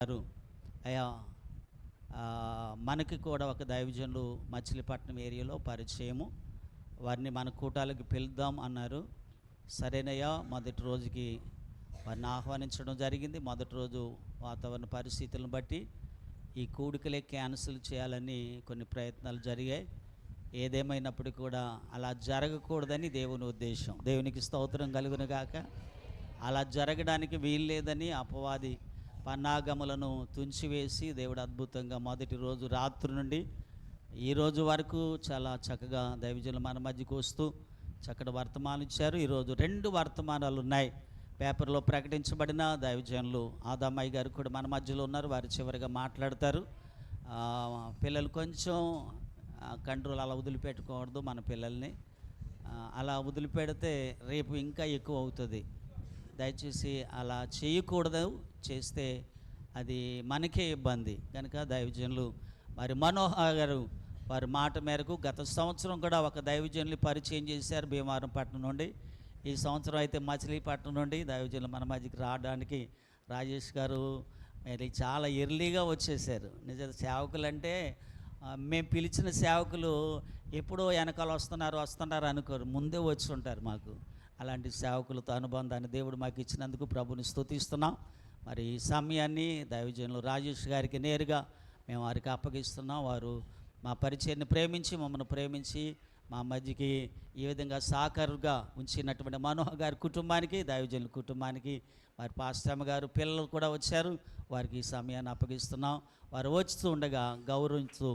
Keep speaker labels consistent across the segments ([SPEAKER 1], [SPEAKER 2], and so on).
[SPEAKER 1] గారు అయా మనకి కూడా ఒక దైవజనులు మచిలీపట్నం ఏరియాలో పరిచయము, వారిని మన కూటాలకు పిలుద్దాం అన్నారు. సరేనయ్యా, మొదటి రోజుకి వారిని ఆహ్వానించడం జరిగింది. మొదటి రోజు వాతావరణ పరిస్థితులను బట్టి ఈ కూడికలే క్యాన్సిల్ చేయాలని కొన్ని ప్రయత్నాలు జరిగాయి. ఏదేమైనప్పటికీ కూడా అలా జరగకూడదని దేవుని ఉద్దేశం. దేవునికి స్తోత్రం కలుగును గాక. అలా జరగడానికి వీల్లేదని అపవాది పన్నాగములను తుంచివేసి దేవుడు అద్భుతంగా మొదటి రోజు రాత్రి నుండి ఈ రోజు వరకు చాలా చక్కగా దైవజనులు మన మధ్యకు వస్తూ చక్కటి వర్తమానం ఇచ్చారు. ఈరోజు 2 వర్తమానాలు ఉన్నాయి. పేపర్లో ప్రకటించబడిన దైవజనులు ఆదామయ్య గారు కూడా మన మధ్యలో ఉన్నారు. వారు చివరిగా మాట్లాడతారు. పిల్లలు కొంచెం కంట్రోల్ అలా వదిలిపెట్టుకోవద్దు. మన పిల్లల్ని అలా వదిలిపెడితే రేపు ఇంకా ఎక్కువ అవుతుంది. దయచేసి అలా చేయకూడదు. చేస్తే అది మనకే ఇబ్బంది. కనుక దైవజనులు మరి మనోహర్ గారు వారి మాట మేరకు గత సంవత్సరం కూడా ఒక దైవజనులు పరిచయం చేశారు భీమవరం పట్టణం నుండి. ఈ సంవత్సరం అయితే మచిలీపట్నం నుండి దైవజనులు మన మధ్యకి రావడానికి రాజేష్ గారు మరి చాలా ఎర్లీగా వచ్చేసారు. నిజ సేవకులు అంటే మేము పిలిచిన సేవకులు ఎప్పుడో వెనకాల వస్తున్నారు అనుకోరు, ముందే వచ్చి ఉంటారు. మాకు అలాంటి సేవకులతో అనుబంధాన్ని దేవుడు మాకు ఇచ్చినందుకు ప్రభుని స్తుతిస్తున్నాం. మరి ఈ సమయాన్ని దైవజనులు రాజేష్ గారికి నేరుగా మేము వారికి అప్పగిస్తున్నాం. వారు మా పరిచయాన్ని ప్రేమించి మమ్మల్ని ప్రేమించి మా మధ్యకి ఈ విధంగా సాకరుగా ఉంచినటువంటి మనోహర్ గారి కుటుంబానికి, దైవజనుల కుటుంబానికి, వారి పాస్టమ్మ గారు పిల్లలు కూడా వచ్చారు. వారికి ఈ సమయాన్ని అప్పగిస్తున్నాం. వారు వచ్చుతూ ఉండగా గౌరవించు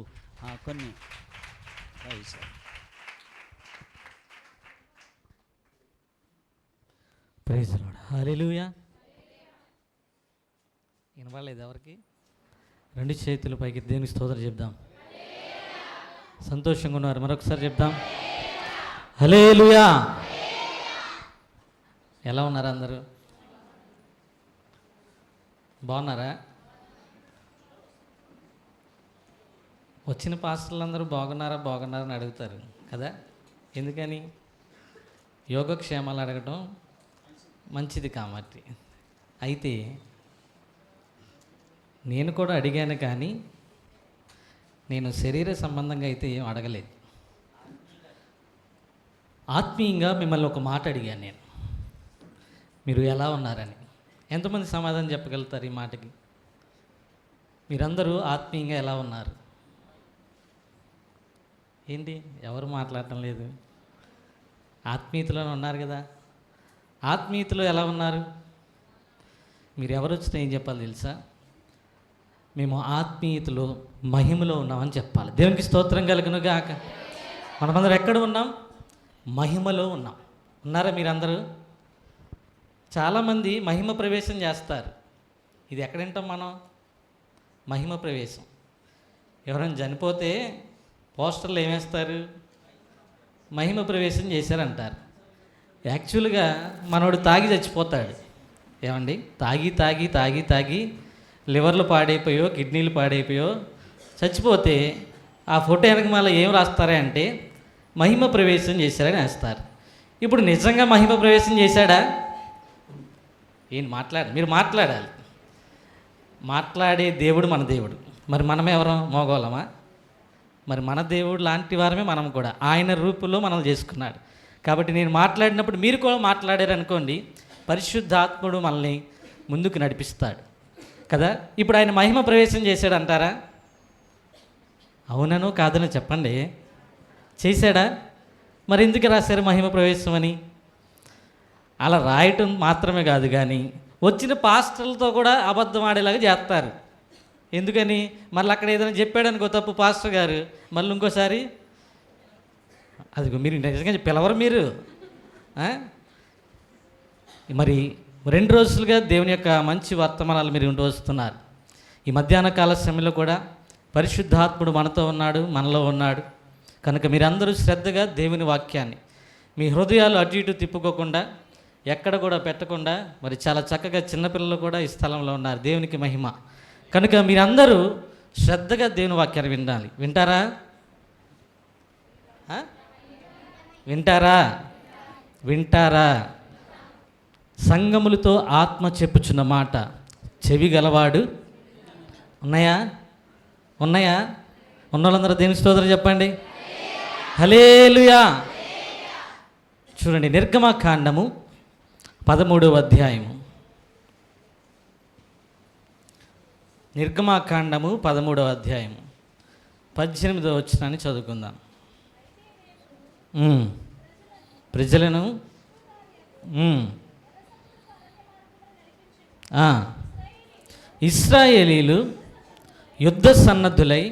[SPEAKER 1] కొన్ని
[SPEAKER 2] ప్రైజ్ లార్డ్. హల్లెలూయా. వినపడలేదు ఎవరికి? 2 చేతుల పైకి దేవునికి స్తోత్రం చెప్దాం. సంతోషంగా ఉన్నారు, మరొకసారి చెప్దాం హల్లెలూయా. ఎలా ఉన్నారు అందరూ? బాగున్నారా? వచ్చిన పాస్టర్లందరూ బాగున్నారని అడుగుతారు కదా. ఎందుకని? యోగక్షేమాలు అడగటం మంచిది కాబట్టి. అయితే నేను కూడా అడిగాను, కానీ నేను శరీర సంబంధంగా అయితే ఏం అడగలేదు. ఆత్మీయంగా మిమ్మల్ని ఒక మాట అడిగాను నేను, మీరు ఎలా ఉన్నారని. ఎంతమంది సమాధానం చెప్పగలుగుతారు ఈ మాటకి? మీరందరూ ఆత్మీయంగా ఎలా ఉన్నారు? ఏంటి ఎవరు మాట్లాడటం లేదు? ఆత్మీయతలో ఉన్నారు కదా. ఆత్మీయతలో ఎలా ఉన్నారు? మీరు ఎవరు వచ్చినా ఏం చెప్పాలి తెలుసా? మేము ఆత్మీయతలో మహిమలో ఉన్నామని చెప్పాలి. దేవునికి స్తోత్రం కలుగును గాక. మనమందరం ఎక్కడ ఉన్నాం? మహిమలో ఉన్నాం. ఉన్నారా మీరందరూ? చాలామంది మహిమ ప్రవేశం చేస్తారు. ఇది ఎక్కడ వింటాం మనం? మహిమ ప్రవేశం. ఎవరైనా చనిపోతే పోస్టర్లు ఏమేస్తారు? మహిమ ప్రవేశం చేశారంటారు. యాక్చువల్గా మనోడు తాగి చచ్చిపోతాడు. ఏమండి? తాగి లివర్లు పాడైపోయో కిడ్నీలు పాడైపోయో చచ్చిపోతే ఆ ఫోటో వెనక మళ్ళీ ఏం రాస్తారా అంటే మహిమ ప్రవేశం చేశారని వేస్తారు. ఇప్పుడు నిజంగా మహిమ ప్రవేశం చేశాడా? మీరు మాట్లాడాలి. మాట్లాడే దేవుడు మన దేవుడు. మరి మనం ఎవరం? మోగోళమా? మరి మన దేవుడు లాంటి వారమే మనం కూడా. ఆయన రూపంలో మనం చేసుకున్నాడు కాబట్టి నేను మాట్లాడినప్పుడు మీరు కూడా మాట్లాడారు అనుకోండి, పరిశుద్ధాత్ముడు మనల్ని ముందుకు నడిపిస్తాడు కదా. ఇప్పుడు ఆయన మహిమ ప్రవేశం చేశాడు అంటారా? అవునను కాదనో చెప్పండి. చేశాడా? మరి ఎందుకు రాశారు మహిమ ప్రవేశం అని? అలా రాయటం మాత్రమే కాదు, కానీ వచ్చిన పాస్టర్లతో కూడా అబద్ధం ఆడేలాగా చేస్తారు. ఎందుకని? మళ్ళీ అక్కడ ఏదైనా చెప్పాడనుకో తప్పు పాస్టర్ గారు, మళ్ళీ ఇంకోసారి అది మీరు నిజంగా పిలవరు మీరు. మరి 2 రోజులుగా దేవుని యొక్క మంచి వర్తమానాలు మీరు ఉంటూ వస్తున్నారు. ఈ మధ్యాహ్న కాల సమయంలో కూడా పరిశుద్ధాత్ముడు మనతో ఉన్నాడు, మనలో ఉన్నాడు. కనుక మీరందరూ శ్రద్ధగా దేవుని వాక్యాన్ని మీ హృదయాలు అటు ఇటు తిప్పుకోకుండా, ఎక్కడ కూడా పెట్టకుండా, మరి చాలా చక్కగా చిన్నపిల్లలు కూడా ఈ స్థలంలో ఉన్నారు. దేవునికి మహిమ. కనుక మీరందరూ శ్రద్ధగా దేవుని వాక్యాన్ని వినాలి. వింటారా? వింటారా? సంగములతో ఆత్మ చెప్పుచున్న మాట చెవి గలవాడు ఉన్నాయా? ఉన్నాయా? ఉన్న వాళ్ళందరూ దేవుని స్తోత్రం చెప్పండి. హల్లెలూయా. చూడండి, నిర్గమకాండము 13వ అధ్యాయము. నిర్గమకాండము 13వ అధ్యాయము 18వ వచనాన్ని చదువుకుందాం. ప్రజలను ఇశ్రాయేలీలు యుద్ధ సన్నద్ధులై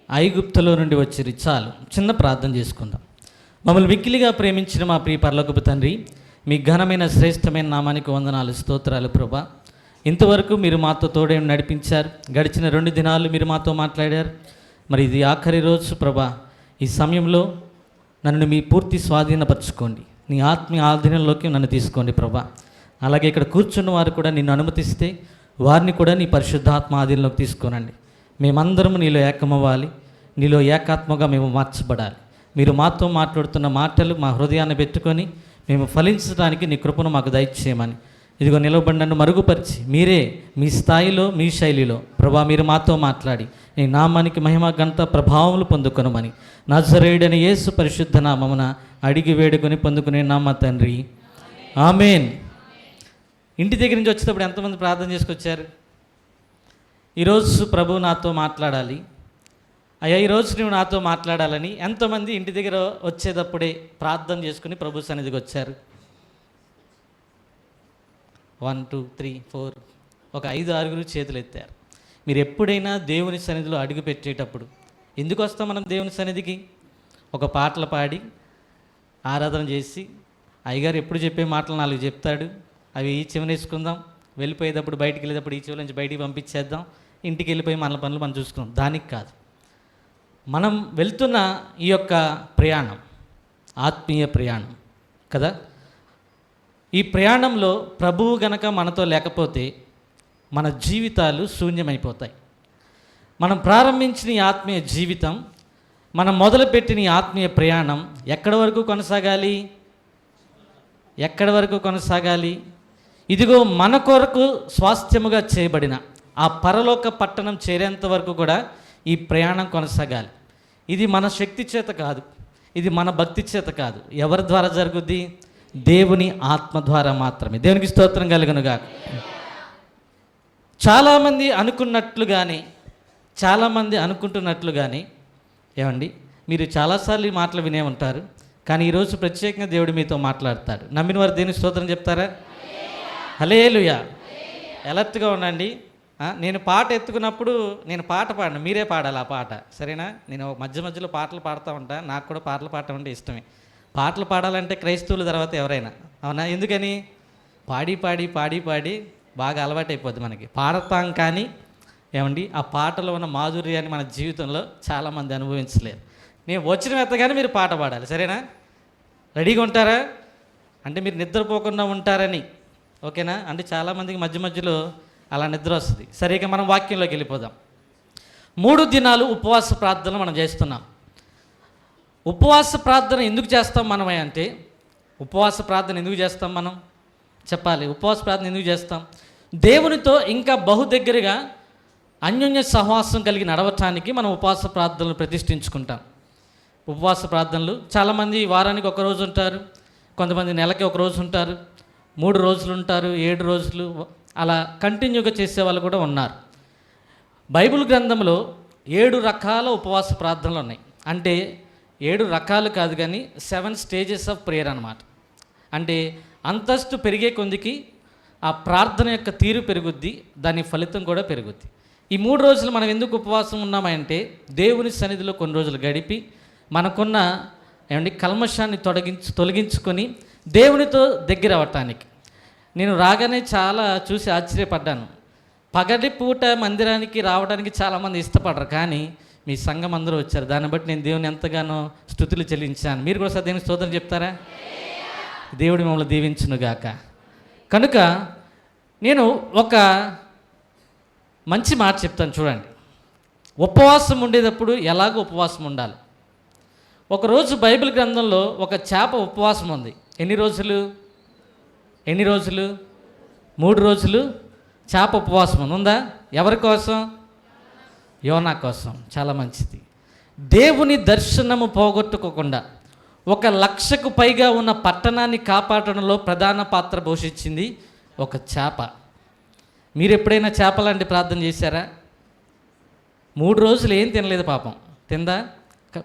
[SPEAKER 2] ఐగుప్తులో నుండి వచ్చిరి. చాలు, చిన్న ప్రార్థన చేసుకుందాం. మమ్మల్ని మిక్కిలిగా ప్రేమించిన మా ప్రియ పరలోకపు తండ్రి, మీ ఘనమైన శ్రేష్టమైన నామానికి వందనాలు, స్తోత్రాలు ప్రభా. ఇంతవరకు మీరు మాతో తోడే నడిపించారు. గడిచిన 2 దినాలు మీరు మాతో మాట్లాడారు. మరి ఇది ఆఖరి రోజు ప్రభా. ఈ సమయంలో నన్ను మీ పూర్తి స్వాధీనపరచుకోండి. నీ ఆత్మీయ ఆధీనంలోకి నన్ను తీసుకోండి ప్రభా. అలాగే ఇక్కడ కూర్చున్న వారు కూడా నిన్ను అనుమతిస్తే వారిని కూడా నీ పరిశుద్ధాత్మ ఆధీనంలోకి తీసుకోనండి. మేమందరము నీలో ఏకమవ్వాలి. నీలో ఏకాత్మగా మేము మార్చబడాలి. మీరు మాతో మాట్లాడుతున్న మాటలు మా హృదయాన్ని పెట్టుకొని మేము ఫలించడానికి నీ కృపను మాకు దయచేయమని ఇదిగో నిలవబడి నన్ను మరుగుపరిచి మీరే మీ స్థాయిలో మీ శైలిలో ప్రభా మీరు మాతో మాట్లాడి నీ నామానికి మహిమ ఘనత ప్రభావములు పొందుకొనమని నజరేయుడైన యేసు పరిశుద్ధ నామమున అడిగి వేడుకొని పొందుకునే నామ తండ్రి, ఆమేన్. ఇంటి దగ్గర నుంచి వచ్చేటప్పుడు ఎంతమంది ప్రార్థన చేసుకొచ్చారు? ఈరోజు ప్రభు నాతో మాట్లాడాలి అయ్యా, ఈరోజు నువ్వు నాతో మాట్లాడాలని ఎంతమంది ఇంటి దగ్గర వచ్చేటప్పుడే ప్రార్థన చేసుకుని ప్రభు సన్నిధికి వచ్చారు? 1 2 3 4 ఒక 5-6 చేతులు ఎత్తారు. మీరు ఎప్పుడైనా దేవుని సన్నిధిలో అడుగు పెట్టేటప్పుడు ఎందుకు వస్తాం మనం దేవుని సన్నిధికి? ఒక పాటలు పాడి ఆరాధన చేసి అయ్యగారు ఎప్పుడు చెప్పే మాటలు 4 చెప్తాడు, అవి ఈ చెవినేసుకుందాం, వెళ్ళిపోయేటప్పుడు బయటికి వెళ్ళేటప్పుడు ఈ చెవుల నుంచి బయటికి పంపించేద్దాం, ఇంటికి వెళ్ళిపోయి మన పనులు మనం చూసుకుందాం. దానికి కాదు, మనం వెళ్తున్న ఈ యొక్క ప్రయాణం ఆత్మీయ ప్రయాణం కదా. ఈ ప్రయాణంలో ప్రభువు గనక మనతో లేకపోతే మన జీవితాలు శూన్యమైపోతాయి. మనం ప్రారంభించిన ఈ ఆత్మీయ జీవితం, మనం మొదలుపెట్టిన ఈ ఆత్మీయ ప్రయాణం ఎక్కడి వరకు కొనసాగాలి? ఎక్కడి వరకు కొనసాగాలి? ఇదిగో మన కొరకు స్వాస్థ్యముగా చేయబడిన ఆ పరలోక పట్టణం చేరేంత వరకు కూడా ఈ ప్రయాణం కొనసాగాలి. ఇది మన శక్తి చేత కాదు, ఇది మన భక్తి చేత కాదు. ఎవరి ద్వారా జరుగుద్ది? దేవుని ఆత్మ ద్వారా మాత్రమే. దేవునికి స్తోత్రం కలుగునుగాక. చాలామంది అనుకుంటున్నట్లుగానే ఏమండి, మీరు చాలాసార్లు ఈ మాటలు వినే ఉంటారు, కానీ ఈరోజు ప్రత్యేకంగా దేవుడు మీతో మాట్లాడతాడు. నమ్మిన వారు దేవునికి స్తోత్రం చెప్తారా? హల్లెలూయా. అలర్ట్గా ఉండండి. నేను పాట ఎత్తుకున్నప్పుడు నేను పాట పాడను, మీరే పాడాలి ఆ పాట, సరేనా? నేను మధ్యలో పాటలు పాడుతూ ఉంటాను. నాకు కూడా పాటలు పాడటం అంటే ఇష్టమే. పాటలు పాడాలంటే క్రైస్తవుల తర్వాత ఎవరైనా, అవునా? ఎందుకని? పాడి పాడి పాడి పాడి బాగా అలవాటైపోద్ది మనకి. పాడతాం కానీ ఏమండి ఆ పాటలో ఉన్న మాధుర్యాన్ని మన జీవితంలో చాలామంది అనుభవించలేరు. నేను వచ్చిన ఎత్తగానే మీరు పాట పాడాలి, సరేనా? రెడీగా ఉంటారా? అంటే మీరు నిద్రపోకుండా ఉంటారని, ఓకేనా? అంటే చాలామందికి మధ్యలో అలా నిద్ర వస్తుంది. సరే, ఇక మనం వాక్యంలోకి వెళ్ళిపోదాం. 3 దినాలు ఉపవాస ప్రార్థనలు మనం చేస్తున్నాం. ఉపవాస ప్రార్థన ఎందుకు చేస్తాం మనం అంటే, ఉపవాస ప్రార్థన ఎందుకు చేస్తాం మనం చెప్పాలి. ఉపవాస ప్రార్థన ఎందుకు చేస్తాం? దేవునితో ఇంకా బహు దగ్గరగా అన్యోన్య సహవాసం కలిగి నడవటానికి మనం ఉపవాస ప్రార్థనలు ప్రతిష్ఠించుకుంటాం. ఉపవాస ప్రార్థనలు చాలామంది వారానికి 1 రోజు ఉంటారు, కొంతమంది నెలకి 1 రోజు ఉంటారు, 3 రోజులు ఉంటారు, 7 రోజులు, అలా కంటిన్యూగా చేసే వాళ్ళు కూడా ఉన్నారు. బైబిల్ గ్రంథంలో 7 రకాల ఉపవాస ప్రార్థనలు ఉన్నాయి. అంటే 7 రకాలు కాదు కానీ 7 స్టేజెస్ ఆఫ్ ప్రేయర్ అన్నమాట. అంటే అంతస్తు పెరిగే కొద్దికి ఆ ప్రార్థన యొక్క తీరు పెరుగుద్ది, దాని ఫలితం కూడా పెరుగుద్ది. ఈ 3 రోజులు మనం ఎందుకు ఉపవాసం ఉన్నామంటే, దేవుని సన్నిధిలో కొన్ని రోజులు గడిపి మనకున్న కల్మషాన్ని తొలగించుకొని దేవునితో దగ్గర అవ్వటానికి. నేను రాగానే చాలా చూసి ఆశ్చర్యపడ్డాను. పగటి పూట మందిరానికి రావడానికి చాలామంది ఇష్టపడరు, కానీ మీ సంఘం అందరూ వచ్చారు. దాన్ని బట్టి నేను దేవుని ఎంతగానో స్తుతులు చెల్లించాను. మీరు కూడా దేవుని స్తోత్రం చెప్తారా? దేవుడు మిమ్మల్ని దీవించునుగాక. కనుక నేను ఒక మంచి మాట చెప్తాను చూడండి. ఉపవాసం ఉండేటప్పుడు ఎలాగో ఉపవాసం ఉండాలి. ఒకరోజు బైబిల్ గ్రంథంలో ఒక చేప ఉపవాసం ఉంది. ఎన్ని రోజులు? 3 రోజులు చేప ఉపవాసం ఉందా? ఎవరి కోసం? యోనా కోసం. చాలా మంచిది. దేవుని దర్శనము పోగొట్టుకోకుండా 1,00,000కు పైగా ఉన్న పట్టణాన్ని కాపాడడంలో ప్రధాన పాత్ర పోషించింది ఒక చేప. మీరు ఎప్పుడైనా చేపలాంటి ప్రార్థన చేశారా? 3 రోజులు ఏం తినలేదు పాపం. తిందా?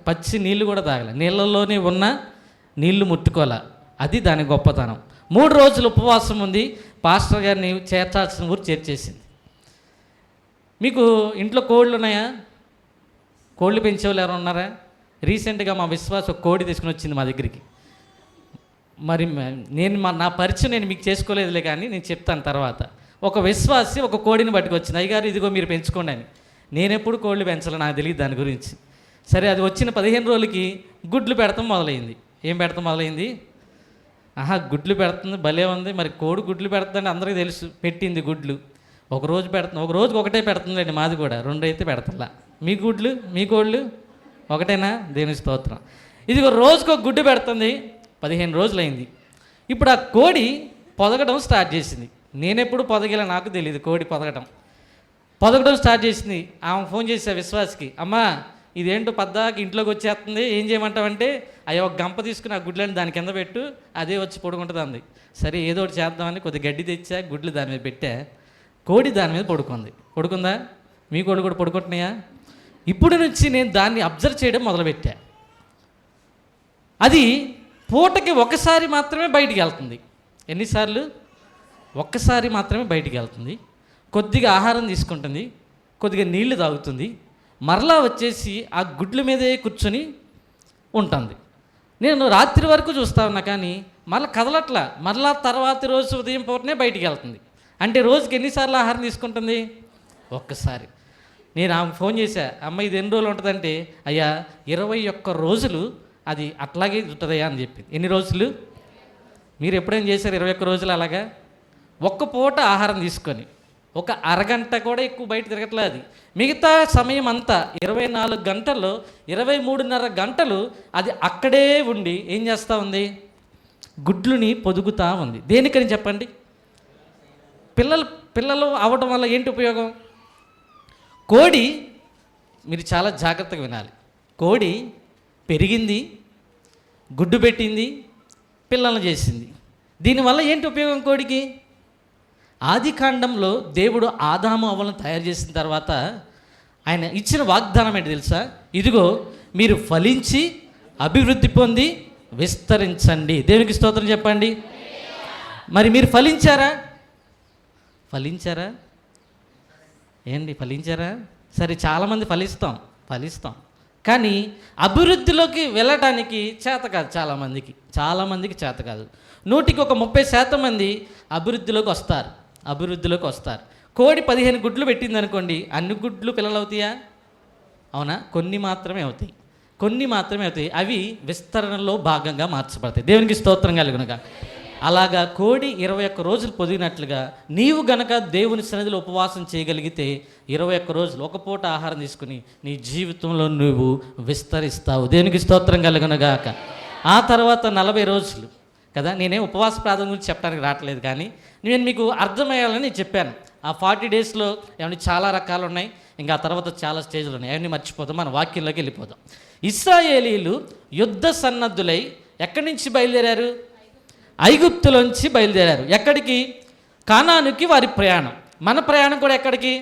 [SPEAKER 2] పచ్చి నీళ్ళు కూడా తాగలే, నీళ్ళల్లోనే ఉన్న నీళ్లు ముట్టుకోలే. అది దాని గొప్పతనం. 3 రోజులు ఉపవాసం ఉంది. పాస్టర్ గారిని చేర్చాల్సిన ఊరు చేర్చేసింది. మీకు ఇంట్లో కోళ్ళు ఉన్నాయా? కోళ్ళు పెంచేవాళ్ళు ఎవరు ఉన్నారా? రీసెంట్గా మా విశ్వాస ఒక కోడి తీసుకుని వచ్చింది మా దగ్గరికి. మరి నా పరిచయం నేను మీకు చేసుకోలేదులే, కానీ నేను చెప్తాను తర్వాత. ఒక విశ్వాసి ఒక కోడిని పట్టుకొచ్చింది. అయ్యగారు ఇదిగో మీరు పెంచుకోండి అని. నేను ఎప్పుడు కోళ్ళు పెంచాలో నాకు తెలియదు దాని గురించి. సరే, అది వచ్చిన 15 రోజులకి గుడ్లు పెడతాం మొదలైంది. ఏం పెడతాం మొదలైంది? గుడ్లు పెడుతుంది, భలే ఉంది. మరి కోడి గుడ్లు పెడుతుందని అందరికీ తెలుసు. పెట్టింది గుడ్లు. ఒక రోజు పెడుతుంది, ఒక రోజుకి ఒకటే పెడుతుందండి. మాది కూడా 2 అయితే పెడతలా. మీ గుడ్లు, మీ కోళ్ళు ఒకటేనా? దేవుని స్తోత్రం. ఇదిగో రోజుకు ఒక గుడ్డు పెడుతుంది. 15 రోజులైంది. ఇప్పుడు ఆ కోడి పొదగడం స్టార్ట్ చేసింది. నేనెప్పుడు పొదగేలా నాకు తెలియదు. కోడి పొదగడం స్టార్ట్ చేసింది. ఆమె ఫోన్ చేసా విశ్వాస్కి, అమ్మా ఇదేంటో పద్దాకి ఇంట్లోకి వచ్చేస్తుంది, ఏం చేయమంటావంటే, అయ్యో ఒక గంప తీసుకుని ఆ గుడ్లని దాని కింద పెట్టు, అదే వచ్చి పడుకుంటుంది అంది. సరే ఏదో ఒకటి చేద్దామని కొద్ది గడ్డి తెచ్చా, గుడ్లు దాని మీద పెట్టా. కోడి దాని మీద పడుకుందా? మీ కోడి కూడా పడుకుంటున్నాయా? ఇప్పుడు నుంచి నేను దాన్ని అబ్జర్వ్ చేయడం మొదలుపెట్టా. అది పూటకి ఒకసారి మాత్రమే బయటికి వెళ్తుంది. ఎన్నిసార్లు? ఒక్కసారి మాత్రమే బయటికి వెళ్తుంది. కొద్దిగా ఆహారం తీసుకుంటుంది, కొద్దిగా నీళ్లు తాగుతుంది, మరలా వచ్చేసి ఆ గుడ్ల మీదే కూర్చొని ఉంటుంది. నేను రాత్రి వరకు చూస్తా ఉన్నా, కానీ మళ్ళీ కదలట్లా. మరలా తర్వాతి రోజు ఉదయం పూటనే బయటికి వెళ్తుంది. అంటే రోజుకి ఎన్నిసార్లు ఆహారం తీసుకుంటుంది? ఒక్కసారి. నేను ఆమె ఫోన్ చేశా, అమ్మ ఇది ఎన్ని రోజులు ఉంటుందంటే, అయ్యా 21 రోజులు అది అట్లాగే ఉంటుందయ్యా అని చెప్పింది. ఎన్ని రోజులు? మీరు ఎప్పుడైనా చేశారు 21 రోజులు అలాగా? ఒక్క పూట ఆహారం తీసుకొని ఒక అరగంట కూడా ఎక్కువ బయట తిరగట్లేదు. అది మిగతా సమయం అంతా 24 గంటల్లో 23.5 గంటలు అది అక్కడే ఉండి ఏం చేస్తూ ఉంది? గుడ్లుని పొదుగుతూ ఉంది. దేనికని చెప్పండి? పిల్లలు అవ్వడం వల్ల ఏంటి ఉపయోగం? కోడి, మీరు చాలా జాగ్రత్తగా వినాలి. కోడి పెరిగింది, గుడ్డు పెట్టింది, పిల్లలను చేసింది. దీనివల్ల ఏంటి ఉపయోగం కోడికి? ఆదికాండంలో దేవుడు ఆదాము అవ్వలను తయారు చేసిన తర్వాత ఆయన ఇచ్చిన వాగ్దానం ఏంటి తెలుసా? ఇదిగో మీరు ఫలించి అభివృద్ధి పొంది విస్తరించండి. దేవునికి స్తోత్రం చెప్పండి. మరి మీరు ఫలించారా? ఏంటి ఫలించారా? సరే, చాలామంది ఫలిస్తాం, కానీ అభివృద్ధిలోకి వెళ్ళటానికి చేత కాదు. చాలామందికి చేత కాదు. 100కి ఒక 30% మంది అభివృద్ధిలోకి వస్తారు. కోడి 15 గుడ్లు పెట్టింది అనుకోండి, అన్ని గుడ్లు పిల్లలు అవుతాయా? అవునా? కొన్ని మాత్రమే అవుతాయి. అవి విస్తరణలో భాగంగా మార్చబడతాయి. దేవునికి స్తోత్రం కలుగునుగా. అలాగా కోడి 21 రోజులు పొదిగినట్లుగా నీవు గనక దేవుని సన్నిధిలో ఉపవాసం చేయగలిగితే 21 రోజులు ఒక పూట ఆహారం తీసుకుని నీ జీవితంలో నువ్వు విస్తరిస్తావు. దేవునికి స్తోత్రం కలుగునుగాక. ఆ తర్వాత 40 రోజులు కదా. నేనే ఉపవాస ప్రార్థన గురించి చెప్పడానికి రావట్లేదు, కానీ నేను మీకు అర్థమయ్యాలని చెప్పాను. ఆ 40 డేస్లో ఏమన్నా చాలా రకాలు ఉన్నాయి, ఇంకా ఆ తర్వాత చాలా స్టేజ్లు ఉన్నాయి. అవన్నీ మర్చిపోతాం, మన వాక్యంలోకి వెళ్ళిపోదాం. ఇశ్రాయేలీలు యుద్ధ సన్నద్ధులై ఎక్కడి నుంచి బయలుదేరారు? ఐగుప్తులోంచి బయలుదేరారు. ఎక్కడికి? కానానుకి వారి ప్రయాణం. మన ప్రయాణం కూడా ఎక్కడికి?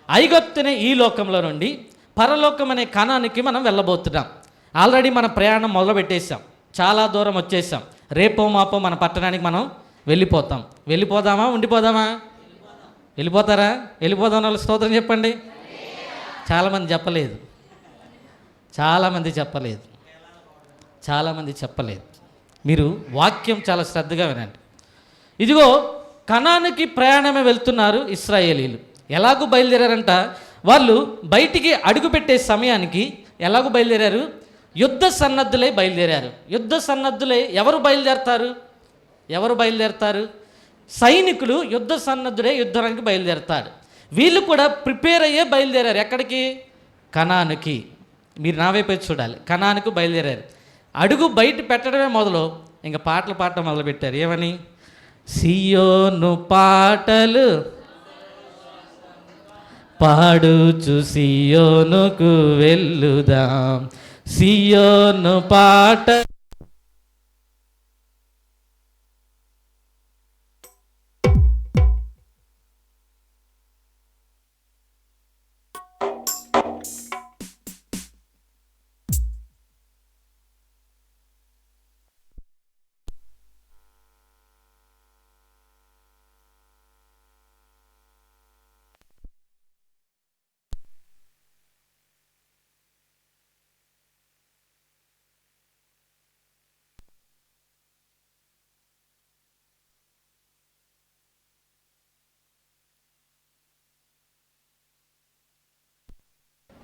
[SPEAKER 2] ఐగుప్తునే ఈ లోకంలో నుండి పరలోకం అనే కానానుకి మనం వెళ్ళబోతున్నాం. ఆల్రెడీ మన ప్రయాణం మొదలుపెట్టేసాం, చాలా దూరం వచ్చేసాం. రేపో మాపో మన పట్టణానికి మనం వెళ్ళిపోదామా? ఉండిపోదామా? వెళ్ళిపోతారా? వెళ్ళిపోదాం వాళ్ళు స్తోత్రం చెప్పండి. చాలామంది చెప్పలేదు. మీరు వాక్యం చాలా శ్రద్ధగా వినండి. ఇదిగో కనానుకి ప్రయాణమే వెళ్తున్నారు ఇశ్రాయేలీలు. ఎలాగూ బయలుదేరారంట? వాళ్ళు బయటికి అడుగుపెట్టే సమయానికి ఎలాగూ బయలుదేరారు? యుద్ధ సన్నద్ధులై బయలుదేరారు. ఎవరు బయలుదేరతారు? సైనికులు యుద్ధ సన్నద్ధులై యుద్ధానికి బయలుదేరతారు. వీళ్ళు కూడా ప్రిపేర్ అయ్యే బయలుదేరారు. ఎక్కడికి? కనానుకి. మీరు నా వైపు చూడాలి. కనానుకు బయలుదేరారు. అడుగు బయట పెట్టడమే మొదలు ఇంకా పాటలు పాడటం మొదలుపెట్టారు. ఏమని? సియోను పాటలు పాడుచు సియోనుకు వెళ్ళుదాం, సియోను పాట.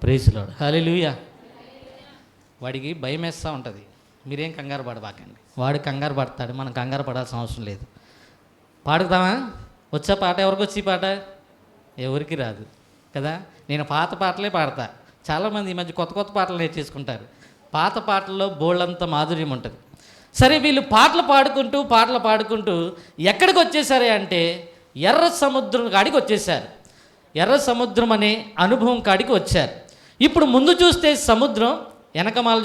[SPEAKER 2] ప్రైజ్ లార్డ్, హల్లెలూయా. వాడికి భయం వేస్తూ ఉంటుంది. మీరేం కంగారు పడబాకండి, వాడు కంగారు పడతాడు, మనం కంగారు పడాల్సిన అవసరం లేదు. పాడుతామా? వచ్చా పాట? ఎవరికి వచ్చి పాట? ఎవరికి రాదు కదా. నేను పాత పాటలే పాడతా. చాలామంది ఈ మధ్య కొత్త కొత్త పాటలు నేర్చేసుకుంటారు. పాత పాటల్లో బోళ్ళంత మాధుర్యం ఉంటుంది. సరే, వీళ్ళు పాటలు పాడుకుంటూ ఎక్కడికి వచ్చేసారే అంటే ఎర్ర సముద్రం కాడికి వచ్చేసారు. ఎర్ర సముద్రం అనే అనుభవం కాడికి వచ్చారు. ఇప్పుడు ముందు చూస్తే సముద్రం, వెనకమాల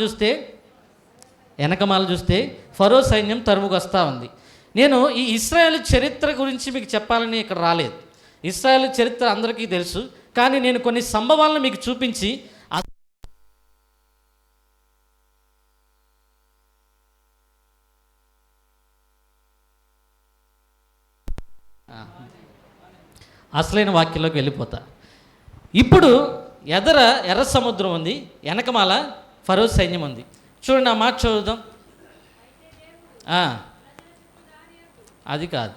[SPEAKER 2] చూస్తే ఫరో సైన్యం తరుముకు వస్తూ ఉంది. నేను ఈ ఇశ్రాయేలు చరిత్ర గురించి మీకు చెప్పాలని ఇక్కడ రాలేదు. ఇశ్రాయేలు చరిత్ర అందరికీ తెలుసు. కానీ నేను కొన్ని సంభవాలను మీకు చూపించి అసలైన వాక్యంలోకి వెళ్ళిపోతా. ఇప్పుడు ఎర్ర సముద్రం ఉంది, వెనకమాల ఫరో సైన్యం ఉంది. చూడండి, ఆ మాట చదువుదాం. అది కాదు,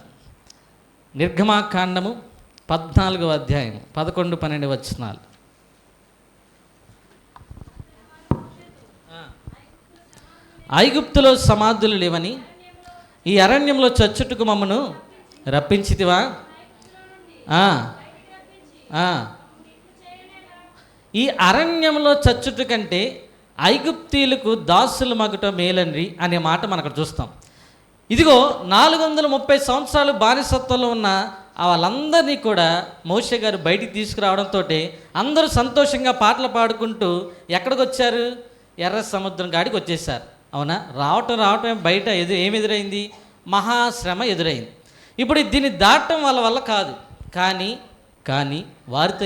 [SPEAKER 2] నిర్గమాకాండము 14వ అధ్యాయం 11-12 వచనాలు. ఐగుప్తులో సమాధులు లేవని ఈ అరణ్యంలో చచ్చుటకు మమ్మను రప్పించితివా? ఈ అరణ్యంలో చచ్చుట కంటే ఐగుప్తీయులకు దాసులు మగుట మేలండి అనే మాట మనం అక్కడ చూస్తాం. ఇదిగో 430 సంవత్సరాలు బానిసత్వంలో ఉన్న వాళ్ళందరినీ కూడా మోషే గారు బయటికి తీసుకురావడంతో అందరూ సంతోషంగా పాటలు పాడుకుంటూ ఎక్కడికి వచ్చారు? ఎర్ర సముద్రం కాడికి వచ్చేసారు. అవునా? రావటం బయట ఏమి ఎదురైంది? మహాశ్రమ ఎదురైంది. ఇప్పుడు దీన్ని దాటం వాళ్ళ వల్ల కాదు. కానీ వారితో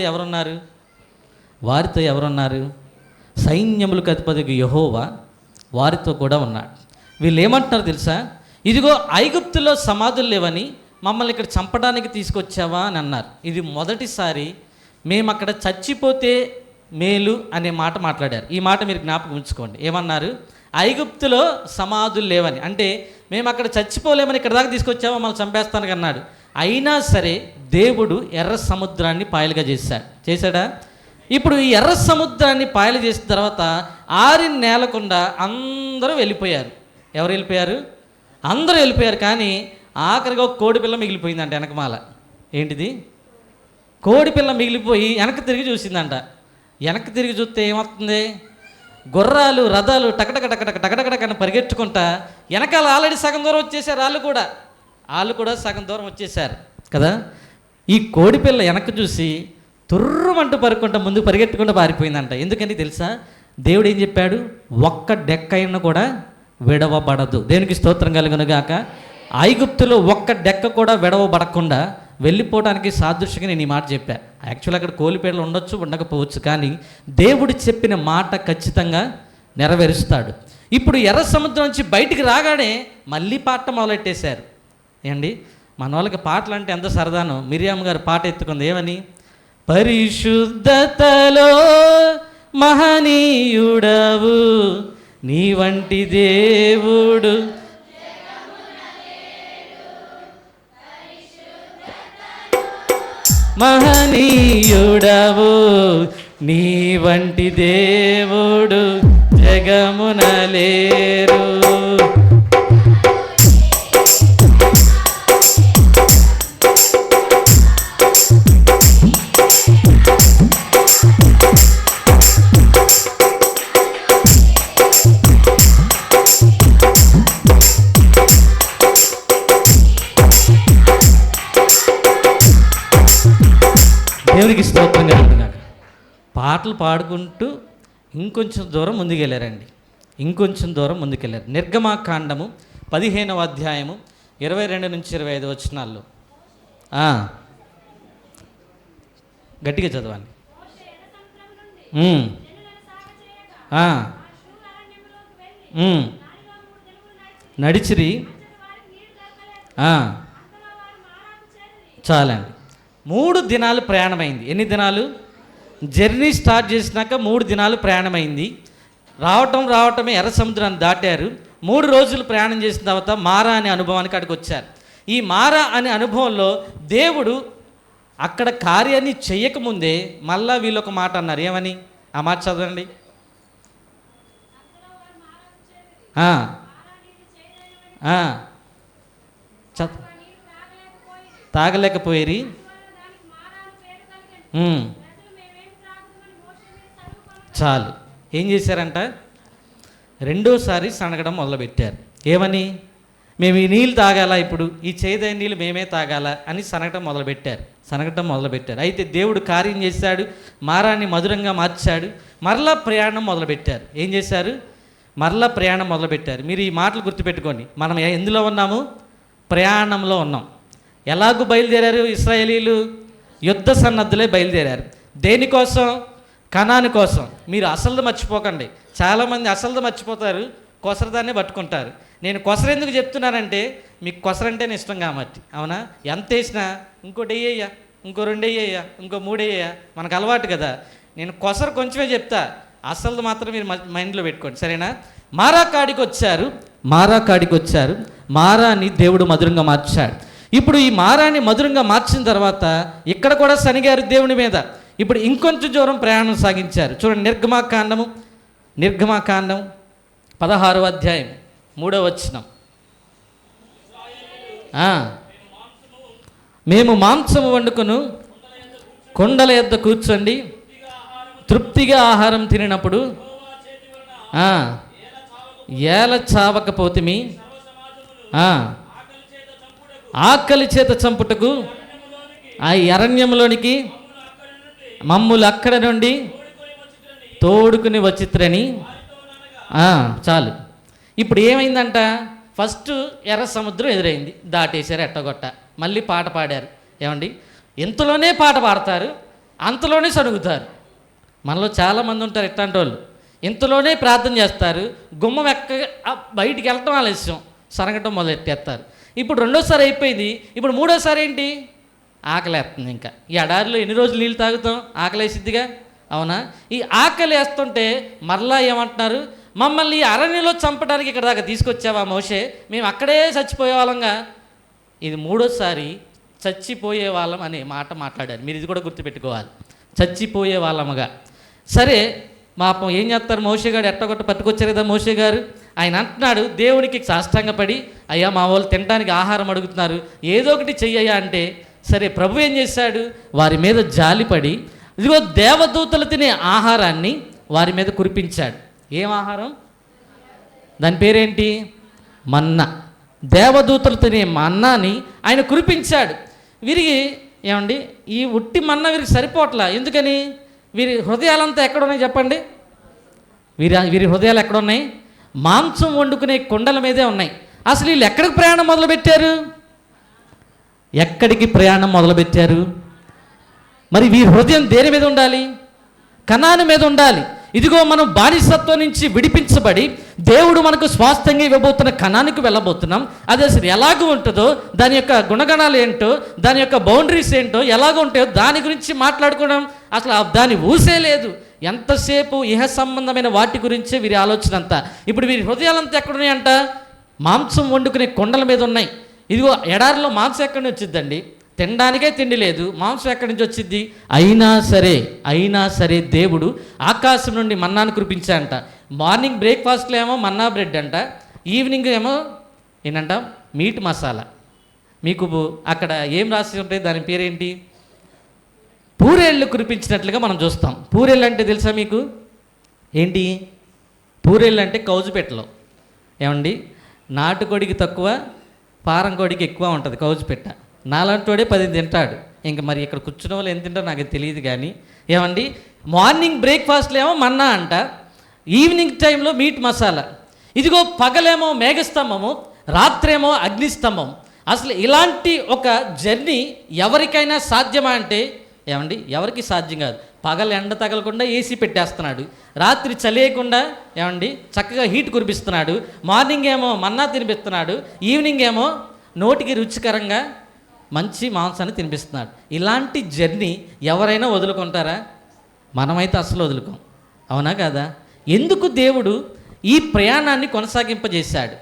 [SPEAKER 2] ఎవరున్నారు? సైన్యములకు అధిపతి యెహోవా వారితో కూడా ఉన్నాడు. వీళ్ళు ఏమంటున్నారు తెలుసా? ఇదిగో ఐగుప్తులో సమాధులు లేవని మమ్మల్ని ఇక్కడ చంపడానికి తీసుకొచ్చావా అని అన్నారు. ఇది మొదటిసారి మేము అక్కడ చచ్చిపోతే మేలు అనే మాట మాట్లాడారు. ఈ మాట మీరు జ్ఞాపకం ఉంచుకోండి. ఏమన్నారు? ఐగుప్తులో సమాధులు లేవని, అంటే మేము అక్కడ చచ్చిపోలేమని ఇక్కడ దాకా తీసుకొచ్చావా, మమ్మల్ని చంపేస్తానికి అన్నాడు. అయినా సరే దేవుడు ఎర్ర సముద్రాన్ని పాయలుగా చేశాడా? ఇప్పుడు ఈ ఎర్ర సముద్రాన్ని పాయలు చేసిన తర్వాత ఆరిన నేలకుండా అందరూ వెళ్ళిపోయారు. ఎవరు వెళ్ళిపోయారు? అందరూ వెళ్ళిపోయారు. కానీ ఆఖరిగా ఒక కోడిపిల్ల మిగిలిపోయిందంట వెనకమాల. ఏంటిది? కోడిపిల్ల మిగిలిపోయి వెనక్కి తిరిగి చూసిందంట. వెనక్కి తిరిగి చూస్తే ఏమవుతుంది? గుర్రాలు, రథాలు టకటకని పరిగెట్టుకుంటా వెనకాల ఆల్రెడీ సగం దూరం వచ్చేసారు. వాళ్ళు కూడా సగం దూరం వచ్చేసారు కదా. ఈ కోడిపిల్ల వెనక్కి చూసి తుర్రమంటూ ముందు పరిగెట్టుకుంటూ పారిపోయిందంట. ఎందుకని తెలుసా? దేవుడు ఏం చెప్పాడు? ఒక్క డెక్క అయినా కూడా విడవబడదు. దేవునికి స్తోత్రం కలుగునుగాక. ఐగుప్తులో ఒక్క డెక్క కూడా విడవబడకుండా వెళ్ళిపోవడానికి సాదృశ్యంగా నేను ఈ మాట చెప్పాను. యాక్చువల్ అక్కడ కోలిపేడలు ఉండొచ్చు, ఉండకపోవచ్చు, కానీ దేవుడు చెప్పిన మాట ఖచ్చితంగా నెరవేరుస్తాడు. ఇప్పుడు ఎర్ర సముద్రం నుంచి బయటికి రాగానే మళ్ళీ పాట మొదలెట్టేశారు. ఏండి, మన వాళ్ళకి పాటలు అంటే ఎంత సరదానో. మిరియామ్ గారు పాట ఎత్తుకుంది. ఏమని? పరిశుద్ధతలో మహనీయుడవు, నీ వంటి దేవుడు మహనీయుడవు, నీ వంటి దేవుడు జగమున లేరు. దేవునికి స్తోత్రం కలుగును. పాటలు పాడుకుంటూ ఇంకొంచెం దూరం ముందుకెళ్ళారండి. ఇంకొంచెం దూరం ముందుకెళ్ళారు. నిర్గమాకాండము 15వ అధ్యాయము 22 నుంచి 25 వచనాల్లో గట్టిగా చదవండి. నడిచిరి. చాలండి. 3 దినాలు ప్రయాణమైంది. ఎన్ని దినాలు? జర్నీ స్టార్ట్ చేసినాక 3 దినాలు ప్రయాణమైంది. రావటమే ఎర్ర సముద్రాన్ని దాటారు. 3 రోజులు ప్రయాణం చేసిన తర్వాత మారా అనే అనుభవానికి అక్కడికి వచ్చారు. ఈ మారా అనే అనుభవంలో దేవుడు అక్కడ కార్యాన్ని చెయ్యకముందే మళ్ళా వీళ్ళు ఒక మాట అన్నారు. ఏమని? ఆ మాట చదవండి. తాగలేకపోయేరి. చాలు. ఏం చేశారంట? రెండోసారి సనగడం మొదలుపెట్టారు. ఏమని? మేము ఈ నీళ్ళు తాగాల, ఇప్పుడు ఈ చేదైన నీళ్ళు మేమే తాగాల అని సనగటం మొదలుపెట్టారు. అయితే దేవుడు కార్యం చేశాడు. మారాన్ని మధురంగా మార్చాడు. మరలా ప్రయాణం మొదలుపెట్టారు. ఏం చేశారు? మరలా ప్రయాణం మొదలుపెట్టారు. మీరు ఈ మాటలు గుర్తుపెట్టుకోండి. మనం ఎందులో ఉన్నాము? ప్రయాణంలో ఉన్నాం. ఎలాగూ బయలుదేరారు ఇశ్రాయేలీలు? యుద్ధ సన్నద్ధులే బయలుదేరారు. దేనికోసం? కనాను కోసం. మీరు అసలు మర్చిపోకండి. చాలామంది అసలు మర్చిపోతారు, కొసరదాన్ని పట్టుకుంటారు. నేను కొసర ఎందుకు చెప్తున్నానంటే, మీకు కొసరంటేనే ఇష్టం కాబట్టి. అవునా? ఎంత వేసినా ఇంకోటి వేయ్యా, ఇంకో 2 వేయ్యా, ఇంకో 3 వేయ్యా, మనకు అలవాటు కదా. నేను కొసర కొంచెమే చెప్తా, అసలు మాత్రం మీరు మైండ్లో పెట్టుకోండి, సరేనా? మారా కాడికి వచ్చారు. మారాని దేవుడు మధురంగా మార్చాడు. ఇప్పుడు ఈ మారాన్ని మధురంగా మార్చిన తర్వాత ఇక్కడ కూడా సనిగారు దేవుని మీద. ఇప్పుడు ఇంకొంచెం దూరం ప్రయాణం సాగించారు. చూడండి, నిర్గమాకాండం 16వ అధ్యాయం 3వ వచనం. మేము మాంసము వండుకును కొండల యొద్ద కూర్చోండి, తృప్తిగా ఆహారం తినినప్పుడు ఏల చావకపోతిమి, ఆకలి చేత చంపుటకు ఆ అరణ్యంలోనికి మమ్ములు అక్కడ నుండి తోడుకుని వచ్చిత్రని. చాలు. ఇప్పుడు ఏమైందంట? ఫస్ట్ ఎర్ర సముద్రం ఎదురైంది, దాటేశారు ఎట్టగొట్ట. మళ్ళీ పాట పాడారు. ఏమండి? ఇంతలోనే పాట పాడతారు, అంతలోనే సణుగుతారు. మనలో చాలామంది ఉంటారు ఇట్లాంటి వాళ్ళు. ఇంతలోనే ప్రార్థన చేస్తారు, గుమ్మం బయటికి వెళ్ళటం ఆలస్యం, సనగటం మొదలెట్టేస్తారు. ఇప్పుడు రెండోసారి అయిపోయింది. ఇప్పుడు మూడోసారి ఏంటి? ఆకలేస్తుంది. ఇంకా ఈ ఎడారిలో ఎన్ని రోజులు నీళ్ళు తాగుతాం? ఆకలేసిద్దిగా, అవునా? ఈ ఆకలి వేస్తుంటే మరలా ఏమంటున్నారు? మమ్మల్ని అరణ్యంలో చంపడానికి ఇక్కడ దాకా తీసుకొచ్చావా మోషే? మేము అక్కడే చచ్చిపోయే వాళ్ళంగా. ఇది 3వసారి చచ్చిపోయే వాళ్ళం అనే మాట మాట్లాడారు. మీరు ఇది కూడా గుర్తుపెట్టుకోవాలి, చచ్చిపోయే వాళ్ళముగా. సరే, పాపం ఏం చేస్తారు? మోషే గారు ఎట్టగొట్ట పట్టుకొచ్చారు కదా మోషే గారు. ఆయన అంటున్నాడు దేవునికి సాష్టాంగపడి, అయ్యా మా వాళ్ళు తినడానికి ఆహారం అడుగుతున్నారు, ఏదో ఒకటి చెయ్యయ్యా అంటే, సరే ప్రభు ఏం చేశాడు? వారి మీద జాలిపడి ఇదిగో దేవదూతలు తినే ఆహారాన్ని వారి మీద కురిపించాడు. ఏం ఆహారం? దాని పేరేంటి? మన్నా. దేవదూతలు తినే మన్నాని ఆయన కురిపించాడు. వీరికి ఏమండి, ఈ ఉట్టి మన్నా వీరికి సరిపోట్లా. ఎందుకని? వీరి హృదయాలంతా ఎక్కడున్నాయి చెప్పండి? వీరి హృదయాలు ఎక్కడున్నాయి? మాంసం వండుకునే కుండల మీదే ఉన్నాయి. అసలు వీళ్ళు ఎక్కడికి ప్రయాణం మొదలుపెట్టారు? మరి వీరి హృదయం దేని మీద ఉండాలి? కనాను మీద ఉండాలి. ఇదిగో మనం బానిసత్వం నుంచి విడిపించబడి దేవుడు మనకు స్వాస్థ్యంగా ఇవ్వబోతున్న కనానికి వెళ్ళబోతున్నాం. అది అసలు ఎలాగ ఉంటుందో, దాని యొక్క గుణగణాలు ఏంటో, దాని యొక్క బౌండరీస్ ఏంటో, ఎలాగ ఉంటాయో దాని గురించి మాట్లాడుకోవడం అసలు దాని ఊసే లేదు. ఎంతసేపు ఇహ సంబంధమైన వాటి గురించే వీరి ఆలోచన అంతా. ఇప్పుడు వీరి హృదయాలంతా ఎక్కడున్నాయంట? మాంసం వండుకునే కొండల మీద ఉన్నాయి. ఇదిగో ఎడారిలో మాంసం ఎక్కడి నుంచి వచ్చిద్దండి? తినడానికే తిండి లేదు, మాంసం ఎక్కడి నుంచి వచ్చింది? అయినా సరే దేవుడు ఆకాశం నుండి మన్నాను కురిపించాడంట. మార్నింగ్ బ్రేక్ఫాస్ట్లో ఏమో మన్నా బ్రెడ్ అంట, ఈవినింగ్ ఏమో ఏంటంట? మీట్ మసాలా. మీకు అక్కడ ఏం రాసి ఉంటాయి? దాని పేరేంటి? పూరేళ్ళు కురిపించినట్లుగా మనం చూస్తాం. పూరేళ్ళు అంటే తెలుసా మీకు? ఏంటి పూరేళ్ళు అంటే? కౌజుపెట్టలో ఏమండి, నాటుకోడికి తక్కువ, పారం కోడికి ఎక్కువ ఉంటుంది కౌజుపెట్ట. నాలాంటోడే 10 తింటాడు. ఇంకా మరి ఇక్కడ కూర్చున్న వాళ్ళు ఎంత తింటారో నాకు తెలియదు కానీ, ఏమండి మార్నింగ్ బ్రేక్ఫాస్ట్లో ఏమో మన్నా అంట, ఈవినింగ్ టైంలో మీట్ మసాలా. ఇదిగో పగలేమో మేఘస్తంభము, రాత్రేమో అగ్నిస్తంభం. అసలు ఇలాంటి ఒక జర్నీ ఎవరికైనా సాధ్యమా అంటే ఏమండి, ఎవరికి సాధ్యం కాదు. పగలు ఎండ తగలకుండా ఏసీ పెట్టేస్తున్నాడు, రాత్రి చలియకుండా ఏమండి చక్కగా హీట్ కురిపిస్తున్నాడు, మార్నింగ్ ఏమో మన్నా తినిపిస్తున్నాడు, ఈవినింగ్ ఏమో నోటికి రుచికరంగా మంచి మాంసాన్ని తినిపిస్తున్నాడు. ఇలాంటి జర్నీ ఎవరైనా వదులుకుంటారా? మనమైతే అసలు వదులుకోం, అవునా కదా? ఎందుకు దేవుడు ఈ ప్రయాణాన్ని కొనసాగింపజేశాడు?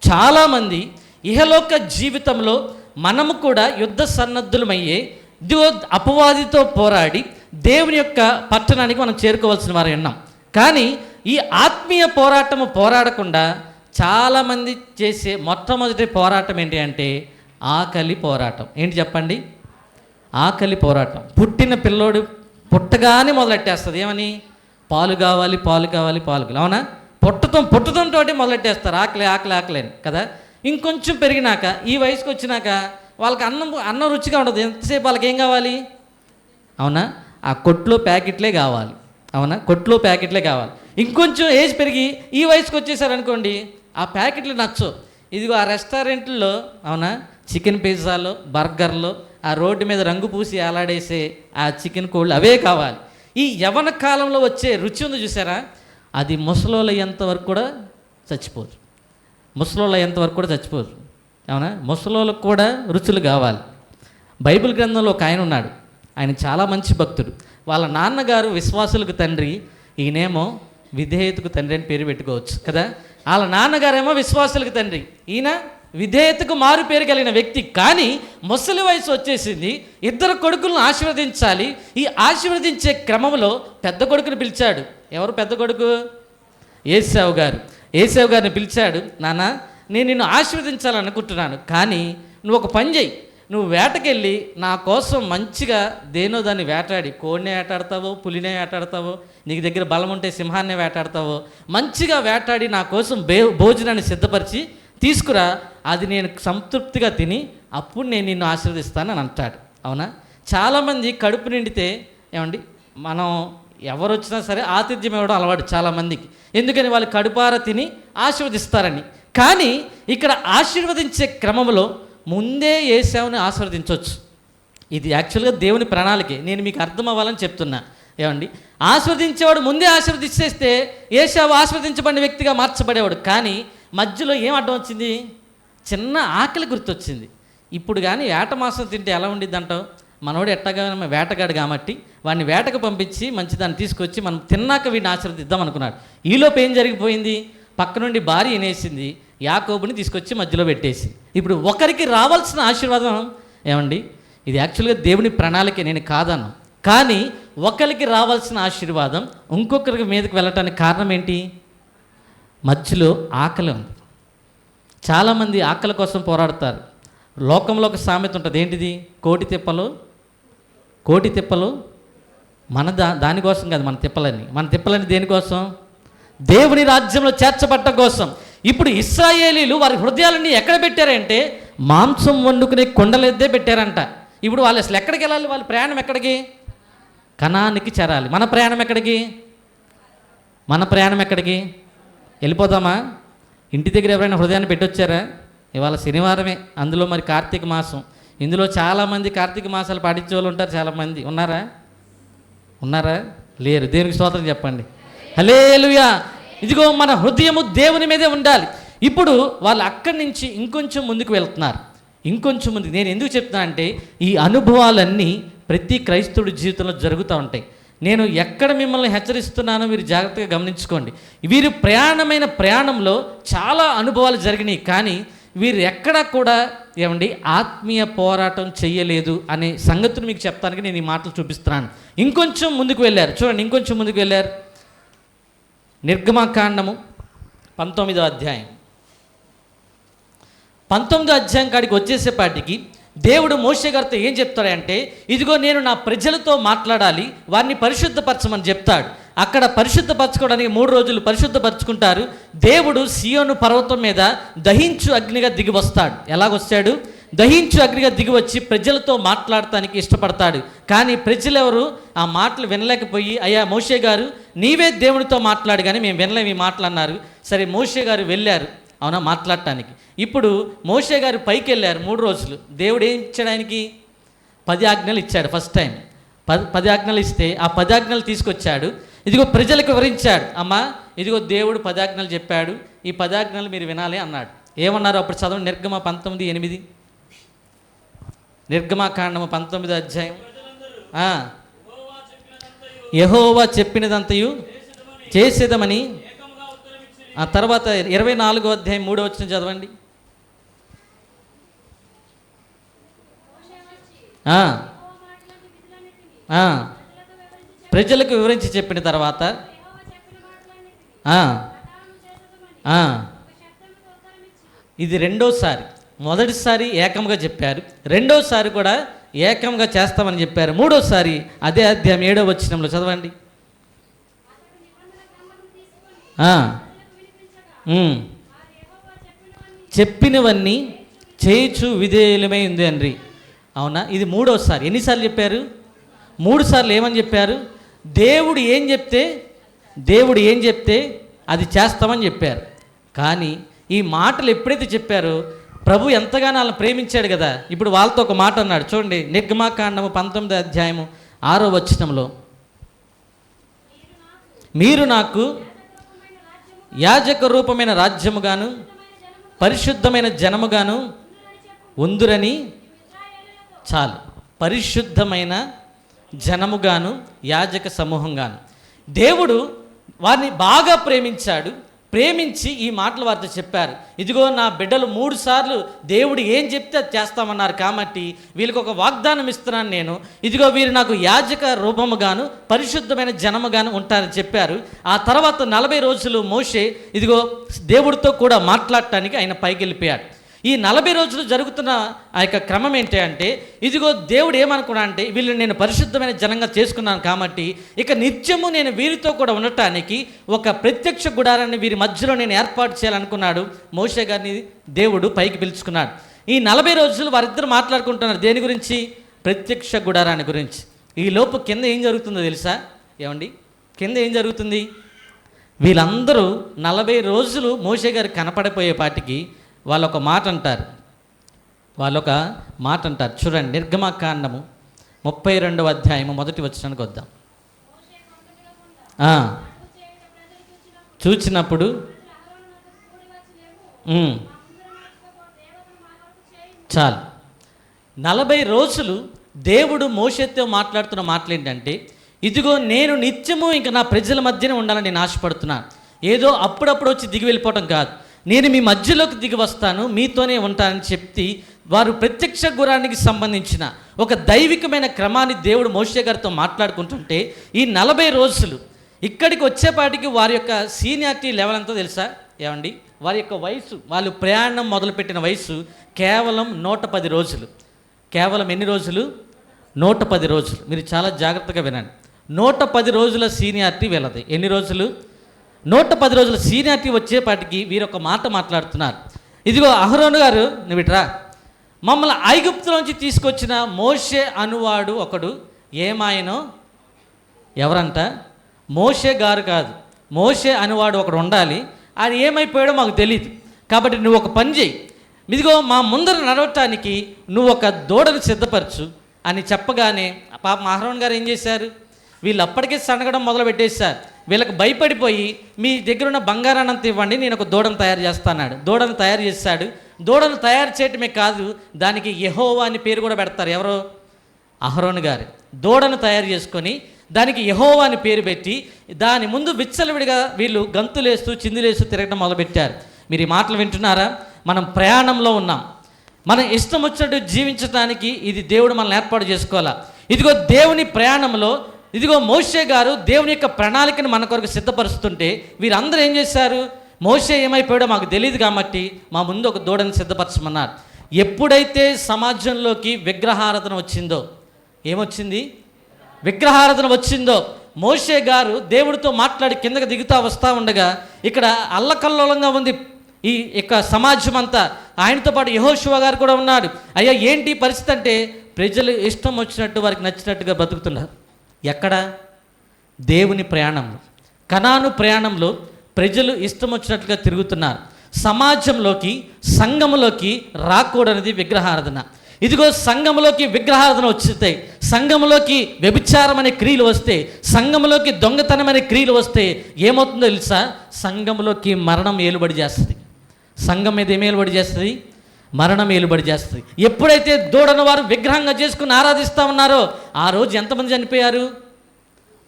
[SPEAKER 2] చాలామంది ఇహలోక జీవితంలో మనము కూడా యుద్ధ సన్నద్ధులమయ్యే అపవాదితో పోరాడి దేవుని యొక్క పట్టణానికి మనం చేరుకోవాల్సిన వారు ఉన్నాం. కానీ ఈ ఆత్మీయ పోరాడకుండా చాలామంది చేసే మొట్టమొదటి పోరాటం ఏంటి అంటే ఆకలి పోరాటం. ఏంటి చెప్పండి? ఆకలి పోరాటం. పుట్టిన పిల్లోడు పుట్టగానే మొదలెట్టేస్తుంది ఏమని? పాలు కావాలి. అవునా? పుట్టడంతో మొదలెట్టేస్తారు ఆకలి అని కదా. ఇంకొంచెం పెరిగినాక ఈ వయసుకు వచ్చినాక వాళ్ళకి అన్నం రుచిగా ఉండదు. ఎంతసేపు వాళ్ళకి ఏం కావాలి? అవునా? ఆ కొట్లో ప్యాకెట్లే కావాలి. ఇంకొంచెం ఏజ్ పెరిగి ఈ వయసుకు వచ్చేసారనుకోండి, ఆ ప్యాకెట్లు నచ్చవు. ఇదిగో ఆ రెస్టారెంట్లో అవునా, చికెన్ పిజ్జాలో, బర్గర్లో, ఆ రోడ్డు మీద రంగు పూసి అలాడేసే ఆ చికెన్ కోళ్ళు అవే కావాలి. ఈ యవ్వన కాలంలో వచ్చే రుచి ఉంది చూసారా, అది ముసలోళ్ళ ఎంతవరకు కూడా చచ్చిపోదు. అవునా? ముసలోళ్ళకు కూడా రుచులు కావాలి. బైబిల్ గ్రంథంలో ఒక ఆయన ఉన్నాడు, ఆయన చాలా మంచి భక్తుడు. వాళ్ళ నాన్నగారు విశ్వాసులకు తండ్రి, ఈయనేమో విధేయతకు తండ్రి అని పేరు పెట్టుకోవచ్చు కదా. వాళ్ళ నాన్నగారేమో విశ్వాసులకు తండ్రి, ఈయన విధేయతకు మారు పేరు కలిగిన వ్యక్తి. కానీ ముసలి వయసు వచ్చేసింది, ఇద్దరు కొడుకులను ఆశీర్వదించాలి. ఈ ఆశీర్వదించే క్రమంలో పెద్ద కొడుకుని పిలిచాడు. ఎవరు పెద్ద కొడుకు? ఏశావు గారిని పిలిచాడు. నాన్న, నేను నిన్ను ఆశీర్వదించాలనుకుంటున్నాను, కానీ నువ్వు ఒక పని చేయి. నువ్వు వేటకెళ్ళి నా కోసం మంచిగా దేనో దాన్ని వేటాడి, కోడినే వేటాడతావో, పులినే వేటాడతావో, నీకు దగ్గర బలం ఉంటే సింహాన్నే వేటాడతావో, మంచిగా వేటాడి నా కోసం భోజనాన్ని సిద్ధపరిచి తీసుకురా. అది నేను సంతృప్తిగా తిని అప్పుడు నేను నిన్ను ఆశీర్వదిస్తానని అంటాడు. అవునా? చాలామంది కడుపు నిండితే ఏమండి, మనం ఎవరు వచ్చినా సరే ఆతిథ్యం ఇవ్వడం అలవాటు చాలామందికి. ఎందుకని? వాళ్ళు కడుపార తిని ఆశీర్వదిస్తారని. కానీ ఇక్కడ ఆశీర్వదించే క్రమంలో ముందే ఏశావుని ఆశీర్వదించవచ్చు. ఇది యాక్చువల్గా దేవుని ప్రణాళికే, నేను మీకు అర్థం అవ్వాలని చెప్తున్నా. ఏమండి, ఆశీర్వదించేవాడు ముందే ఆశీర్వదించేస్తే ఏశావు ఆశీర్వదించబడిన వ్యక్తిగా మార్చబడేవాడు. కానీ మధ్యలో ఏం అడ్డం వచ్చింది? చిన్న ఆకలి గుర్తొచ్చింది. ఇప్పుడు కానీ ఏట మాంసం తింటే ఎలా ఉండిద్ది అంటావు? మనోడు ఎట్టగా వేటగాడు కాబట్టి వాడిని వేటకు పంపించి మంచి దాన్ని తీసుకొచ్చి మనం తిన్నాక వీడిని ఆశీర్వదిద్దాం అనుకున్నాడు. ఈలోపు ఏం జరిగిపోయింది? పక్క నుండి భార్య వినేసింది, యాకోబుని తీసుకొచ్చి మధ్యలో పెట్టేసి. ఇప్పుడు ఒకరికి రావాల్సిన ఆశీర్వాదం ఏమండి, ఇది యాక్చువల్గా దేవుని ప్రణాళిక, నేను కాదను. కానీ ఒకరికి రావాల్సిన ఆశీర్వాదం ఇంకొకరికి మీదకి వెళ్ళటానికి కారణం ఏంటి? మధ్యలో ఆకలి ఉంది. చాలామంది ఆకలి కోసం పోరాడతారు. లోకంలో ఒక సామెత ఉంటుంది, ఏంటిది? కోటి తిప్పలు మన దానికోసం కాదు. మన తిప్పలని దేనికోసం? దేవుని రాజ్యంలో చేర్చబడ్డ కోసం. ఇప్పుడు ఇశ్రాయేలీలు వారి హృదయాలన్నీ ఎక్కడ పెట్టారంటే మాంసం వండుకునే కొండలెద్దే పెట్టారంట. ఇప్పుడు వాళ్ళు అసలు ఎక్కడికి వెళ్ళాలి? వాళ్ళ ప్రయాణం ఎక్కడికి? కనానికి చేరాలి. మన ప్రయాణం ఎక్కడికి? వెళ్ళిపోదామా? ఇంటి దగ్గర ఎవరైనా హృదయాన్ని పెట్టొచ్చారా? ఇవాళ శనివారమే, అందులో మరి కార్తీక మాసం. ఇందులో చాలామంది కార్తీక మాసాలు పాటించే వాళ్ళు ఉంటారు. చాలామంది ఉన్నారా? లేరు. దేవునికి స్తోత్రం చెప్పండి. హల్లెలూయా. ఇదిగో మన హృదయము దేవుని మీదే ఉండాలి. ఇప్పుడు వాళ్ళు అక్కడి నుంచి ఇంకొంచెం ముందుకు వెళ్తున్నారు. నేను ఎందుకు చెప్తున్నా అంటే ఈ అనుభవాలన్నీ ప్రతి క్రైస్తవుడి జీవితంలో జరుగుతూ ఉంటాయి. నేను ఎక్కడ మిమ్మల్ని హెచ్చరిస్తున్నానో మీరు జాగ్రత్తగా గమనించుకోండి. వీరు ప్రయాణంలో చాలా అనుభవాలు జరిగినాయి. కానీ వీరు ఎక్కడా కూడా ఏమండి ఆత్మీయ పోరాటం చెయ్యలేదు అనే సంగతిని మీకు చెప్తానికి నేను ఈ మాటలు చూపిస్తున్నాను. ఇంకొంచెం ముందుకు వెళ్ళారు. చూడండి, ఇంకొంచెం ముందుకు వెళ్ళారు. నిర్గమకాండము 19వ అధ్యాయం. 19వ అధ్యాయం కాడికి వచ్చేసేపాటికి దేవుడు మోషే గారితో ఏం చెప్తాడంటే, ఇదిగో నేను నా ప్రజలతో మాట్లాడాలి, వారిని పరిశుద్ధపరచమని చెప్తాడు. అక్కడ పరిశుద్ధపరచుకోవడానికి 3 రోజులు పరిశుద్ధపరచుకుంటారు. దేవుడు సియోను పర్వతం మీద దహించు అగ్నిగా దిగి వస్తాడు. ఎలాగొస్తాడు? దహించు అగ్నిగా దిగివచ్చి ప్రజలతో మాట్లాడటానికి ఇష్టపడతాడు. కానీ ప్రజలెవరు ఆ మాటలు వినలేకపోయి, అయ్యా మోషే గారు నీవే దేవునితో మాట్లాడు, కానీ మేము వినలేము ఈ మాటలు అన్నారు. సరే మోషే గారు వెళ్ళారు, అవునా, మాట్లాడటానికి. ఇప్పుడు మోషే గారు పైకి వెళ్ళారు 3 రోజులు. దేవుడు ఏం ఇచ్చాడు ఆయనకి? 10 ఆజ్ఞలు ఇచ్చాడు. ఫస్ట్ టైం 10 ఆజ్ఞలు ఇస్తే ఆ 10 ఆజ్ఞలు తీసుకొచ్చాడు. ఇదిగో ప్రజలకు వివరించాడు, అమ్మా ఇదిగో దేవుడు 10 ఆజ్ఞలు చెప్పాడు, ఈ 10 ఆజ్ఞలు మీరు వినాలి అన్నాడు. ఏమన్నారు అప్పుడు? చదవండి, నిర్గమ 19:8. నిర్గమకాండము 19వ అధ్యాయం. యెహోవా చెప్పినదంతయు చేసేదమని. ఆ తర్వాత 24వ అధ్యాయం 3వ వచనం చదవండి. ప్రజలకు వివరించి చెప్పిన తర్వాత ఇది రెండోసారి. మొదటిసారి ఏకంగా చెప్పారు, రెండోసారి కూడా ఏకంగా చేస్తామని చెప్పారు, మూడోసారి అదే అధ్యాయం 7వ వచనంలో చదవండి. చెప్పినవన్నీ చేయుచు విధేయులమై ఉంది అండ్రి. అవునా, ఇది మూడోసారి. ఎన్నిసార్లు చెప్పారు? 3 సార్లు. ఏమని చెప్పారు? దేవుడు ఏం చెప్తే అది చేస్తామని చెప్పారు. కానీ ఈ మాటలు ఎప్పుడైతే చెప్పారో ప్రభు ఎంతగానో వాళ్ళని ప్రేమించాడు కదా. ఇప్పుడు వాళ్ళతో ఒక మాట అన్నాడు చూడండి, నిర్గమకాండము 19వ అధ్యాయము 6వ వచనంలో, మీరు నాకు యాజక రూపమైన రాజ్యముగాను పరిశుద్ధమైన జనముగాను ఉందురని. చాలు, పరిశుద్ధమైన జనముగాను యాజక సమూహంగాను. దేవుడు వారిని బాగా ప్రేమించాడు. ప్రేమించి ఈ మాటలు వారితో చెప్పారు, ఇదిగో నా బిడ్డలు 3 సార్లు దేవుడు ఏం చెప్తే అది చేస్తామన్నారు, కాబట్టి వీళ్ళకి ఒక వాగ్దానం ఇస్తున్నాను నేను, ఇదిగో వీరు నాకు యాజక రూపముగాను పరిశుద్ధమైన జనముగాను ఉంటారని చెప్పారు. ఆ తర్వాత 40 రోజులు మోషే ఇదిగో దేవుడితో కూడా మాట్లాడటానికి ఆయన పైకి వెళ్ళిపోయాడు. ఈ 40 రోజులు జరుగుతున్న ఆ యొక్క క్రమం ఏంటి అంటే, ఇదిగో దేవుడు ఏమనుకున్నా అంటే, వీళ్ళని నేను పరిశుద్ధమైన జనంగా చేసుకున్నాను కాబట్టి ఇక నిత్యము నేను వీరితో కూడా ఉండటానికి ఒక ప్రత్యక్ష గుడారాన్ని వీరి మధ్యలో నేను ఏర్పాటు చేయాలనుకున్నాడు. మోషే గారిని దేవుడు పైకి పిలుచుకున్నాడు. ఈ 40 రోజులు వారిద్దరు మాట్లాడుకుంటున్నారు. దేని గురించి? ప్రత్యక్ష గుడారాన్ని గురించి. ఈ లోపు కింద ఏం జరుగుతుందో తెలుసా? ఏమండి, కింద ఏం జరుగుతుంది? వీళ్ళందరూ 40 రోజులు మోషే గారు కనపడిపోయేపాటికి వాళ్ళొక మాట అంటారు. చూడండి, నిర్గమకాండము 32వ అధ్యాయము 1వ వచనానికి వద్దాం. చూచినప్పుడు చాలు, 40 రోజులు దేవుడు మోషేతో మాట్లాడుతున్న మాటలు ఏంటంటే, ఇదిగో నేను నిత్యము ఇంకా నా ప్రజల మధ్యనే ఉండాలని నేను ఆశపడుతున్నాను. ఏదో అప్పుడప్పుడు వచ్చి దిగి వెళ్ళిపోవటం కాదు, నేను మీ మధ్యలోకి దిగి వస్తాను, మీతోనే ఉంటానని చెప్పి వారు ప్రత్యక్ష గురానికి సంబంధించిన ఒక దైవికమైన క్రమాన్ని దేవుడు మోషే గారితో మాట్లాడుకుంటుంటే, ఈ 40 రోజులు ఇక్కడికి వచ్చేపాటికి వారి యొక్క సీనియారిటీ లెవెల్ ఎంతో తెలుసా? ఏమండి, వారి యొక్క వయసు, వాళ్ళు ప్రయాణం మొదలుపెట్టిన వయసు కేవలం 110 రోజులు. కేవలం ఎన్ని రోజులు? 110 రోజులు. మీరు చాలా జాగ్రత్తగా వినండి. 110 రోజుల సీనియారిటీ వీళ్ళది. ఎన్ని రోజులు? 110 రోజుల సీనియారిటీ వచ్చేపాటికి వీరొక మాట మాట్లాడుతున్నారు. ఇదిగో అహరోను గారు, నువ్వు ఇట్రా, మమ్మల్ని ఐగుప్తులోంచి తీసుకొచ్చిన మోషే అనువాడు ఒకడు ఏమాయనో. ఎవరంట? మోషే గారు కాదు, మోషే అనువాడు ఒకడు ఉండాలి. ఆయన ఏమైపోయాడో మాకు తెలియదు, కాబట్టి నువ్వు ఒక పని చేయి, ఇదిగో మా ముందర నడవటానికి నువ్వు ఒక దూడను సిద్ధపరచు అని చెప్పగానే పాప అహరోను గారు ఏం చేశారు? వీళ్ళు అప్పటికే సనగడం మొదలు పెట్టేశారు. వీళ్ళకి భయపడిపోయి, మీ దగ్గర ఉన్న బంగారాన్నంత ఇవ్వండి, నేను ఒక దూడను తయారు చేస్తాన్నాడు. దూడను తయారు చేశాడు. దూడను తయారు చేయటమే కాదు, దానికి యెహోవా అని పేరు కూడా పెడతారు. ఎవరో? అహరోను గారు. దూడను తయారు చేసుకొని దానికి యెహోవా అని పేరు పెట్టి దాని ముందు విచ్చలవిడిగా వీళ్ళు గంతులేస్తూ చిందులేస్తూ తిరగడం మొదలుపెట్టారు. మీరు ఈ మాటలు వింటున్నారా? మనం ప్రయాణంలో ఉన్నాం. మనం ఇష్టం వచ్చినట్టు జీవించడానికి ఇది దేవుడు మనల్ని ఏర్పాటు చేసుకోవాలా. ఇదిగో దేవుని ప్రయాణంలో ఇదిగో మోషే గారు దేవుని యొక్క ప్రణాళికను మన కొరకు సిద్ధపరుస్తుంటే వీరందరూ ఏం చేశారు? మోషే ఏమైపోయాడో మాకు తెలియదు కాబట్టి మా ముందు ఒక దూడను సిద్ధపరచమన్నారు. ఎప్పుడైతే సమాజంలోకి విగ్రహారాధన వచ్చిందో, ఏమొచ్చింది? విగ్రహారాధన వచ్చిందో, మోషే గారు దేవుడితో మాట్లాడి కిందకి దిగుతా వస్తూ ఉండగా ఇక్కడ అల్లకల్లోలంగా ఉంది. ఈ యొక్క సమాజం అంతా. ఆయనతో పాటు యెహోషువ గారు కూడా ఉన్నాడు. అయ్యా ఏంటి పరిస్థితి అంటే ప్రజలు ఇష్టం వచ్చినట్టు వారికి నచ్చినట్టుగా బ్రతుకుతున్నారు. ఎక్కడ? దేవుని ప్రయాణంలో, కనాను ప్రయాణంలో ప్రజలు ఇష్టం వచ్చినట్టుగా తిరుగుతున్నారు. సమాజంలోకి, సంఘంలోకి రాకూడనిది విగ్రహారాధన. ఇదిగో సంఘంలోకి విగ్రహారాధన వచ్చితే, సంఘంలోకి వ్యభిచారం అనే క్రియలు వస్తే, సంఘంలోకి దొంగతనం అనే క్రియలు వస్తే ఏమవుతుందో తెలుసా? సంఘంలోకి మరణం ఏలుబడి చేస్తుంది. సంఘం మీద ఏమి ఏలుబడి చేస్తుంది? మరణం ఏలుబడి చేస్తుంది. ఎప్పుడైతే దూడను వారు విగ్రహంగా చేసుకుని ఆరాధిస్తూ ఉన్నారో ఆ రోజు ఎంతమంది చనిపోయారు?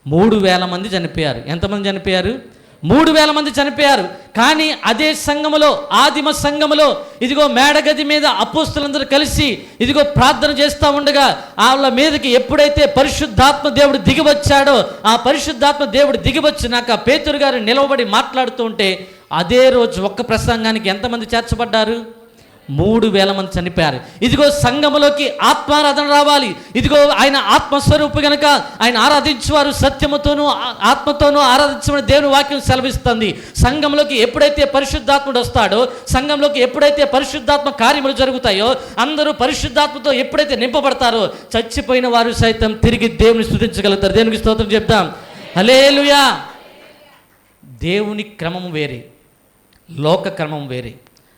[SPEAKER 2] 3,000 మంది చనిపోయారు. ఎంతమంది చనిపోయారు? 3,000 మంది చనిపోయారు. కానీ అదే సంఘములో, ఆదిమ సంఘములో ఇదిగో మేడగది మీద అపోస్తలులందరూ కలిసి ఇదిగో ప్రార్థన చేస్తూ ఉండగా వాళ్ళ మీదకి ఎప్పుడైతే పరిశుద్ధాత్మ దేవుడు దిగివచ్చాడో, ఆ పరిశుద్ధాత్మ దేవుడు దిగివచ్చినాక పేతురు గారు నిలవబడి మాట్లాడుతూ ఉంటే అదే రోజు ఒక్క ప్రసంగానికి ఎంతమంది చేర్చబడ్డారు? 3,000 మంది చనిపోయారు. ఇదిగో సంఘములోకి ఆత్మారాధన రావాలి. ఇదిగో ఆయన ఆత్మస్వరూపు గనక ఆయన ఆరాధించేవారు సత్యముతోనూ ఆత్మతోనూ ఆరాధించమని దేవుని వాక్యం సెలవిస్తుంది. సంఘంలోకి ఎప్పుడైతే పరిశుద్ధాత్ముడు వస్తాడో, సంఘంలోకి ఎప్పుడైతే పరిశుద్ధాత్మ కార్యములు జరుగుతాయో, అందరూ పరిశుద్ధాత్మతో ఎప్పుడైతే నింపబడతారో చచ్చిపోయిన వారు సైతం తిరిగి దేవుని స్తుతించగలుగుతారు. దేవునికి స్తోత్రం చెప్తాం. హల్లెలూయా. దేవుని క్రమం వేరే, లోక క్రమం వేరే.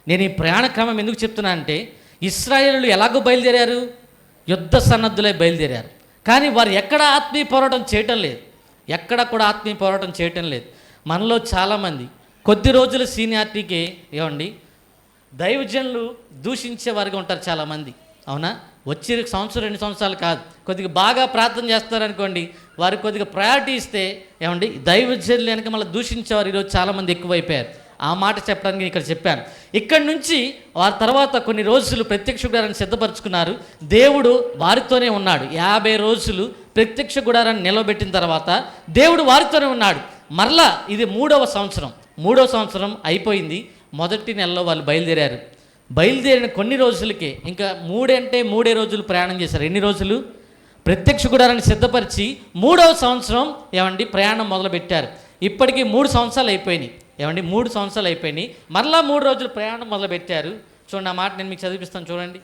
[SPEAKER 2] నేను ఈ ప్రయాణ క్రమం ఎందుకు చెప్తున్నా అంటే, ఇశ్రాయేలు ఎలాగో బయలుదేరారు? యుద్ధ సన్నద్ధులై బయలుదేరారు. కానీ వారు ఎక్కడ ఆత్మీయ పోరాటం చేయటం లేదు. ఎక్కడ కూడా ఆత్మీయ పోరాటం చేయటం లేదు. మనలో చాలామంది కొద్ది రోజుల సీనియారిటీకి ఏమండి దైవజనులు దూషించే వారిగా ఉంటారు చాలామంది. అవునా? వచ్చి సంవత్సరం 2 సంవత్సరాలు కాదు, కొద్దిగా బాగా ప్రార్థన చేస్తారనుకోండి, వారికి కొద్దిగా ప్రయారిటీ ఇస్తే ఏమండి దైవజనులు వెనక మళ్ళీ దూషించేవారు ఈరోజు చాలామంది ఎక్కువైపోయారు. ఆ మాట చెప్పడానికి ఇక్కడ చెప్పాను. ఇక్కడి నుంచి వారి తర్వాత కొన్ని రోజులు ప్రత్యక్ష గుడారాన్ని సిద్ధపరచుకున్నారు. దేవుడు వారితోనే ఉన్నాడు. 50 రోజులు ప్రత్యక్ష గుడారాన్ని నిలబెట్టిన తర్వాత దేవుడు వారితోనే ఉన్నాడు. మరలా ఇది 3వ సంవత్సరం. 3వ సంవత్సరం అయిపోయింది. మొదటి నెలలో వాళ్ళు బయలుదేరారు. బయలుదేరిన కొన్ని రోజులకే ఇంకా 3 రోజులు ప్రయాణం చేశారు. ఎన్ని రోజులు? ప్రత్యక్ష గుడారాన్ని సిద్ధపరిచి 3వ సంవత్సరం ఏమండి ప్రయాణం మొదలుపెట్టారు. ఇప్పటికీ 3 సంవత్సరాలు అయిపోయినాయి. ఏమండి 3 సంవత్సరాలు అయిపోయినాయి. మరలా 3 రోజులు ప్రయాణం మొదలుపెట్టారు. చూడండి, ఆ మాట నేను మీకు చదివిస్తాను చూడండి.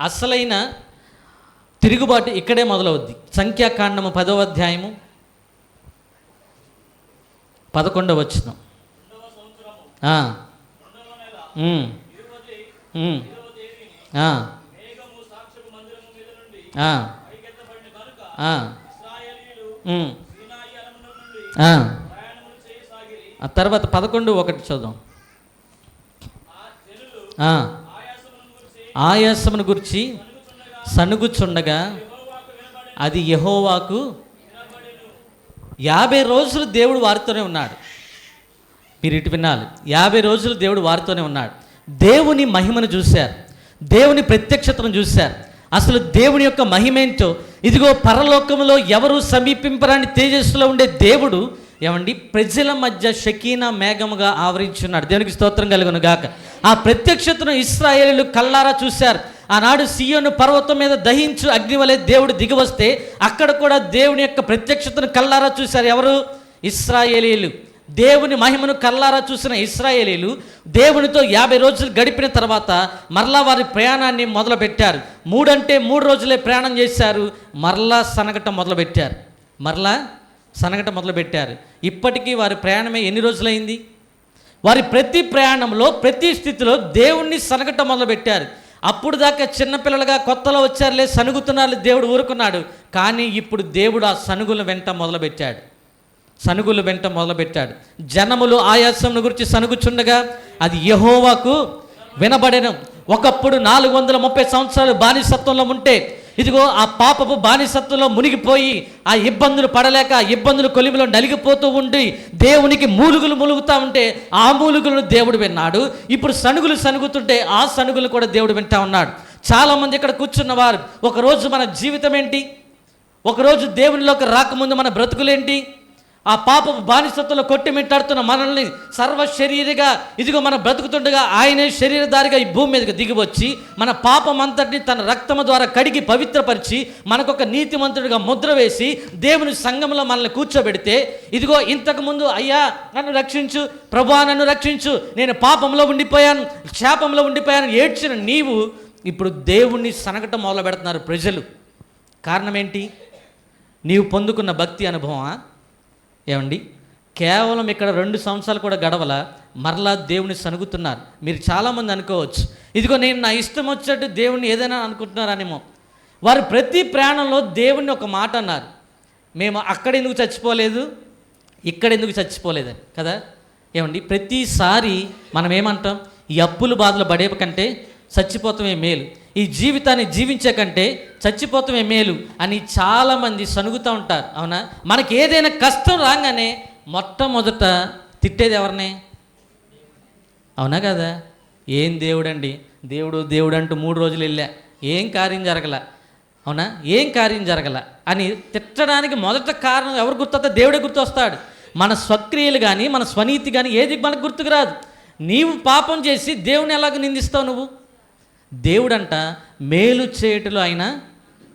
[SPEAKER 2] అసలైన తిరుగుబాటు ఇక్కడే మొదలవుద్ది. సంఖ్యాకాండము 10వ అధ్యాయము 11వ వచనం. ఆ తర్వాత 11:1 చదువు. ఆయాసమును గురించి సనుగుచుండగా అది యెహోవాకు 50 రోజులు దేవుడు వారితోనే ఉన్నాడు. మీరు ఇటు వినాలి. 50 రోజులు దేవుడు వారితోనే ఉన్నాడు. దేవుని మహిమను చూశారు, దేవుని ప్రత్యక్షతను చూశారు. అసలు దేవుని యొక్క మహిమేంటో ఇదిగో పరలోకములో ఎవరు సమీపింపరాని తేజస్సులో ఉండే దేవుడు ఏమండి ప్రజల మధ్య షకీనా మేఘముగా ఆవరించున్నాడు. దేవునికి స్తోత్రం కలుగును గాక. ఆ ప్రత్యక్షతను ఇశ్రాయేలీయులు కళ్ళారా చూశారు. ఆనాడు సియోను పర్వతం మీద దహించు అగ్నివలే దేవుడు దిగివస్తే అక్కడ కూడా దేవుని యొక్క ప్రత్యక్షతను కళ్ళారా చూశారు. ఎవరు? ఇశ్రాయేలీయులు. దేవుని మహిమను కళ్ళారా చూసిన ఇశ్రాయేలీయులు దేవునితో 50 రోజులు గడిపిన తర్వాత మరలా వారి ప్రయాణాన్ని మొదలుపెట్టారు. 3 రోజులే ప్రయాణం చేశారు. మరలా సనగటం మొదలుపెట్టారు. ఇప్పటికీ వారి ప్రయాణమే ఎన్ని రోజులైంది? వారి ప్రతి ప్రయాణంలో ప్రతి స్థితిలో దేవుణ్ణి సనగటం మొదలుపెట్టారు. అప్పుడు దాకా చిన్నపిల్లలుగా కొత్తలో వచ్చారులే, సనుగుతున్నారు, దేవుడు ఊరుకున్నాడు. కానీ ఇప్పుడు దేవుడు ఆ సనుగుల వెంట మొదలుపెట్టాడు. జనములు ఆయాసమును గురించి సనుగుచుండగా అది యెహోవాకు వినబడెను. ఒకప్పుడు 430 సంవత్సరాలు బానిసత్వంలో ఉంటే ఇదిగో ఆ పాపపు బానిసత్వంలో మునిగిపోయి ఆ ఇబ్బందులు పడలేక ఆ ఇబ్బందులు కొలిమిలో నలిగిపోతూ ఉండి దేవునికి మూలుగుతా ఉంటే ఆ మూలుగులను దేవుడు విన్నాడు. ఇప్పుడు సనుగుతుంటే ఆ సనుగులు కూడా దేవుడు వింటా ఉన్నాడు. చాలామంది ఇక్కడ కూర్చున్నవారు ఒకరోజు మన జీవితం ఏంటి, ఒకరోజు దేవునిలోకి రాకముందు మన బ్రతుకులేంటి, ఆ పాపపు బానిసత్వంలో కొట్టిమిట్టాడుతున్న మనల్ని సర్వ శరీరగా ఇదిగో మనం బ్రతుకుతుండగా ఆయనే శరీరధారిగా ఈ భూమి మీదకి దిగివచ్చి మన పాపం అంతటిని తన రక్తము ద్వారా కడిగి పవిత్రపరిచి మనకొక నీతిమంతుడిగా ముద్ర వేసి దేవుని సంఘంలో మనల్ని కూర్చోబెడితే ఇదిగో ఇంతకుముందు అయ్యా నన్ను రక్షించు, ప్రభువా నన్ను రక్షించు, నేను పాపంలో ఉండిపోయాను, శాపంలో ఉండిపోయాను ఏడ్చిన నీవు ఇప్పుడు దేవుణ్ణి సనగటం మొదలు పెడుతున్నారు ప్రజలు. కారణం ఏంటి? నీవు పొందుకున్న భక్తి అనుభవమా? ఏమండి, కేవలం ఇక్కడ 2 సంవత్సరాలు కూడా గడవల మరలా దేవుని సనుగుతున్నారు. మీరు చాలామంది అనుకోవచ్చు, ఇదిగో నేను నా ఇష్టం వచ్చేట్టు దేవుణ్ణి ఏదైనా అనుకుంటున్నారనేమో. వారు ప్రతి ప్రయాణంలో దేవుణ్ణి ఒక మాట అన్నారు, మేము అక్కడ ఎందుకు చచ్చిపోలేదు, ఇక్కడ ఎందుకు చచ్చిపోలేదని కదా. ఏమండి, ప్రతిసారి మనం ఏమంటాం, ఈ అప్పుల బాధలు పడే కంటే చచ్చిపోతామే మేలు, ఈ జీవితాన్ని జీవించే కంటే చచ్చిపోతామే మేలు అని చాలామంది సనుగుతూ ఉంటారు. అవునా? మనకి ఏదైనా కష్టం రాగానే మొట్టమొదట తిట్టేది ఎవరిని? అవునా కదా? ఏం దేవుడండి, దేవుడు అంటూ 3 రోజులు వెళ్ళా, ఏం కార్యం జరగల, అవునా, ఏం కార్యం జరగల అని తిట్టడానికి మొదట కారణం ఎవరు గుర్తొస్తా? దేవుడే గుర్తొస్తాడు. మన స్వక్రియలు కానీ మన స్వనీతి కానీ ఏది మనకు గుర్తుకు రాదు. నీవు పాపం చేసి దేవుని ఎలాగ నిందిస్తావు నువ్వు? దేవుడంట మేలు చేయటంలో ఆయన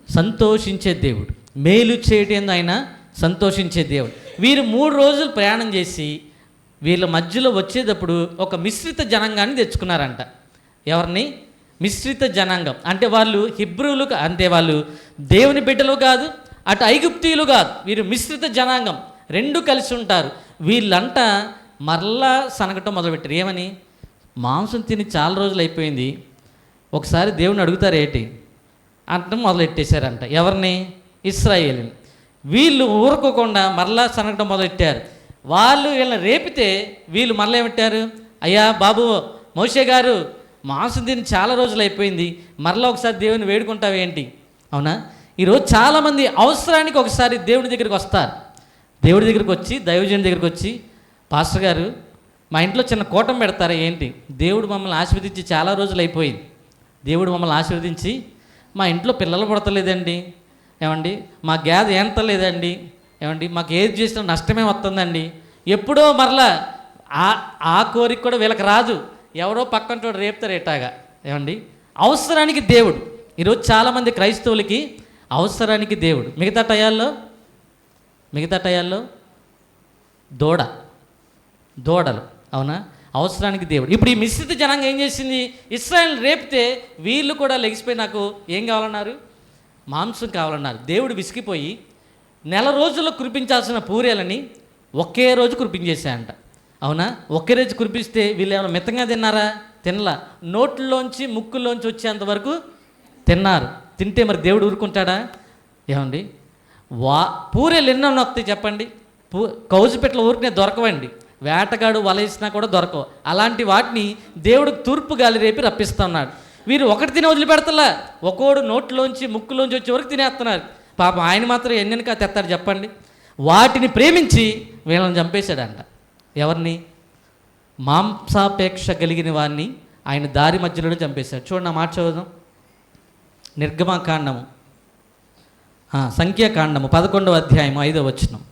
[SPEAKER 2] సంతోషించే దేవుడు, మేలు చేయటం ఆయన సంతోషించే దేవుడు. వీరు 3 రోజులు ప్రయాణం చేసి వీళ్ళ మధ్యలో వచ్చేటప్పుడు ఒక మిశ్రిత జనాంగాన్ని తెచ్చుకున్నారంట. ఎవరిని? మిశ్రిత జనాంగం. అంటే వాళ్ళు హిబ్రూలు, అంటే వాళ్ళు దేవుని బిడ్డలు కాదు, అటు ఐగుప్తీయులు కాదు, వీరు మిశ్రిత జనాంగం, 2 కలిసి ఉంటారు. వీళ్ళంట మరలా సనగటం మొదలుపెట్టారు. ఏమని? మాంసం తిని చాలా రోజులు అయిపోయింది, ఒకసారి దేవుని అడుగుతారు ఏంటి అంటే మొదలెట్టేశారంట. ఎవరిని? ఇశ్రాయేలుని. వీళ్ళు ఊరుకోకుండా మరలా సనగటం మొదలెట్టారు. వాళ్ళు వీళ్ళని రేపితే వీళ్ళు మరలా ఏమిట్టారు, అయ్యా బాబు మోషే గారు, మాంసం తిని చాలా రోజులు అయిపోయింది, మరలా ఒకసారి దేవుని వేడుకుంటావు ఏంటి? అవునా? ఈరోజు చాలామంది అవసరానికి ఒకసారి దేవుడి దగ్గరికి వస్తారు. దేవుడి దగ్గరికి వచ్చి, దైవజనుడి దగ్గరికి వచ్చి, పాస్టర్ గారు మా ఇంట్లో చిన్న కూటం పెడతారా ఏంటి? దేవుడు మమ్మల్ని ఆశీర్వదించి చాలా రోజులు అయిపోయింది, దేవుడు మమ్మల్ని ఆశీర్వదించి మా ఇంట్లో పిల్లలు పుడతలేదండి, ఏమండి మా గ్యాద ఏంతలేదండి, ఏమండి మాకు ఏది చేసినా నష్టమే వస్తుందండి. ఎప్పుడో మరలా ఆ కోరిక కూడా వీళ్ళకి రాదు, ఎవరో పక్కన రేపుతారు ఎటాగా. ఏమండి, అవసరానికి దేవుడు. ఈరోజు చాలామంది క్రైస్తవులకి అవసరానికి దేవుడు, మిగతా టయాల్లో దూడలు. అవునా? అవసరానికి దేవుడు. ఇప్పుడు ఈ మిశ్రిత జనాంగం ఏం చేసింది? ఇశ్రాయేలు రేపితే వీళ్ళు కూడా లెగిసిపోయి నాకు ఏం కావాలన్నారు? మాంసం కావాలన్నారు. దేవుడు విసిగిపోయి 1 రోజుల్లో కురిపించాల్సిన పూరేలని ఒకే రోజు కురిపించేశాయంట. అవునా? ఒకే రోజు కురిపిస్తే వీళ్ళు ఏమైనా మితంగా తిన్నారా? తినలా. నోట్లోంచి ముక్కుల్లోంచి వచ్చేంత వరకు తిన్నారు. తింటే మరి దేవుడు ఊరుకుంటాడా? ఏమండి, పూరేలు ఎన్నో వస్తాయి చెప్పండి. కౌజుపెట్ల ఊరికనే దొరకవండి, వేటగాడు వల వేసినా కూడా దొరకవు. అలాంటి వాటిని దేవుడు తూర్పు గాలి రేపి రప్పిస్తున్నాడు. వీరు ఒకటి తిని వదిలిపెడతలా, ఒక్కోడు నోట్లోంచి ముక్కులోంచి వచ్చే వరకు తినేస్తున్నారు. పాపం ఆయన మాత్రం ఎన్నెనక తెస్తాడు చెప్పండి. వాటిని ప్రేమించి వీళ్ళని చంపేశాడంట. ఎవరిని? మాంసాపేక్ష కలిగిన వారిని ఆయన దారి మధ్యలోనే చంపేశాడు. చూడండి ఆ మాట చదువుదాం. నిర్గమకాండము, సంఖ్యాకాండము 11వ అధ్యాయం 5వ వచనం.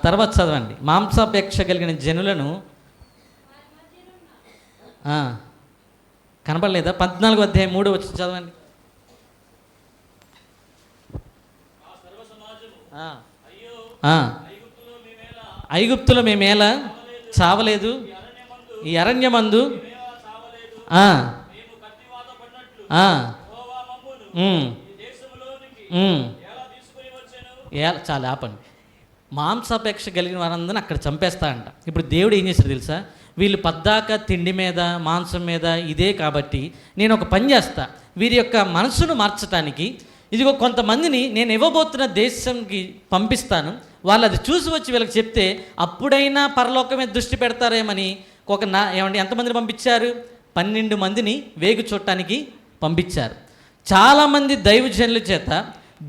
[SPEAKER 2] తర్వాత చదవండి. మాంసాపేక్ష కలిగిన జనులను కనపడలేదా? 14వ అధ్యాయం 3వ వచనం చదవండి. ఐగుప్తులో మేమేలా చావలేదు, ఈ అరణ్యమందు చాలా ఆపండి. మాంసాపేక్ష కలిగిన వారందరినీ అక్కడ చంపేస్తాడంట. ఇప్పుడు దేవుడు ఏం చేశాడు తెలుసా? వీళ్ళు పద్దాక తిండి మీద మాంసం మీద ఇదే కాబట్టి నేను ఒక పని చేస్తా, వీరి యొక్క మనసును మార్చడానికి ఇదిగో కొంతమందిని నేను ఇవ్వబోతున్న దేశంకి పంపిస్తాను, వాళ్ళు అది చూసి వచ్చి వీళ్ళకి చెప్తే అప్పుడైనా పరలోకమే దృష్టి పెడతారేమని ఏమండి ఎంతమందిని పంపించారు? 12 మందిని వేగు చూడటానికి పంపించారు. చాలామంది దైవజనుల చేత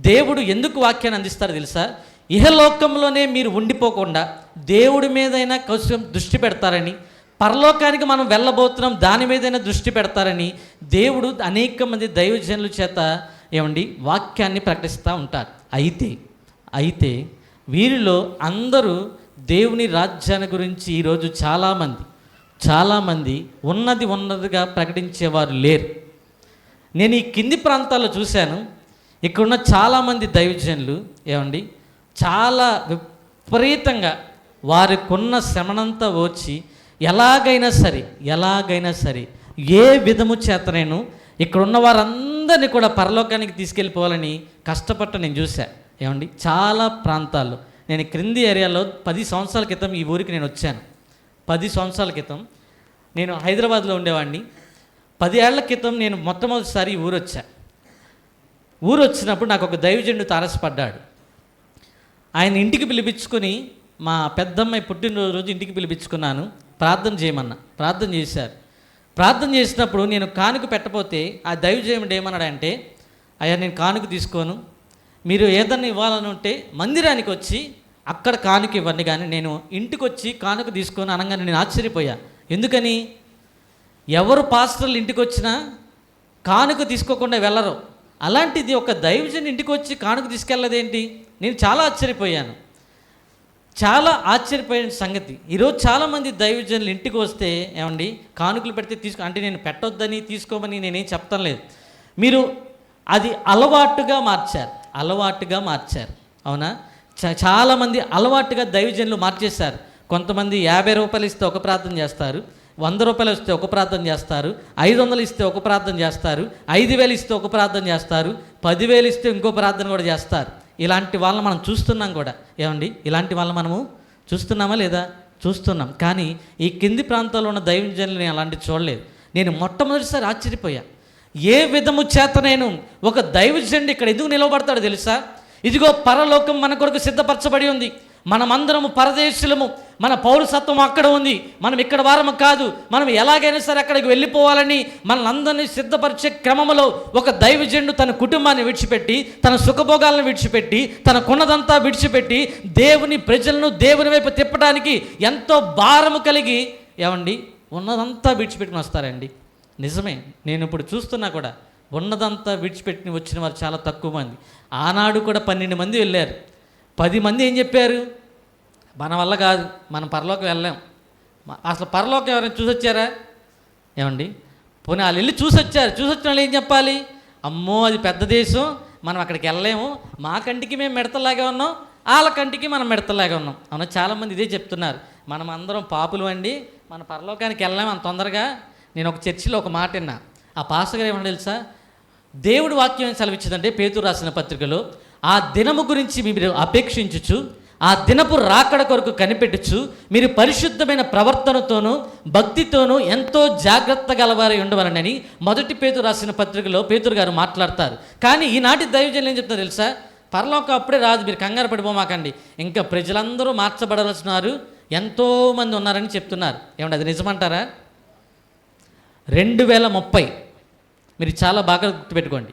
[SPEAKER 2] దేవుడు ఎందుకు వాక్యాన్ని అందిస్తారు తెలుసా? ఇహలోకంలోనే మీరు ఉండిపోకుండా దేవుడి మీదైనా కొంచెం దృష్టి పెడతారని, పరలోకానికి మనం వెళ్ళబోతున్నాం దాని మీదైనా దృష్టి పెడతారని దేవుడు అనేక మంది దైవజనుల చేత ఏమండి వాక్యాన్ని ప్రకటిస్తూ ఉంటారు. అయితే వీరిలో అందరూ దేవుని రాజ్యాన్ని గురించి ఈరోజు చాలామంది ఉన్నదిగా ప్రకటించేవారు లేరు. నేను ఈ కింది ప్రాంతాల్లో చూశాను, ఇక్కడున్న చాలామంది దైవజనులు ఏమండి చాలా విపరీతంగా వారికున్న శ్రమనంతా ఓర్చి ఎలాగైనా సరే ఏ విధము చేతనైనా ఇక్కడున్న వారందరినీ కూడా పరలోకానికి తీసుకెళ్ళిపోవాలని కష్టపట్ట నేను చూశా. ఏమండి చాలా ప్రాంతాల్లో నేను క్రింది ఏరియాలో 10 సంవత్సరాల క్రితం ఈ ఊరికి నేను వచ్చాను. 10 సంవత్సరాల క్రితం నేను హైదరాబాద్లో ఉండేవాడిని. 10 ఏళ్ల క్రితం నేను మొట్టమొదటిసారి ఈ ఊరు వచ్చినప్పుడు నాకు ఒక దైవజనుడు తారసపడ్డాడు. ఆయన ఇంటికి పిలిపించుకొని మా పెద్దమ్మాయి పుట్టినరోజు ఇంటికి పిలిపించుకున్నాను. ప్రార్థన చేయమన్నా, ప్రార్థన చేశారు. ప్రార్థన చేసినప్పుడు నేను కానుక పెట్టపోతే ఆ దైవజనుడు ఏమన్నాడంటే, అయ్యా నేను కానుక తీసుకోను, మీరు ఏదన్నా ఇవ్వాలని ఉంటే మందిరానికి వచ్చి అక్కడ కానుక ఇవ్వండి, కానీ నేను ఇంటికి వచ్చి కానుక తీసుకొని అనగానే నేను ఆశ్చర్యపోయా. ఎందుకని? ఎవరు పాస్టర్లు ఇంటికి వచ్చినా కానుక తీసుకోకుండా వెళ్ళరు. అలాంటిది ఒక దైవజన్ ఇంటికి వచ్చి కానుక తీసుకెళ్ళదేంటి? నేను చాలా ఆశ్చర్యపోయాను. సంగతి. ఈరోజు చాలామంది దైవజనులు ఇంటికి వస్తే ఏమండి కానుకలు పెడితే అంటే నేను పెట్టొద్దని తీసుకోమని నేనేం చెప్తాను లేదు. మీరు అది అలవాటుగా మార్చారు. అవునా? చాలామంది అలవాటుగా దైవజనులు మార్చేశారు. కొంతమంది 50 రూపాయలు ఇస్తే ఒక ప్రార్థన చేస్తారు, 100 రూపాయలు ఇస్తే ఒక ప్రార్థన చేస్తారు, 500 ఇస్తే ఒక ప్రార్థన చేస్తారు, 5000 ఇస్తే ఒక ప్రార్థన చేస్తారు, 10,000 ఇస్తే ఇంకో ప్రార్థన కూడా చేస్తారు. ఇలాంటి వాళ్ళని మనం చూస్తున్నాం కూడా. ఏమండి ఇలాంటి వాళ్ళని మనము చూస్తున్నామా లేదా? చూస్తున్నాం. కానీ ఈ కింది ప్రాంతాల్లో ఉన్న దైవజనులు నేను అలాంటివి చూడలేదు. నేను మొట్టమొదటిసారి ఆశ్చర్యపోయా. ఏ విధము చేత నేను ఒక దైవజనుడు ఇక్కడ ఎందుకు నిలవబడతాడో తెలుసా? ఇదిగో పరలోకం మన కొరకు సిద్ధపరచబడి ఉంది, మనమందరము పరదేశులము, మన పౌరసత్వం అక్కడ ఉంది, మనం ఇక్కడ వారము కాదు, మనం ఎలాగైనా సరే అక్కడికి వెళ్ళిపోవాలని మనల్ని సిద్ధపరిచే క్రమంలో ఒక దైవజనుడు తన కుటుంబాన్ని విడిచిపెట్టి, తన సుఖభోగాలను విడిచిపెట్టి, తన కొన్నదంతా విడిచిపెట్టి దేవుని ప్రజలను దేవుని వైపు తిప్పడానికి ఎంతో భారము కలిగి ఏమండి ఉన్నదంతా విడిచిపెట్టుకుని వస్తారండి. నిజమే, నేను ఇప్పుడు చూస్తున్నా కూడా ఉన్నదంతా విడిచిపెట్టి వచ్చిన వారు చాలా తక్కువ మంది. ఆనాడు కూడా 12 మంది వెళ్ళారు. 10 మంది ఏం చెప్పారు? మన వల్ల కాదు, మనం పరలోకం వెళ్ళాం. అసలు పరలోకం ఎవరైనా చూసొచ్చారా? ఏమండి పోనీ వాళ్ళు వెళ్ళి చూసొచ్చిన వాళ్ళు ఏం చెప్పాలి? అమ్మో అది పెద్ద దేశం, మనం అక్కడికి వెళ్ళలేము, మా కంటికి మేము మిడతలాగా ఉన్నాం, వాళ్ళ కంటికి మనం మిడతలాగా ఉన్నాం. అవునా? చాలామంది ఇదే చెప్తున్నారు, మనం అందరం పాపులు అండి, మన పరలోకానికి వెళ్ళలేము అంత తొందరగా. నేను ఒక చర్చిలో ఒక మాట విన్నా. ఆ పాస్టర్ గారు ఏమన్నా తెలుసా? దేవుడి వాక్యం సెలవిచ్చిందంటే పేతురు రాసిన పత్రికలో, ఆ దినము గురించి మీరు అపేక్షించుచు, ఆ దినపు రాకడ కొరకు కనిపెట్టుచు, మీరు పరిశుద్ధమైన ప్రవర్తనతోనూ భక్తితోనూ ఎంతో జాగ్రత్త గలవారై ఉండవాలని 1 పేతురు రాసిన పత్రికలో పేతురు గారు మాట్లాడతారు. కానీ ఈనాటి దైవజనులు ఏం చెప్తారు తెలుసా? పరలోకం అప్పుడే రాదు, మీరు కంగారు పడిపోమాకండి, ఇంకా ప్రజలందరూ మార్చబడాల్సినారు, ఎంతోమంది ఉన్నారని చెప్తున్నారు. ఏమంటే అది నిజమంటారా? 2030 మీరు చాలా బాగా గుర్తుపెట్టుకోండి.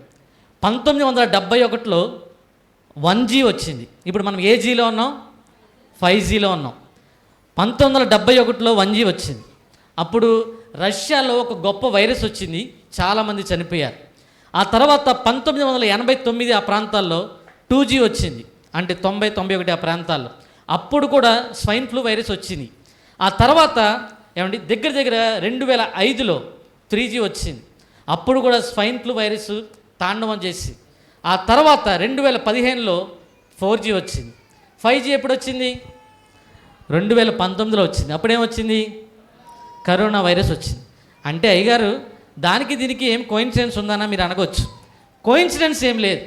[SPEAKER 2] 1971లో 1G వచ్చింది. ఇప్పుడు మనం ఏ జీలో ఉన్నాం? 5Gలో ఉన్నాం. 1971లో 1G వచ్చింది. అప్పుడు రష్యాలో ఒక గొప్ప వైరస్ వచ్చింది, చాలామంది చనిపోయారు. ఆ తర్వాత 1989 ఆ ప్రాంతాల్లో 2G వచ్చింది, అంటే 90-91 ఆ ప్రాంతాల్లో. అప్పుడు కూడా స్వైన్ ఫ్లూ వైరస్ వచ్చింది. ఆ తర్వాత ఏమండి దగ్గర 2005లో 3G వచ్చింది. అప్పుడు కూడా స్వైన్ ఫ్లూ వైరస్ తాండవం చేసి, ఆ తర్వాత 2015లో 4G వచ్చింది. 5G ఎప్పుడు వచ్చింది? 2019లో వచ్చింది. అప్పుడేమొచ్చింది? కరోనా వైరస్ వచ్చింది. అంటే అయ్యగారు దానికి దీనికి ఏం కోయిన్సిడెన్స్ ఉందన్నా మీరు అనవచ్చు. కోయిన్సిడెన్స్ ఏం లేదు.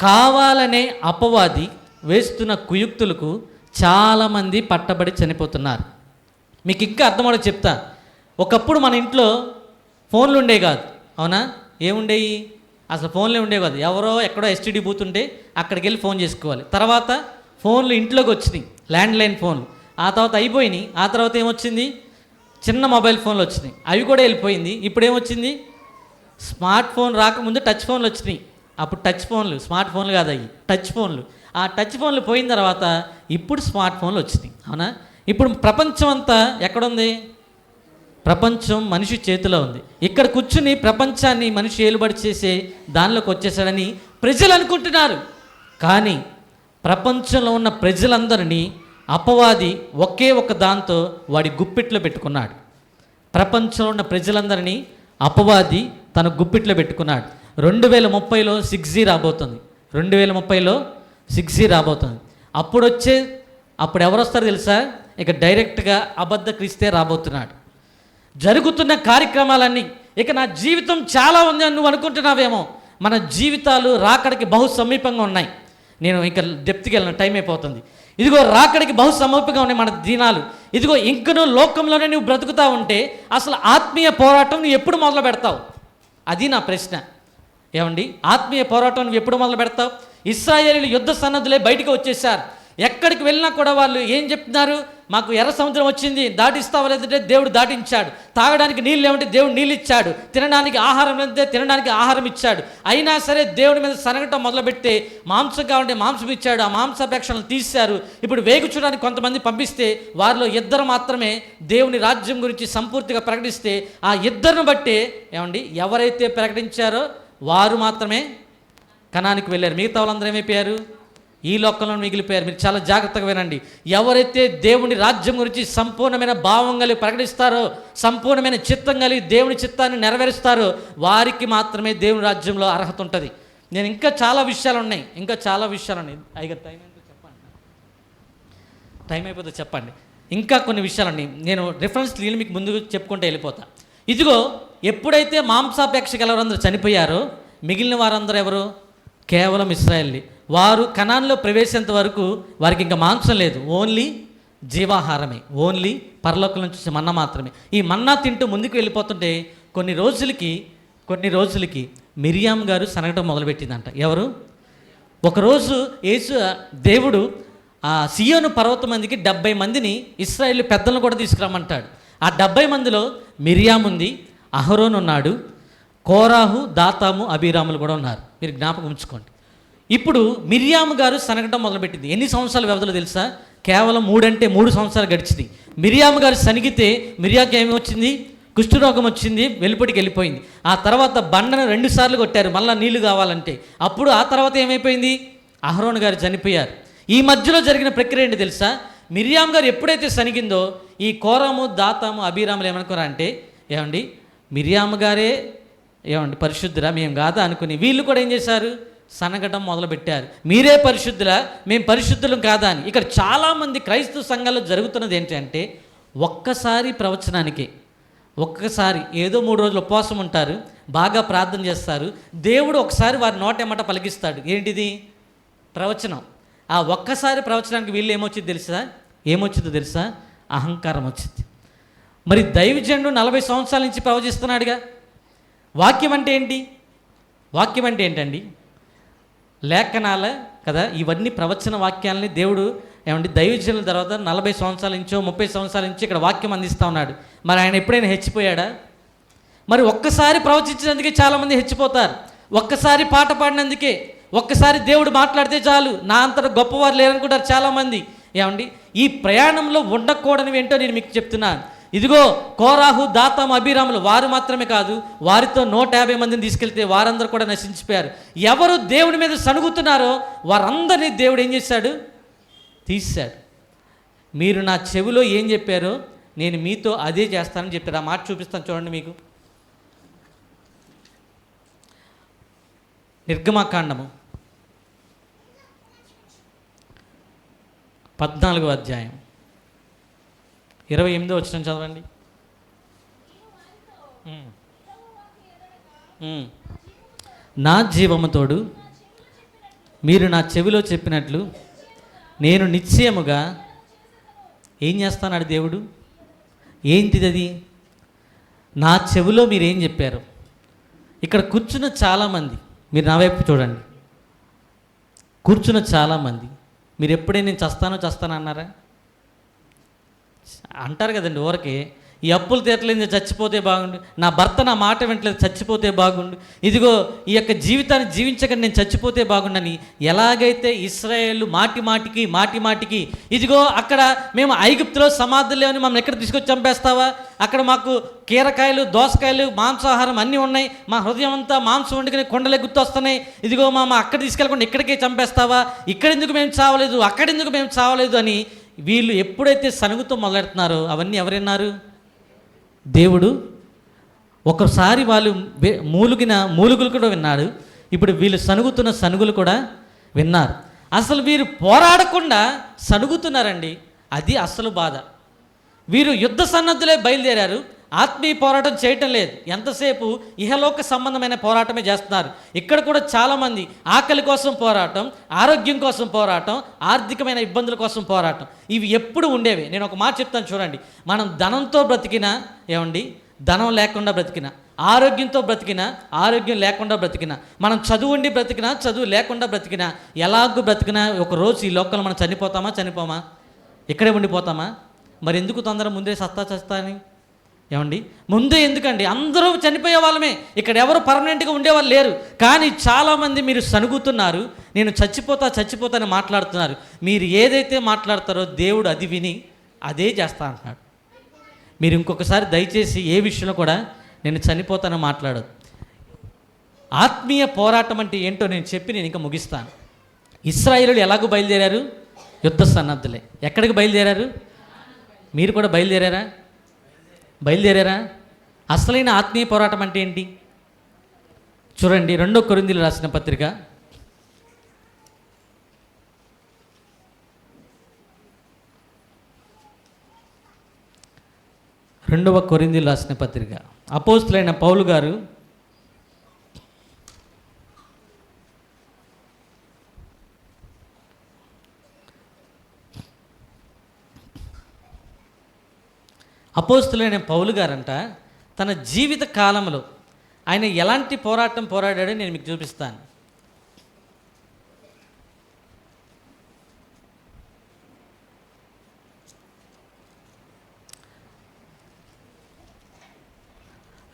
[SPEAKER 2] కావాలనే అపవాది వేస్తున్న కుయుక్తులకు చాలామంది పట్టబడి చనిపోతున్నారు. మీకు ఇంకా అర్థమవుతుందో చెప్తా. ఒకప్పుడు మన ఇంట్లో ఫోన్లు ఉండేవి కాదు, అవునా? ఏముండేవి? అసలు ఫోన్లే ఉండేవి కాదు. ఎవరో ఎక్కడో STD బూత్ ఉంటే అక్కడికి వెళ్ళి ఫోన్ చేసుకోవాలి. తర్వాత ఫోన్లు ఇంట్లోకి వచ్చినాయి, ల్యాండ్లైన్ ఫోన్లు. ఆ తర్వాత అయిపోయినాయి. ఆ తర్వాత ఏమొచ్చింది? చిన్న మొబైల్ ఫోన్లు వచ్చినాయి, అవి కూడా వెళ్ళిపోయింది. ఇప్పుడు ఏమొచ్చింది? స్మార్ట్ ఫోన్ రాకముందు టచ్ ఫోన్లు వచ్చినాయి. అప్పుడు టచ్ ఫోన్లు, స్మార్ట్ ఫోన్లు కాదు అవి, టచ్ ఫోన్లు. ఆ టచ్ ఫోన్లు పోయిన తర్వాత ఇప్పుడు స్మార్ట్ ఫోన్లు వచ్చినాయి, అవునా? ఇప్పుడు ప్రపంచం అంతా ఎక్కడుంది? ప్రపంచం మనిషి చేతిలో ఉంది. ఇక్కడ కూర్చుని ప్రపంచాన్ని మనిషి ఏలుబడి చేసే దానిలోకి వచ్చేసాడని ప్రజలు అనుకుంటున్నారు. కానీ ప్రపంచంలో ఉన్న ప్రజలందరినీ అపవాది ఒకే ఒక దాంతో వాడి గుప్పిట్లో పెట్టుకున్నాడు. ప్రపంచంలో ఉన్న ప్రజలందరినీ అపవాది తన గుప్పిట్లో పెట్టుకున్నాడు. 2030లో 6G రాబోతుంది. 2030లో 6G రాబోతుంది. అప్పుడు ఎవరు వస్తారో తెలుసా? ఇక డైరెక్ట్గా అబద్ధ క్రీస్తే రాబోతున్నాడు. జరుగుతున్న కార్యక్రమాలన్నీ ఇక నా జీవితం చాలా ఉంది అని నువ్వు అనుకుంటున్నావేమో. మన జీవితాలు రాకడికి బహు సమీపంగా ఉన్నాయి. నేను ఇంకా డెప్త్కి వెళ్ళిన టైం అయిపోతుంది. ఇదిగో రాకడికి బహు సమీపంగా ఉన్నాయి మన దినాలు. ఇదిగో ఇంక నువ్వు లోకంలోనే నువ్వు బ్రతుకుతా ఉంటే అసలు ఆత్మీయ పోరాటం నువ్వు ఎప్పుడు మొదలు పెడతావు? అది నా ప్రశ్న. ఏమండి, ఆత్మీయ పోరాటం నువ్వు ఎప్పుడు మొదలు పెడతావు? ఇశ్రాయేలీయులు యుద్ధ సన్నద్ధులే బయటికి వచ్చేసారు. ఎక్కడికి వెళ్ళినా కూడా వాళ్ళు ఏం చెప్తున్నారు? మాకు ఎర్ర సముద్రం వచ్చింది, దాటిస్తావా లేదంటే దేవుడు దాటించాడు. తాగడానికి నీళ్ళు లేవంటే దేవుడు నీళ్ళు ఇచ్చాడు. తినడానికి ఆహారం లేదంటే తినడానికి ఆహారం ఇచ్చాడు. అయినా సరే దేవుడి మీద సనగటం మొదలుపెడితే మాంసం కావాలంటే మాంసం ఇచ్చాడు. ఆ మాంసాపేక్షలను తీశారు. ఇప్పుడు వేగుచూడడానికి కొంతమంది పంపిస్తే వారిలో ఇద్దరు మాత్రమే దేవుని రాజ్యం గురించి సంపూర్తిగా ప్రకటిస్తే ఆ ఇద్దరిని బట్టి ఏమండి ఎవరైతే ప్రకటించారో వారు మాత్రమే కనానికి వెళ్ళారు. మిగతా వాళ్ళందరూ ఏమైపోయారు? ఈ లోకంలో మిగిలిపోయారు. మీరు చాలా జాగ్రత్తగా వినండి. ఎవరైతే దేవుని రాజ్యం గురించి సంపూర్ణమైన భావం కలిగి ప్రకటిస్తారో, సంపూర్ణమైన చిత్తం కలిగి దేవుని చిత్తాన్ని నెరవేరుస్తారో వారికి మాత్రమే దేవుని రాజ్యంలో అర్హత ఉంటుంది. నేను ఇంకా చాలా విషయాలు ఉన్నాయి. అయ్యగారు టైం అయిపోతే చెప్పండి. ఇంకా కొన్ని విషయాలు ఉన్నాయి. నేను రిఫరెన్స్ నీళ్ళు మీకు ముందు చెప్పుకుంటూ వెళ్ళిపోతా. ఇదిగో ఎప్పుడైతే మాంసాపేక్ష గలవారందరూ చనిపోయారో మిగిలిన వారందరూ ఎవరు? కేవలం ఇశ్రాయేలీ. వారు కనాన్లో ప్రవేశించేంత వరకు వారికి ఇంకా మాంసం లేదు, ఓన్లీ జీవాహారమే, ఓన్లీ పరలోకం నుంచి మన్నా మాత్రమే. ఈ మన్నా తింటూ ముందుకు వెళ్ళిపోతుంటే కొన్ని రోజులకి మిరియాం గారు సనగటం మొదలుపెట్టిందంట. ఎవరు? ఒకరోజు దేవుడు సియోను పర్వతం మందికి 70 మందిని ఇశ్రాయేలు పెద్దలను కూడా తీసుకురమ్మంటాడు. ఆ 70 మందిలో మిరియాం ఉంది, అహరోన్ ఉన్నాడు, కోరాహు, దాతాము, అబీరాములు కూడా ఉన్నారు. మీరు జ్ఞాపకం ఉంచుకోండి. ఇప్పుడు మిరియాము గారు సనగటం మొదలుపెట్టింది. ఎన్ని సంవత్సరాల వ్యవధిలో తెలుసా? కేవలం 3 సంవత్సరాలు గడిచింది. మిరియాము గారు సనిగితే మిరియాకి ఏమి వచ్చింది? కుష్ఠరోగం వచ్చింది, వెలుపటికి వెళ్ళిపోయింది. ఆ తర్వాత బండను 2 సార్లు కొట్టారు మళ్ళీ నీళ్లు కావాలంటే. అప్పుడు ఆ తర్వాత ఏమైపోయింది? అహరోన్ గారు చనిపోయారు. ఈ మధ్యలో జరిగిన ప్రక్రియ ఏంటి తెలుసా? మిరియాం గారు ఎప్పుడైతే సనిగిందో ఈ కోరాము, దాతాము, అబీరాములు ఏమనుకున్నారంటే ఏమండి మిరియాము గారే పరిశుద్ధురా, మేము కాదా అనుకుని వీళ్ళు కూడా ఏం చేశారు? సనగటం మొదలుపెట్టారు. మీరే పరిశుద్ధులా, మేము పరిశుద్ధులం కాదా అని. ఇక్కడ చాలామంది క్రైస్తవ సంఘాల్లో జరుగుతున్నది ఏంటంటే ఒక్కసారి ఏదో 3 రోజులు ఉపవాసం ఉంటారు, బాగా ప్రార్థన చేస్తారు, దేవుడు ఒకసారి వారి నోట ఏమాట పలికిస్తాడు. ఏంటిది? ప్రవచనం. ఆ ఒక్కసారి ప్రవచనానికి వీళ్ళు ఏమొచ్చిందో తెలుసా? అహంకారం వచ్చింది. మరి దైవజనుడు 40 సంవత్సరాల నుంచి ప్రవచిస్తున్నాడుగా. వాక్యం అంటే ఏంటండి? లేఖనాల కదా. ఇవన్నీ ప్రవచన వాక్యాలని దేవుడు దైవజనుల తర్వాత 40 సంవత్సరాల నుంచో 30 సంవత్సరాల నుంచి ఇక్కడ వాక్యం అందిస్తూ ఉన్నాడు. మరి ఆయన ఎప్పుడైనా హెచ్చిపోయాడా? మరి ఒక్కసారి ప్రవచించినందుకే చాలామంది హెచ్చిపోతారు. ఒక్కసారి పాట పాడినందుకే, ఒక్కసారి దేవుడు మాట్లాడితే చాలు, నా అంతట గొప్పవారు లేరనుకుంటారు చాలామంది. ఈ ప్రయాణంలో ఉండకూడనివి ఏంటో నేను మీకు చెప్తున్నాను. ఇదిగో కోరాహు, దాతాము, అబీరాములు వారు మాత్రమే కాదు, వారితో 150 మందిని తీసుకెళ్తే వారందరూ కూడా నశించిపోయారు. ఎవరు దేవుని మీద సణుగుతున్నారో వారందరినీ దేవుడు ఏం చేశాడు? తీశాడు. మీరు నా చెవిలో ఏం చెప్పారో నేను మీతో అదే చేస్తానని చెప్పారు. ఆ మాట చూపిస్తాను చూడండి మీకు. నిర్గమకాండము 14వ అధ్యాయం 28వ వచనం చదవండి. నా జీవముతోడు మీరు నా చెవిలో చెప్పినట్లు నేను నిశ్చయముగా ఏం చేస్తానాడు దేవుడు? ఏంటిది అది? నా చెవిలో మీరేం చెప్పారు? ఇక్కడ కూర్చున్న చాలామంది, మీరు నా వైపు చూడండి, కూర్చున్న చాలామంది మీరు ఎప్పుడైనా నేను చస్తానో అన్నారా? అంటారు కదండి ఊరకే. ఈ అప్పులు తీరలేదు చచ్చిపోతే బాగుండు, నా భర్త నా మాట వింటలేదు చచ్చిపోతే బాగుండు, ఇదిగో ఈ యొక్క జీవితాన్ని జీవించక నేను చచ్చిపోతే బాగుండని ఎలాగైతే ఇశ్రాయేలు మాటి మాటికి ఇదిగో అక్కడ మేము ఐగుప్తులో సమాధులు లేవని మమ్మల్ని ఎక్కడ తీసుకొచ్చి చంపేస్తావా, అక్కడ మాకు కీరకాయలు దోసకాయలు మాంసాహారం అన్నీ ఉన్నాయి, మా హృదయం అంతా మాంసం వండుకుని కొండలే గుర్తొస్తున్నాయి, ఇదిగో మా అక్కడ తీసుకెళ్ళకుండా ఇక్కడికే చంపేస్తావా, ఇక్కడెందుకు మేము చావలేదు అక్కడెందుకు మేము చావలేదు అని వీళ్ళు ఎప్పుడైతే సనుగుతో మొదలెడుతున్నారో అవన్నీ ఎవరున్నారు? దేవుడు. ఒకసారి వాళ్ళు మూలుగులు కూడా విన్నాడు, ఇప్పుడు వీళ్ళు సనుగుతున్న సనుగులు కూడా విన్నారు. అసలు వీరు పోరాడకుండా సనుగుతున్నారండి, అది అసలు బాధ. వీరు యుద్ధ సన్నద్ధులే బయలుదేరారు, ఆత్మీయ పోరాటం చేయటం లేదు, ఎంతసేపు ఇహలోక సంబంధమైన పోరాటమే చేస్తున్నారు. ఇక్కడ కూడా చాలామంది ఆకలి కోసం పోరాటం, ఆరోగ్యం కోసం పోరాటం, ఆర్థికమైన ఇబ్బందుల కోసం పోరాటం, ఇవి ఎప్పుడు ఉండేవి. నేను ఒక మాట చెప్తాను చూడండి, మనం ధనంతో బ్రతికినా ఏమండి, ధనం లేకుండా బ్రతికినా, ఆరోగ్యంతో బ్రతికినా, ఆరోగ్యం లేకుండా బ్రతికినా, మనం చదువు ఉండి బ్రతికినా, చదువు లేకుండా బ్రతికినా, ఎలాగూ బ్రతికినా ఒకరోజు ఈ లోకంలో మనం చనిపోమా? ఇక్కడే ఉండిపోతామా? మరి ఎందుకు తొందర ముందే చస్తా అని ఏమండి? ముందే ఎందుకండి? అందరూ చనిపోయే వాళ్ళమే, ఇక్కడ ఎవరు పర్మనెంట్గా ఉండేవాళ్ళు లేరు. కానీ చాలామంది మీరు సనుగుతున్నారు, నేను చచ్చిపోతా అని మాట్లాడుతున్నారు. మీరు ఏదైతే మాట్లాడతారో దేవుడు అది విని అదే చేస్తా అంటున్నాడు. మీరు ఇంకొకసారి దయచేసి ఏ విషయంలో కూడా నేను చనిపోతానని మాట్లాడదు. ఆత్మీయ పోరాటం అంటే ఏంటో నేను ఇంకా ముగిస్తాను. ఇశ్రాయేలులు ఎలాగో బయలుదేరారు? యుద్ధ సన్నద్ధులే. ఎక్కడికి బయలుదేరారు? మీరు కూడా బయలుదేరారా? అసలైన ఆత్మీయ పోరాటం అంటే ఏంటి చూడండి. 2 కొరింథీయులకు రాసిన పత్రిక 2 కొరింథీయులకు రాసిన పత్రిక అపోస్తులైన పౌలు గారు అపోస్తులైన పౌలు గారంట తన జీవిత కాలంలో ఆయన ఎలాంటి పోరాటం పోరాడాడో నేను మీకు చూపిస్తాను.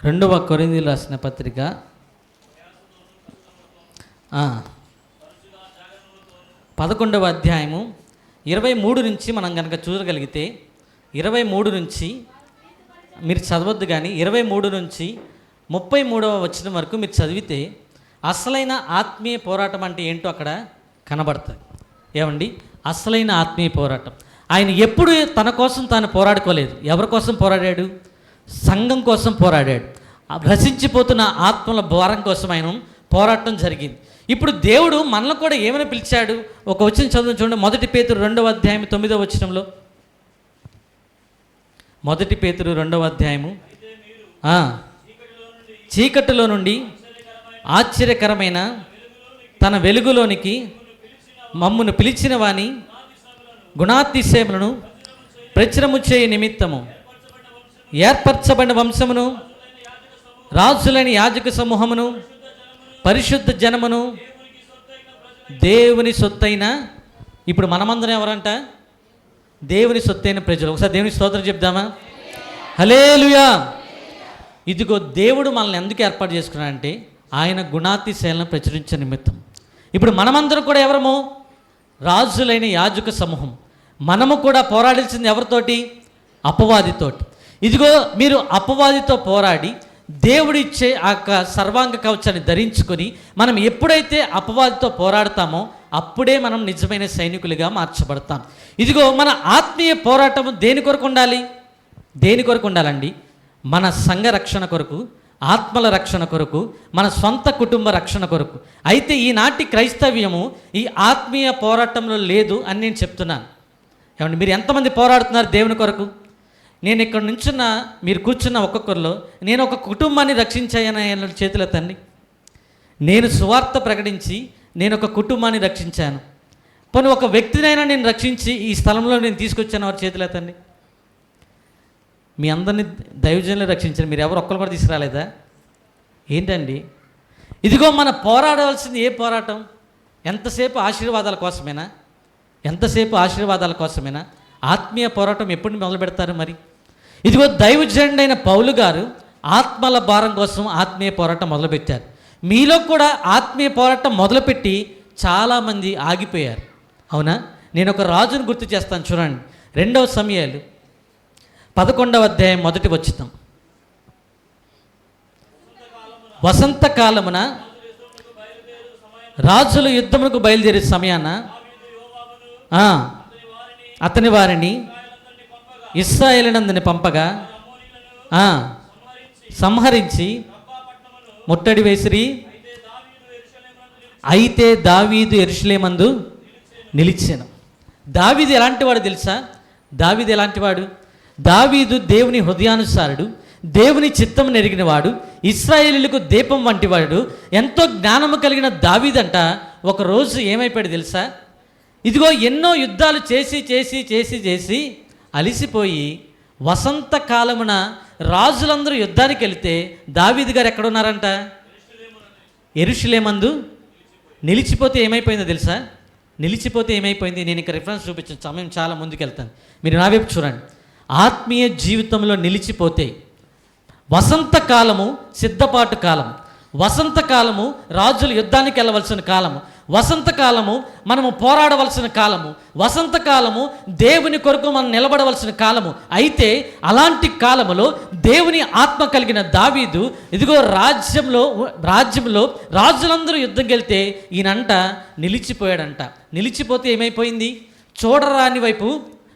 [SPEAKER 2] రెండవ కొరింథీయులకు రాసిన పత్రిక 11వ అధ్యాయము 23 నుంచి మనం కనుక చూడగలిగితే 23 నుంచి మీరు చదవద్దు, కానీ 23 నుంచి 33వ వచనం వరకు మీరు చదివితే అసలైన ఆత్మీయ పోరాటం అంటే ఏంటో అక్కడ కనబడుతుంది. ఏమండి? అసలైన ఆత్మీయ పోరాటం. ఆయన ఎప్పుడు తన కోసం తాను పోరాడుకోలేదు. ఎవరి కోసం పోరాడాడు? సంఘం కోసం పోరాడాడు. రసించిపోతున్న ఆత్మల భారం కోసం ఆయన పోరాటం జరిగింది. ఇప్పుడు దేవుడు మనల్ని కూడా ఏమైనా పిలిచాడు? ఒక వచనం చదువు చూడండి. 1 పేతురు 2వ అధ్యాయం 9వ వచనంలో, 1 పేతురు 2వ అధ్యాయము, చీకటిలో నుండి ఆశ్చర్యకరమైన తన వెలుగులోనికి మమ్మును పిలిచిన వాని గుణాతిశయములను ప్రచురము చేయ నిమిత్తము ఏర్పరచబడిన వంశమును, రాజులైన యాజక సమూహమును, పరిశుద్ధ జనమును, దేవుని సొత్తైన, ఇప్పుడు మనమందరం ఎవరంట? దేవుని సొత్తైన ప్రజలు. ఒకసారి దేవుని స్తోత్రం చెప్దామా? హల్లెలూయా. ఇదిగో దేవుడు మనల్ని ఎందుకు ఏర్పాటు చేసుకున్నాడంటే ఆయన గుణాతిశయాలను ప్రచురించే నిమిత్తం. ఇప్పుడు మనమందరం కూడా ఎవరము? రాజులైన యాజక సమూహం. మనము కూడా పోరాడాల్సింది ఎవరితోటి? అపవాదితోటి. ఇదిగో మీరు అపవాదితో పోరాడి దేవుడిచ్చే ఆ సర్వాంగ కవచాన్ని ధరించుకొని మనం ఎప్పుడైతే అపవాదితో పోరాడతామో అప్పుడే మనం నిజమైన సైనికులుగా మార్చబడతాం. ఇదిగో మన ఆత్మీయ పోరాటము దేని కొరకు ఉండాలి? దేని కొరకు ఉండాలండి? మన సంఘ రక్షణ కొరకు, ఆత్మల రక్షణ కొరకు, మన సొంత కుటుంబ రక్షణ కొరకు. అయితే ఈనాటి క్రైస్తవ్యము ఈ ఆత్మీయ పోరాటంలో లేదు అని నేను చెప్తున్నాను. ఏమండి, మీరు ఎంతమంది పోరాడుతున్నారు దేవుని కొరకు? నేను ఇక్కడ నుంచున్న మీరు కూర్చున్న ఒక్కొక్కరిలో నేను ఒక కుటుంబాన్ని రక్షించాయని చేతులెత్తండి. నేను సువార్త ప్రకటించి నేను ఒక కుటుంబాన్ని రక్షించాను. పోనీ ఒక వ్యక్తినైనా నేను రక్షించి ఈ స్థలంలో నేను తీసుకొచ్చాను, వారి చేతులెత్తండి. మీ అందరినీ దైవజనులు రక్షించాను, మీరు ఎవరు ఒక్కరు కూడా తీసుకురాలేదా? ఏంటండి? ఇదిగో మన పోరాడవలసింది ఏ పోరాటం? ఎంతసేపు ఆశీర్వాదాల కోసమేనా? ఎంతసేపు ఆశీర్వాదాల కోసమేనా? ఆత్మీయ పోరాటం ఎప్పుడు మొదలు పెడతారు? మరి ఇదిగో దైవజనుడైన పౌలు గారు ఆత్మల భారం కోసం ఆత్మీయ పోరాటం మొదలుపెట్టారు. మీలో కూడా ఆత్మీయ పోరాటం మొదలుపెట్టి చాలామంది ఆగిపోయారు. అవునా? నేను ఒక రాజును గుర్తు చేస్తాను, చూడండి. 2 సమూయేలు 11వ అధ్యాయం 1వ వచనం. వసంతకాలమున రాజులు యుద్ధమునకు బయలుదేరే సమయాన అతని వారిని ఇశ్రాయేలునందుని పంపగా సంహరించి ముట్టడి వేసిరి. అయితే దావీదు యెరూషలేమందు నిలిచెను. దావీదు ఎలాంటి వాడు తెలుసా? దావీదు ఎలాంటి వాడు? దావీదు దేవుని హృదయానుసారుడు, దేవుని చిత్తం నెరిగినవాడు, ఇశ్రాయేలీయులకు దీపం వంటివాడు, ఎంతో జ్ఞానము కలిగిన దావీదంట ఒకరోజు ఏమైపోయాడు తెలుసా? ఇదిగో ఎన్నో యుద్ధాలు చేసి చేసి చేసి చేసి అలిసిపోయి వసంతకాలమున రాజులందరూ యుద్ధానికి వెళితే దావీదు గారు ఎక్కడున్నారంట? యెరూషలేమందు నిలిచిపోతే ఏమైపోయిందో తెలుసా? నిలిచిపోతే ఏమైపోయింది? నేను ఇక రిఫరెన్స్ చూపించిన సమయం చాలా ముందుకెళ్తాను, మీరు నా వైపు చూడండి. ఆత్మీయ జీవితంలో నిలిచిపోతే వసంతకాలము సిద్ధపాటు కాలం, వసంతకాలము రాజులు యుద్ధానికి వెళ్ళవలసిన కాలము, వసంతకాలము మనము పోరాడవలసిన కాలము, వసంతకాలము దేవుని కొరకు మనం నిలబడవలసిన కాలము. అయితే కాలములో దేవుని ఆత్మ కలిగిన దావీదు ఇదిగో రాజ్యంలో రాజులందరూ యుద్ధంకి వెళ్తే ఈయనంట నిలిచిపోయాడంట. నిలిచిపోతే ఏమైపోయింది? చూడరాని వైపు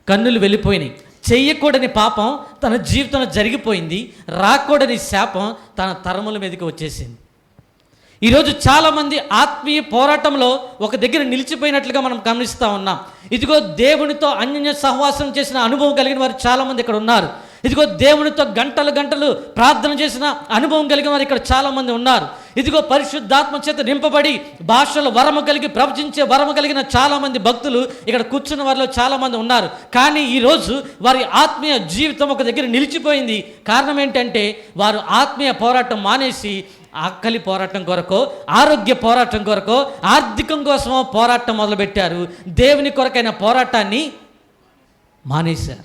[SPEAKER 2] కన్నులు వెళ్ళిపోయినాయి. చెయ్యకూడని పాపం తన జీవితంలో జరిగిపోయింది. రాకూడని శాపం తన తరముల మీదకి వచ్చేసింది. ఈరోజు చాలామంది ఆత్మీయ పోరాటంలో ఒక దగ్గర నిలిచిపోయినట్లుగా మనం గమనిస్తూ ఉన్నాం. ఇదిగో దేవునితో అన్యోన్య సహవాసం చేసిన అనుభవం కలిగిన వారు చాలామంది ఇక్కడ ఉన్నారు. ఇదిగో దేవునితో గంటలు గంటలు ప్రార్థన చేసిన అనుభవం కలిగిన వారు ఇక్కడ చాలామంది ఉన్నారు. ఇదిగో పరిశుద్ధాత్మ చేత నింపబడి భాషల వరము కలిగి ప్రవచించే వరము కలిగిన చాలామంది భక్తులు ఇక్కడ కూర్చున్న వారిలో చాలామంది ఉన్నారు. కానీ ఈరోజు వారి ఆత్మీయ జీవితం ఒక దగ్గర నిలిచిపోయింది. కారణం ఏంటంటే వారు ఆత్మీయ పోరాటం మానేసి ఆకలి పోరాటం కొరకో, ఆరోగ్య పోరాటం కొరకో, ఆర్థికం కోసమో పోరాటం మొదలుపెట్టారు. దేవుని కొరకైన పోరాటాన్ని మానేశారు.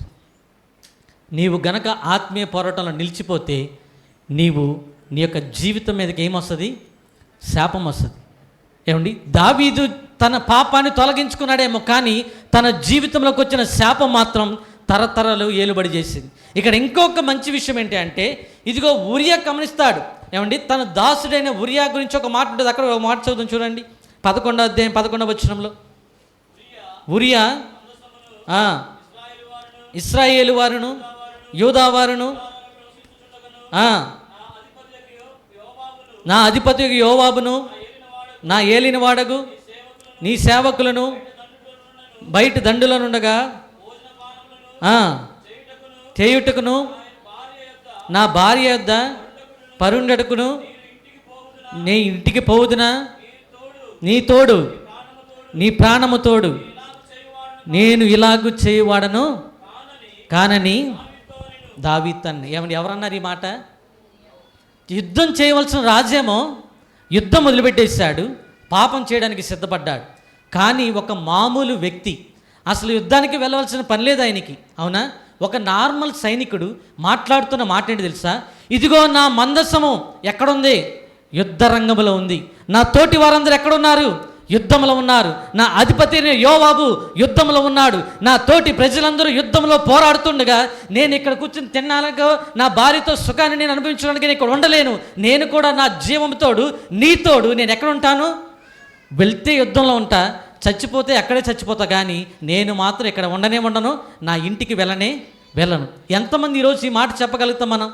[SPEAKER 2] నీవు గనక ఆత్మీయ పోరాటంలో నిలిచిపోతే నీ యొక్క జీవితం మీదకి ఏమొస్తుంది? శాపం వస్తుంది. ఏమండి, దావీదు తన పాపాన్ని తొలగించుకున్నాడేమో, కానీ తన జీవితంలోకి వచ్చిన శాపం మాత్రం తరతరాలు ఏలుబడి చేసింది. ఇక్కడ ఇంకొక మంచి విషయం ఏంటి అంటే, ఇదిగో ఉరియా గమనిస్తాడు. ఏమండి, తన దాసుడైన ఉరియా గురించి ఒక మాట ఉంటుంది. అక్కడ ఒక మాట చదువుతాం చూడండి, 11వ అధ్యాయం 11వ వచనంలో. ఉరియా ఇశ్రాయేలు వారును యూదా వారును నా అధిపతి యోవాబును నా ఏలిన వాడగు నీ సేవకులను బయట దండులో నుండగా చేయుటకును నా భార్య యొద్ద పరుండటకును నీ ఇంటికి పోవుదునా, నీ తోడు నీ ప్రాణము తోడు నేను ఇలాగు చేయువాడను కానని దావీదును. ఏమని ఎవరన్నారు ఈ మాట? యుద్ధం చేయవలసిన రాజేమో యుద్ధం మొదలుపెట్టేశాడు, పాపం చేయడానికి సిద్ధపడ్డాడు. కానీ ఒక మామూలు వ్యక్తి అసలు యుద్ధానికి వెళ్ళవలసిన పని లేదు ఆయనకి. అవునా? ఒక నార్మల్ సైనికుడు మాట్లాడుతున్న మాట ఏంటి తెలుసా? ఇదిగో నా మందసము ఎక్కడుంది? యుద్ధ రంగంలో ఉంది. నా తోటి వారందరూ ఎక్కడున్నారు? యుద్ధంలో ఉన్నారు. నా అధిపతి యోవాబు యుద్ధంలో ఉన్నాడు. నా తోటి ప్రజలందరూ యుద్ధంలో పోరాడుతుండగా నేను ఇక్కడ కూర్చుని తిన్నాక నా భార్యతో సుఖాన్ని నేను అనుభవించడానికి నేను ఇక్కడ ఉండలేను. నేను కూడా నా జీవంతోడు నీ తోడు నేను ఎక్కడ ఉంటాను? వెళ్తే యుద్ధంలో ఉంటా, చచ్చిపోతే అక్కడే చచ్చిపోతా, కానీ నేను మాత్రం ఇక్కడ ఉండను, నా ఇంటికి వెళ్ళను. ఎంతమంది ఈరోజు ఈ మాట చెప్పగలుగుతాం మనం?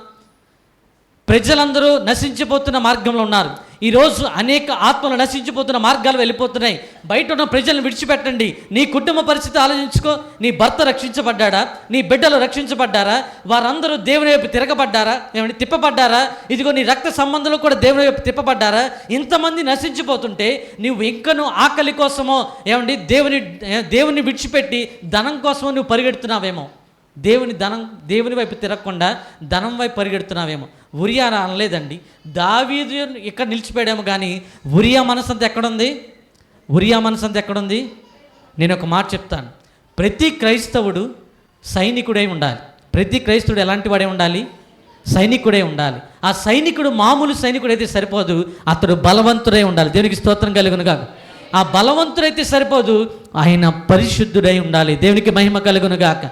[SPEAKER 2] ప్రజలందరూ నశించిపోతున్న మార్గంలో ఉన్నారు. ఈరోజు అనేక ఆత్మలు నశించిపోతున్న మార్గాలు వెళ్ళిపోతున్నాయి. బయట ఉన్న ప్రజలను విడిచిపెట్టండి. నీ కుటుంబ పరిస్థితి ఆలోచించుకో. నీ భర్త రక్షించబడ్డాడా? నీ బిడ్డలు రక్షించబడ్డారా? వారందరూ దేవుని వైపు తిరగబడ్డారా? ఏమంటే తిప్పబడ్డారా? ఇదిగో నీ రక్త సంబంధులు కూడా దేవుని వైపు తిప్పబడ్డారా? ఇంతమంది నశించిపోతుంటే నువ్వు ఇంకను ఆకలి కోసమో ఏమండి దేవుని విడిచిపెట్టి ధనం కోసమో నువ్వు పరిగెడుతున్నావేమో. దేవుని వైపు తిరగకుండా ధనం వైపు పరిగెడుతున్నావేమో. ఉరియా అనలేదండి, దావీదు ఇక్కడ నిలిచిపోయాడేమో, కానీ ఉరియా మనసంతా ఎక్కడుంది? నేను ఒక మాట చెప్తాను. ప్రతి క్రైస్తవుడు సైనికుడై ఉండాలి. ప్రతి క్రైస్తవుడు ఎలాంటి వాడే ఉండాలి? సైనికుడే ఉండాలి. ఆ సైనికుడు మామూలు సైనికుడు అయితే సరిపోదు, అతడు బలవంతుడై ఉండాలి. దేవునికి స్తోత్రం కలుగును గాక. ఆ బలవంతుడైతే సరిపోదు, ఆయన పరిశుద్ధుడై ఉండాలి. దేవునికి మహిమ కలుగును గాక.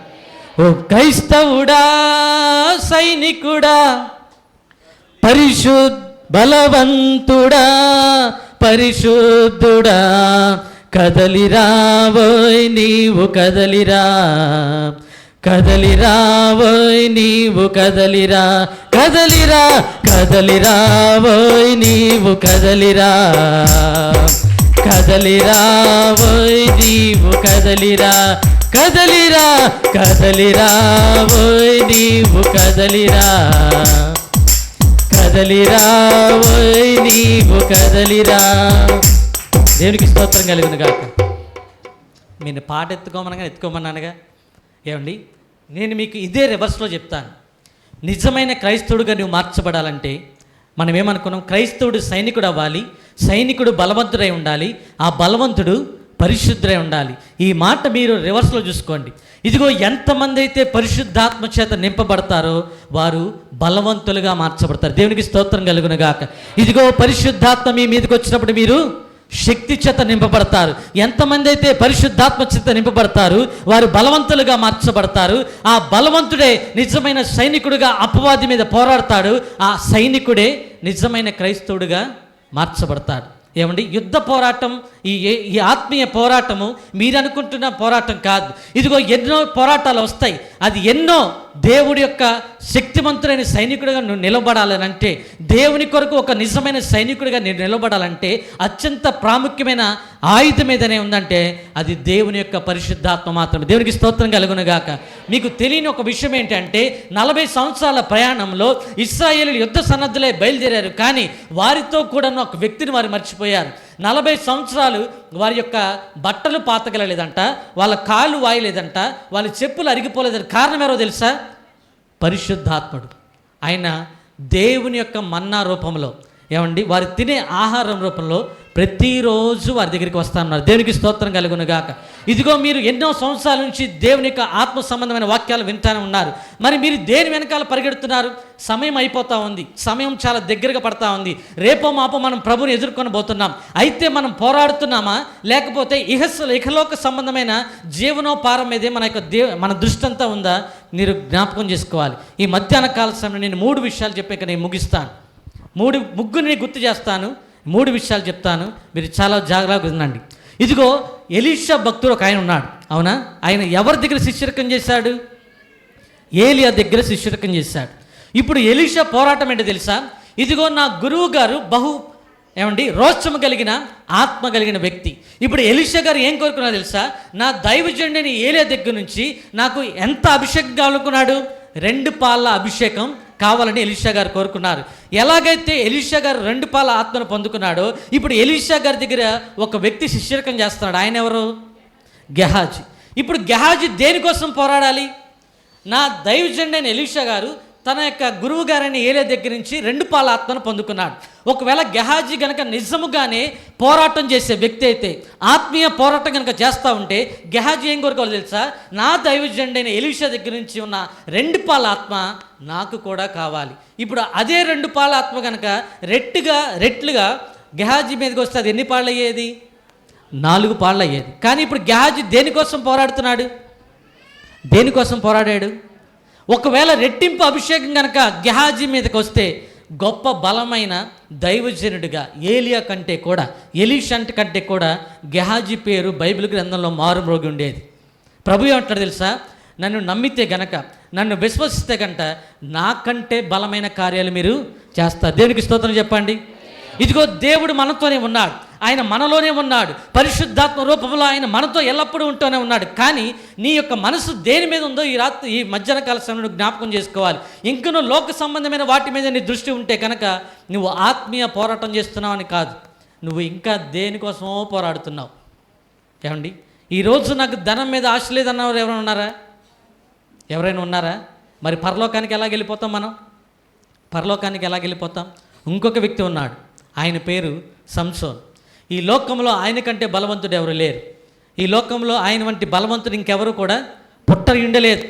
[SPEAKER 2] ఓ క్రైస్తవుడా, సైనికుడా, బలవంతుడా, పరిశుద్ధుడా, కదలిరావోయ్ నీవు కదలిరా, కదలిరావోయ్ నీవు కదలిరా, కదలిరా, కదలిరావోయ్ నీవు కదలిరా, కదలిరావోయ్ నీవు కదలిరా, కదలిరా, కదలిరావోయ్ నీవు కదలిరా, కదలిరావోయ్ నీవు కదలిరా. దేవునికి స్తోత్రం కలుగును గాక. మీరు పాట ఎత్తుకోమన్నానుగా. ఏమండి, నేను మీకు ఇదే రివర్స్లో చెప్తాను. నిజమైన క్రైస్తవుడిగా నువ్వు మార్చబడాలంటే మనం ఏమనుకున్నాం? క్రైస్తవుడు సైనికుడు అవ్వాలి, సైనికుడు బలవంతుడై ఉండాలి, ఆ బలవంతుడు పరిశుద్ధుడై ఉండాలి. ఈ మాట మీరు రివర్స్లో చూసుకోండి. ఇదిగో ఎంతమంది అయితే పరిశుద్ధాత్మ చేత నింపబడతారో వారు బలవంతులుగా మార్చబడతారు. దేవునికి స్తోత్రం కలుగును గాక. ఇదిగో పరిశుద్ధాత్మ మీ మీదకి వచ్చినప్పుడు మీరు శక్తి చేత నింపబడతారు. ఎంతమంది అయితే పరిశుద్ధాత్మ చేత నింపబడతారు వారు బలవంతులుగా మార్చబడతారు. ఆ బలవంతుడే నిజమైన సైనికుడిగా అపవాది మీద పోరాడతాడు. ఆ సైనికుడే నిజమైన క్రైస్తవుడిగా మార్చబడతాడు. ఏమండి, యుద్ధ పోరాటం, ఈ ఆత్మీయ పోరాటము మీరు అనుకుంటున్న పోరాటం కాదు. ఇదిగో ఎన్నో పోరాటాలు వస్తాయి. అది ఎన్నో దేవుడి యొక్క శక్తివంతుడైన సైనికుడిగా నువ్వు నిలబడాలనంటే, దేవుని కొరకు ఒక నిజమైన సైనికుడిగా నేను నిలబడాలంటే అత్యంత ప్రాముఖ్యమైన ఆయుధం ఏదనే ఉందంటే అది దేవుని యొక్క పరిశుద్ధాత్మ మాత్రమే. దేవునికి స్తోత్రం కలుగును గాక. మీకు తెలియని ఒక విషయం ఏంటంటే 40 సంవత్సరాల ప్రయాణంలో ఇశ్రాయేలీయులు యుద్ధ సన్నద్ధులై బయలుదేరారు. కానీ వారితో కూడా ఒక వ్యక్తిని వారు మర్చిపోయారు. 40 సంవత్సరాలు వారి యొక్క బట్టలు పాతగలలేదంట, వాళ్ళ కాళ్ళు వాయలేదంట, వాళ్ళ చెప్పులు అరిగిపోలేదంట. కారణం ఎవరో తెలుసా? పరిశుద్ధాత్ముడు. ఆయన దేవుని యొక్క మన్నా రూపంలో, ఏమండి, వారు తినే ఆహారం రూపంలో ప్రతిరోజు వారి దగ్గరికి వస్తున్నారు. దేవునికి స్తోత్రం కలుగును గాక. ఇదిగో మీరు ఎన్నో సంవత్సరాల నుంచి దేవుని యొక్క ఆత్మ సంబంధమైన వాక్యాలు వింటానే ఉన్నారు. మరి మీరు దేని వెనకాల పరిగెడుతున్నారు? సమయం అయిపోతూ ఉంది, సమయం చాలా దగ్గరగా పడతా ఉంది. రేపో మాపో మనం ప్రభుని ఎదుర్కొని పోతున్నాం. అయితే మనం పోరాడుతున్నామా, లేకపోతే ఇహలోక సంబంధమైన జీవనోపారం మీదే మన దృష్టి అంతా ఉందా? మీరు జ్ఞాపకం చేసుకోవాలి. ఈ మధ్యాహ్న కాల సమయంలో నేను 3 విషయాలు చెప్పాక నేను ముగిస్తాను. ముగ్గురిని గుర్తు చేస్తాను, 3 విషయాలు చెప్తాను. మీరు చాలా జాగ్రత్తగా వినండి. ఇదిగో ఎలీషా భక్తుడు ఒక ఆయన ఉన్నాడు, అవునా? ఆయన ఎవరి దగ్గర శిష్యరకం చేశాడు? ఏలియా దగ్గర శిష్యరకం చేశాడు. ఇప్పుడు ఎలీషా పోరాటం ఏంటో తెలుసా? ఇదిగో నా గురువు గారు రోషము కలిగిన ఆత్మ కలిగిన వ్యక్తి. ఇప్పుడు ఎలీషా గారు ఏం కోరుకున్నారో తెలుసా? నా దైవజనుడిని ఏలియా దగ్గర నుంచి నాకు ఎంత అభిషేకం కావాలనుకున్నాడు? 2 పాళ్ళ అభిషేకం కావాలని ఎలీషా గారు కోరుకున్నారు. ఎలాగైతే ఎలీషా గారు 2 పాల ఆత్మను పొందుకున్నాడో ఇప్పుడు ఎలీషా గారి దగ్గర ఒక వ్యక్తి శిష్యరకం చేస్తున్నాడు. ఆయన ఎవరు? గెహాజీ. ఇప్పుడు గెహాజీ దేనికోసం పోరాడాలి? నా దైవజనుడైన ఎలీషా గారు తన యొక్క గురువు గారిని ఏలియా దగ్గర నుంచి 2 పాల ఆత్మను పొందుకున్నాడు. ఒకవేళ గెహాజీ కనుక నిజముగానే పోరాటం చేసే వ్యక్తి అయితే, ఆత్మీయ పోరాటం కనుక చేస్తూ ఉంటే గెహాజీ ఏం కోరుకోవాలి తెలుసా? నా దైవజనుడైన ఎలీషా దగ్గర నుంచి ఉన్న 2 పాల ఆత్మ నాకు కూడా కావాలి. ఇప్పుడు అదే 2 పాల ఆత్మ కనుక రెట్లుగా గెహాజీ మీదకి వస్తే అది ఎన్ని పాళ్ళు అయ్యేది? 4 పాళ్ళు అయ్యేది. కానీ ఇప్పుడు గెహాజీ దేనికోసం పోరాడుతున్నాడు? దేనికోసం పోరాడాడు? ఒకవేళ రెట్టింపు అభిషేకం కనుక గెహాజీ మీదకి వస్తే గొప్ప బలమైన దైవజనుడిగా ఏలియా కంటే కూడా, ఎలీషా కంటే కూడా గెహాజీ పేరు బైబిల్ గ్రంథంలో మారుమ్రోగి ఉండేది. ప్రభు ఏమంటాడు తెలుసా? నన్ను నమ్మితే గనక, నన్ను విశ్వసిస్తే గనక నాకంటే బలమైన కార్యాలు మీరు చేస్తారు. దేవునికి స్తోత్రం చెప్పండి. ఇదిగో దేవుడు మనతోనే ఉన్నాడు, ఆయన మనలోనే ఉన్నాడు. పరిశుద్ధాత్మ రూపంలో ఆయన మనతో ఎల్లప్పుడూ ఉంటూనే ఉన్నాడు. కానీ నీ యొక్క మనసు దేని మీద ఉందో ఈ మధ్యాహ్న కాల సమయంలో జ్ఞాపకం చేసుకోవాలి. ఇంక నువ్వు లోక సంబంధమైన వాటి మీద నీ దృష్టి ఉంటే కనుక నువ్వు ఆత్మీయ పోరాటం చేస్తున్నావు అని కాదు, నువ్వు ఇంకా దేనికోసమో పోరాడుతున్నావు. ఏమండి, ఈరోజు నాకు ధనం మీద ఆశ లేదన్నవారు ఎవరైనా ఉన్నారా? మరి పరలోకానికి ఎలా వెళ్ళిపోతాం మనం? పరలోకానికి ఎలా వెళ్ళిపోతాం? ఇంకొక వ్యక్తి ఉన్నాడు, ఆయన పేరు సంసోన్. ఈ లోకంలో ఆయన కంటే బలవంతుడు ఎవరు లేరు. ఈ లోకంలో ఆయన వంటి బలవంతుడు ఇంకెవరు కూడా పుట్టరు ఉండలేదు.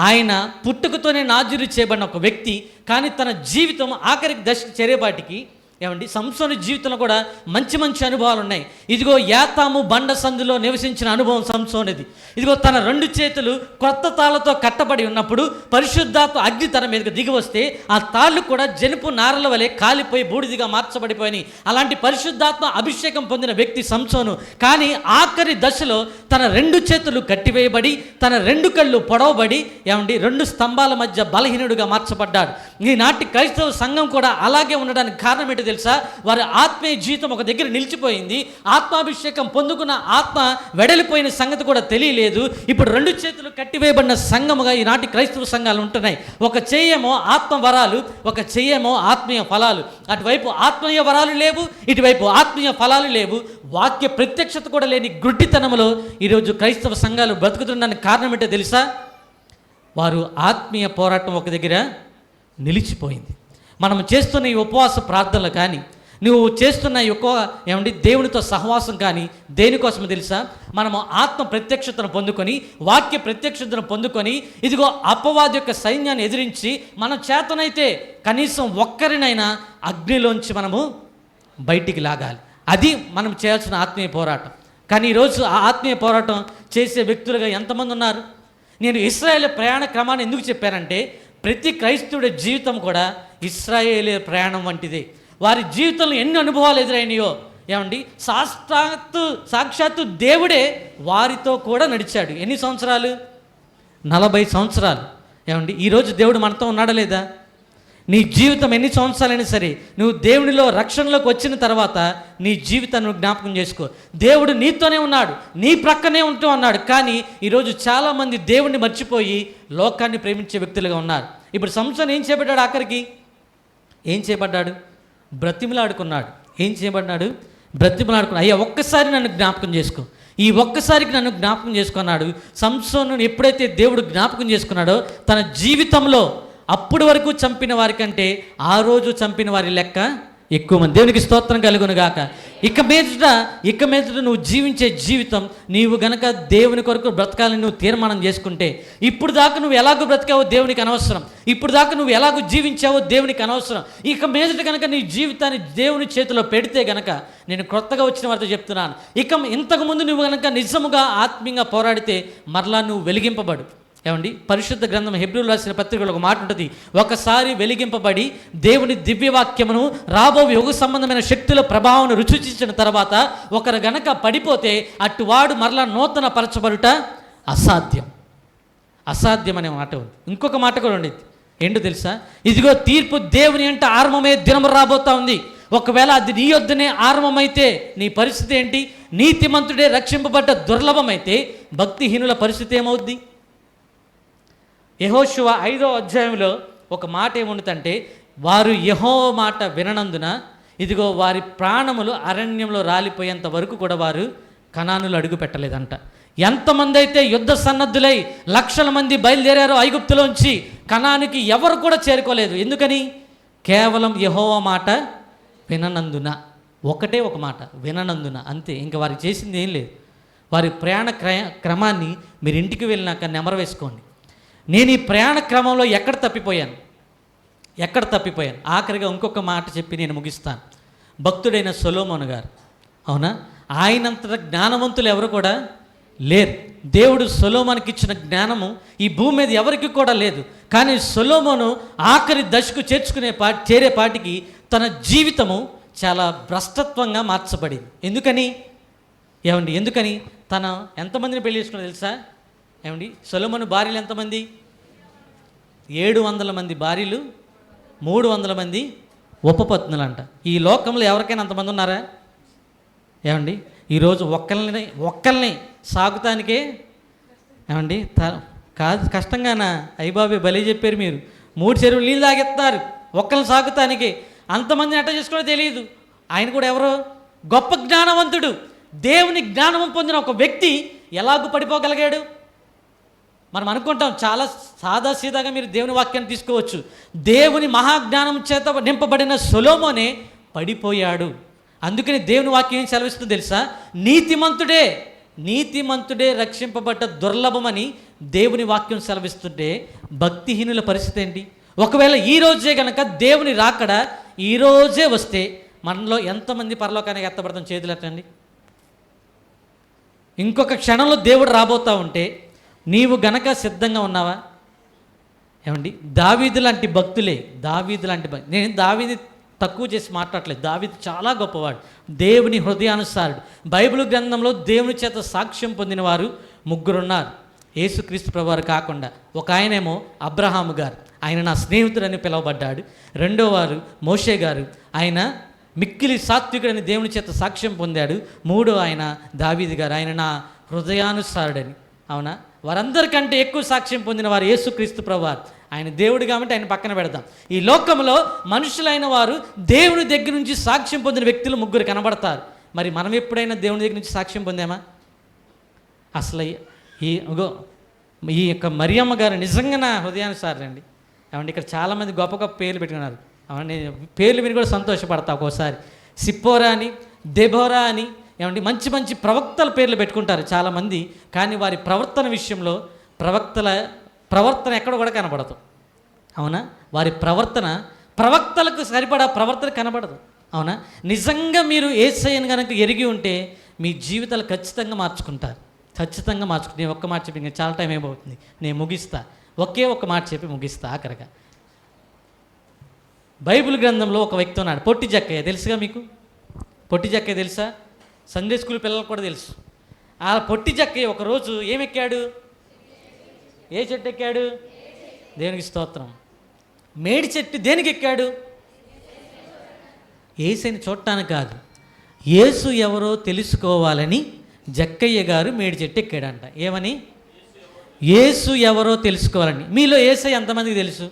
[SPEAKER 2] ఆయన పుట్టుకతోనే నాజీరు చేయబడిన ఒక వ్యక్తి, కానీ తన జీవితం ఆఖరికి దశకు చేరేపాటికి ఏమండి సంసోను జీవితంలో కూడా మంచి మంచి అనుభవాలు ఉన్నాయి. ఇదిగో యాతాము బండ సందులో నివసించిన అనుభవం సంసోనిది. ఇదిగో తన 2 చేతులు కొత్త తాళ్లతో కట్టబడి ఉన్నప్పుడు పరిశుద్ధాత్మ అగ్ని తన మీదకి దిగి వస్తే ఆ తాళ్ళు కూడా జనుపు నారల వలె కాలిపోయి బూడిదిగా మార్చబడిపోయినాయి. అలాంటి పరిశుద్ధాత్మ అభిషేకం పొందిన వ్యక్తి సంసోను. కానీ ఆఖరి దశలో తన 2 చేతులు కట్టివేయబడి తన 2 కళ్ళు పొడవబడి ఏమండి 2 స్తంభాల మధ్య బలహీనుడిగా మార్చబడ్డాడు. ఈనాటి క్రైస్తవ సంఘం కూడా అలాగే ఉండడానికి కారణం ఏంటో తెలుసా? వారి ఆత్మీయ జీవితం ఒక దగ్గర నిలిచిపోయింది. ఆత్మాభిషేకం పొందుకున్న ఆత్మ వెడలిపోయిన సంగతి కూడా తెలియలేదు. ఇప్పుడు 2 చేతులు కట్టివేయబడిన సంఘముగా ఈనాటి క్రైస్తవ సంఘాలు ఉంటున్నాయి. ఒక చెయ్యేమో ఆత్మ వరాలు, ఒక చెయ్యేమో ఆత్మీయ ఫలాలు. అటువైపు ఆత్మీయ వరాలు లేవు, ఇటువైపు ఆత్మీయ ఫలాలు లేవు. వాక్య ప్రత్యక్షత కూడా లేని గుడ్డితనంలో ఈరోజు క్రైస్తవ సంఘాలు బ్రతుకుతుండడానికి కారణం ఏంటో తెలుసా? వారు ఆత్మీయ పోరాటం ఒక దగ్గర నిలిచిపోయింది. మనం చేస్తున్న ఈ ఉపవాస ప్రార్థనలు కానీ, నువ్వు చేస్తున్న ఈ ఏమండి దేవునితో సహవాసం కానీ దేనికోసమో తెలుసా? మనము ఆత్మ ప్రత్యక్షతను పొందుకొని, వాక్య ప్రత్యక్షతను పొందుకొని, ఇదిగో అపవాది యొక్క సైన్యాన్ని ఎదిరించి మన చేతనైతే కనీసం ఒక్కరినైనా అగ్నిలోంచి మనము బయటికి లాగాలి. అది మనం చేయాల్సిన ఆత్మీయ పోరాటం. కానీ ఈరోజు ఆ ఆత్మీయ పోరాటం చేసే వ్యక్తులుగా ఎంతమంది ఉన్నారు? నేను ఇశ్రాయేలు ప్రయాణ క్రమాన్ని ఎందుకు చెప్పానంటే, ప్రతి క్రైస్తవుడి జీవితం కూడా ఇశ్రాయేలు ప్రయాణం వంటిదే. వారి జీవితంలో ఎన్ని అనుభవాలు ఎదురైనాయో ఏమండి, సాక్షాత్తు దేవుడే వారితో కూడా నడిచాడు. ఎన్ని సంవత్సరాలు? 40 సంవత్సరాలు. ఏమండి, ఈరోజు దేవుడు మనతో ఉన్నాడా లేదా? నీ జీవితం ఎన్ని సంవత్సరాలైనా సరే, నువ్వు దేవునిలో రక్షణలోకి వచ్చిన తర్వాత నీ జీవితాన్ని జ్ఞాపకం చేసుకో. దేవుడు నీతోనే ఉన్నాడు, నీ ప్రక్కనే ఉంటూ ఉన్నాడు. కానీ ఈరోజు చాలామంది దేవుణ్ణి మర్చిపోయి లోకాన్ని ప్రేమించే వ్యక్తులుగా ఉన్నారు. ఇప్పుడు సంసోను ఏం చేయబడ్డాడు? ఆఖరికి ఏం చేయబడ్డాడు? బ్రతిమలాడుకున్నాడు. ఏం చేయబడ్డాడు? బ్రతిమలాడుకున్నాడు. అయ్యా ఒక్కసారి నన్ను జ్ఞాపకం చేసుకో, ఈ ఒక్కసారికి నన్ను జ్ఞాపకం చేసుకున్నాడు. సంసోను ఎప్పుడైతే దేవుడు జ్ఞాపకం చేసుకున్నాడో తన జీవితంలో అప్పటి వరకు చంపిన వారి కంటే ఆ రోజు చంపిన వారి లెక్క ఎక్కువ మంది. దేవునికి స్తోత్రం కలుగును గాక. ఇక మీదట నువ్వు జీవించే జీవితం నీవు గనక దేవుని కొరకు బ్రతకాలని నువ్వు తీర్మానం చేసుకుంటే, ఇప్పుడు దాకా నువ్వు ఎలాగో బ్రతికావో దేవునికి అనవసరం, ఇప్పుడు దాకా నువ్వు ఎలాగో జీవించావో దేవునికి అనవసరం. ఇక మీదట కనుక నీ జీవితాన్ని దేవుని చేతిలో పెడితే గనక, నేను కొత్తగా వచ్చిన వారితో చెప్తున్నాను, ఇంతకుముందు నువ్వు గనక నిజముగా ఆత్మీయంగా పోరాడితే మరలా నువ్వు వెలిగింపబడు. ఏమండి, పరిశుద్ధ గ్రంథం హెబ్రీయులు రాసిన పత్రికలో ఒక మాట ఉంటుంది, ఒకసారి వెలిగింపబడి దేవుని దివ్యవాక్యమును రాబో యుగ సంబంధమైన శక్తుల ప్రభావం రుచి చూసిన తర్వాత ఒకరు గనక పడిపోతే అటువాడు మరలా నూతన పరచబడుట అసాధ్యం అనే మాట ఉంది. ఇంకొక మాట కూడా ఉండేది, ఏంటో తెలుసా? ఇదిగో తీర్పు దేవుని అంటే ఆరంభమే దినము రాబోతా ఉంది. ఒకవేళ అది నీ యొద్దనే ఆరంభమైతే నీ పరిస్థితి ఏంటి? నీతిమంతుడే రక్షింపబడ్డ దుర్లభమైతే భక్తిహీనుల పరిస్థితి ఏమవుద్ది? యెహోషువ 5వ అధ్యాయంలో ఒక మాట ఏముంటుందంటే, వారు యెహోవా మాట విననందున ఇదిగో వారి ప్రాణములు అరణ్యంలో రాలిపోయేంత వరకు కూడా వారు కనానులు అడుగు పెట్టలేదంట. ఎంతమంది అయితే యుద్ధ సన్నద్ధులై లక్షల మంది బయలుదేరారో ఐగుప్తులోంచి, కనానికి ఎవరు కూడా చేరుకోలేదు. ఎందుకని? కేవలం యెహోవా మాట విననందున. ఒకటే ఒక మాట, విననందున, అంతే. ఇంకా వారికి చేసింది ఏం లేదు. వారి ప్రయాణ క్రమాన్ని మీరు ఇంటికి వెళ్ళినాక నెమరు వేసుకోండి. నేను ఈ ప్రయాణ క్రమంలో ఎక్కడ తప్పిపోయాను? ఆఖరిగా ఇంకొక మాట చెప్పి నేను ముగిస్తాను. భక్తుడైన సొలొమోను గారు, అవునా, ఆయనంతట జ్ఞానవంతులు ఎవరు కూడా లేరు. దేవుడు సొలొమోనుకి ఇచ్చిన జ్ఞానము ఈ భూమి మీద ఎవరికి కూడా లేదు. కానీ సొలొమోను ఆఖరి దశకు చేరేపాటికి తన జీవితము చాలా భ్రష్టత్వంగా మార్చబడింది. ఎందుకని తన ఎంతమందిని పెళ్లి చేసుకున్నా తెలుసా? ఏమండి, సొలొమోను భార్యలు ఎంతమంది? 700 మంది భార్యలు, 300 మంది ఉపపత్నులు అంట. ఈ లోకంలో ఎవరికైనా అంతమంది ఉన్నారా? ఏమండి, ఈరోజు ఒక్కల్ని సాగుతానికే ఏమండి కాదు, కష్టంగానా? అయ్యబాబే భలే చెప్పారు మీరు. 3 చెరువులు నీళ్ళు తాగెత్తారు ఒక్కరిని సాగుతానికి. అంతమందిని ఎట్ట చేసుకోవడం తెలియదు. ఆయన కూడా ఎవరో గొప్ప జ్ఞానవంతుడు, దేవుని జ్ఞానం పొందిన ఒక వ్యక్తి ఎలాగూ పడిపోగలిగాడు? మనం అనుకుంటాం చాలా సాదాసీదాగా మీరు దేవుని వాక్యాన్ని తీసుకోవచ్చు. దేవుని మహాజ్ఞానం చేత నింపబడిన సొలొమోనే పడిపోయాడు. అందుకని దేవుని వాక్యం ఏం సెలవిస్తుంది తెలుసా? నీతిమంతుడే రక్షింపబడ్డ దుర్లభమని దేవుని వాక్యం సెలవిస్తుంటే భక్తిహీనుల పరిస్థితి ఏంటి? ఒకవేళ ఈ రోజే కనుక దేవుని రాకడ ఈరోజే వస్తే మనలో ఎంతమంది పరలోకానికి ఎత్తబడతాం? చేతులు ఎత్తండి. ఇంకొక క్షణంలో దేవుడు రాబోతా ఉంటే నీవు గనక సిద్ధంగా ఉన్నావా? ఏమండి, దావీదు లాంటి భక్తులే, దావీదు లాంటి నేను దావీదు తక్కువ చేసి మాట్లాడలేదు. దావీదు చాలా గొప్పవాడు, దేవుని హృదయానుసారుడు. బైబిల్ గ్రంథంలో దేవుని చేత సాక్ష్యం పొందిన వారు 3 ఉన్నారు, యేసుక్రీస్తు ప్రభువారు కాకుండా. ఒక ఆయనేమో అబ్రహాము గారు, ఆయన నా స్నేహితుడని పిలువబడ్డాడు. రెండో వారు మోషే గారు, ఆయన మిక్కిలి సాత్వికుడని దేవుని చేత సాక్ష్యం పొందాడు. మూడో ఆయన దావీదు గారు, ఆయన నా హృదయానుసారుడని. అవునా? వారందరికంటే ఎక్కువ సాక్ష్యం పొందిన వారు యేసుక్రీస్తు ప్రభువారు. ఆయన దేవుడు కాబట్టి ఆయన పక్కన పెడదాం. ఈ లోకంలో మనుషులైన వారు దేవుని దగ్గర నుంచి సాక్ష్యం పొందిన వ్యక్తులు 3 కనబడతారు. మరి మనం ఎప్పుడైనా దేవుని దగ్గర నుంచి సాక్ష్యం పొందామా? అసలు ఈ యొక్క మరియమ్మ గారు నిజంగా నా హృదయానుసారండి. ఏమండి, ఇక్కడ చాలామంది గొప్ప గొప్ప పేర్లు పెట్టుకున్నారు. అవునండి, పేర్లు విని కూడా సంతోషపడతా ఒక్కోసారి. సిప్పోరా అని, దెబోరా అని, ఏమండి మంచి మంచి ప్రవక్తల పేర్లు పెట్టుకుంటారు చాలామంది. కానీ వారి ప్రవర్తన విషయంలో ప్రవర్తన ఎక్కడ కూడా కనబడదు. అవునా? వారి ప్రవక్తలకు సరిపడా ప్రవర్తన కనబడదు. అవునా? నిజంగా మీరు యేసయ్యను కనుక ఎరిగి ఉంటే మీ జీవితాలు ఖచ్చితంగా మార్చుకుంటారు. ఖచ్చితంగా మార్చుకుంటారు. నేను ఒక్క మాట చెప్పి ఇంకా చాలా టైం అయిపోతుంది, నేను ముగిస్తా. ఒకే ఒక్క మాట చెప్పి ముగిస్తా ఆఖరిగా. బైబిల్ గ్రంథంలో ఒక వ్యక్తి ఉన్నాడు, పొట్టి జక్కయ్య. తెలుసుగా మీకు? పొట్టి జక్కయ్య తెలుసా? సండే స్కూల్ పిల్లలకు కూడా తెలుసు. ఆ పొట్టి జక్కయ్య ఒకరోజు ఏమెక్కాడు? ఏ చెట్టు ఎక్కాడు? దేవునికి స్తోత్రం. మేడి చెట్టు. దేనికి ఎక్కాడు? యేసుని చూడటానికి కాదు, యేసు ఎవరో తెలుసుకోవాలని జక్కయ్య గారు మేడి చెట్టు ఎక్కాడంట. ఏమని? యేసు ఎవరో తెలుసుకోవాలని. మీలో యేసయ్య ఎంతమందికి తెలుసు?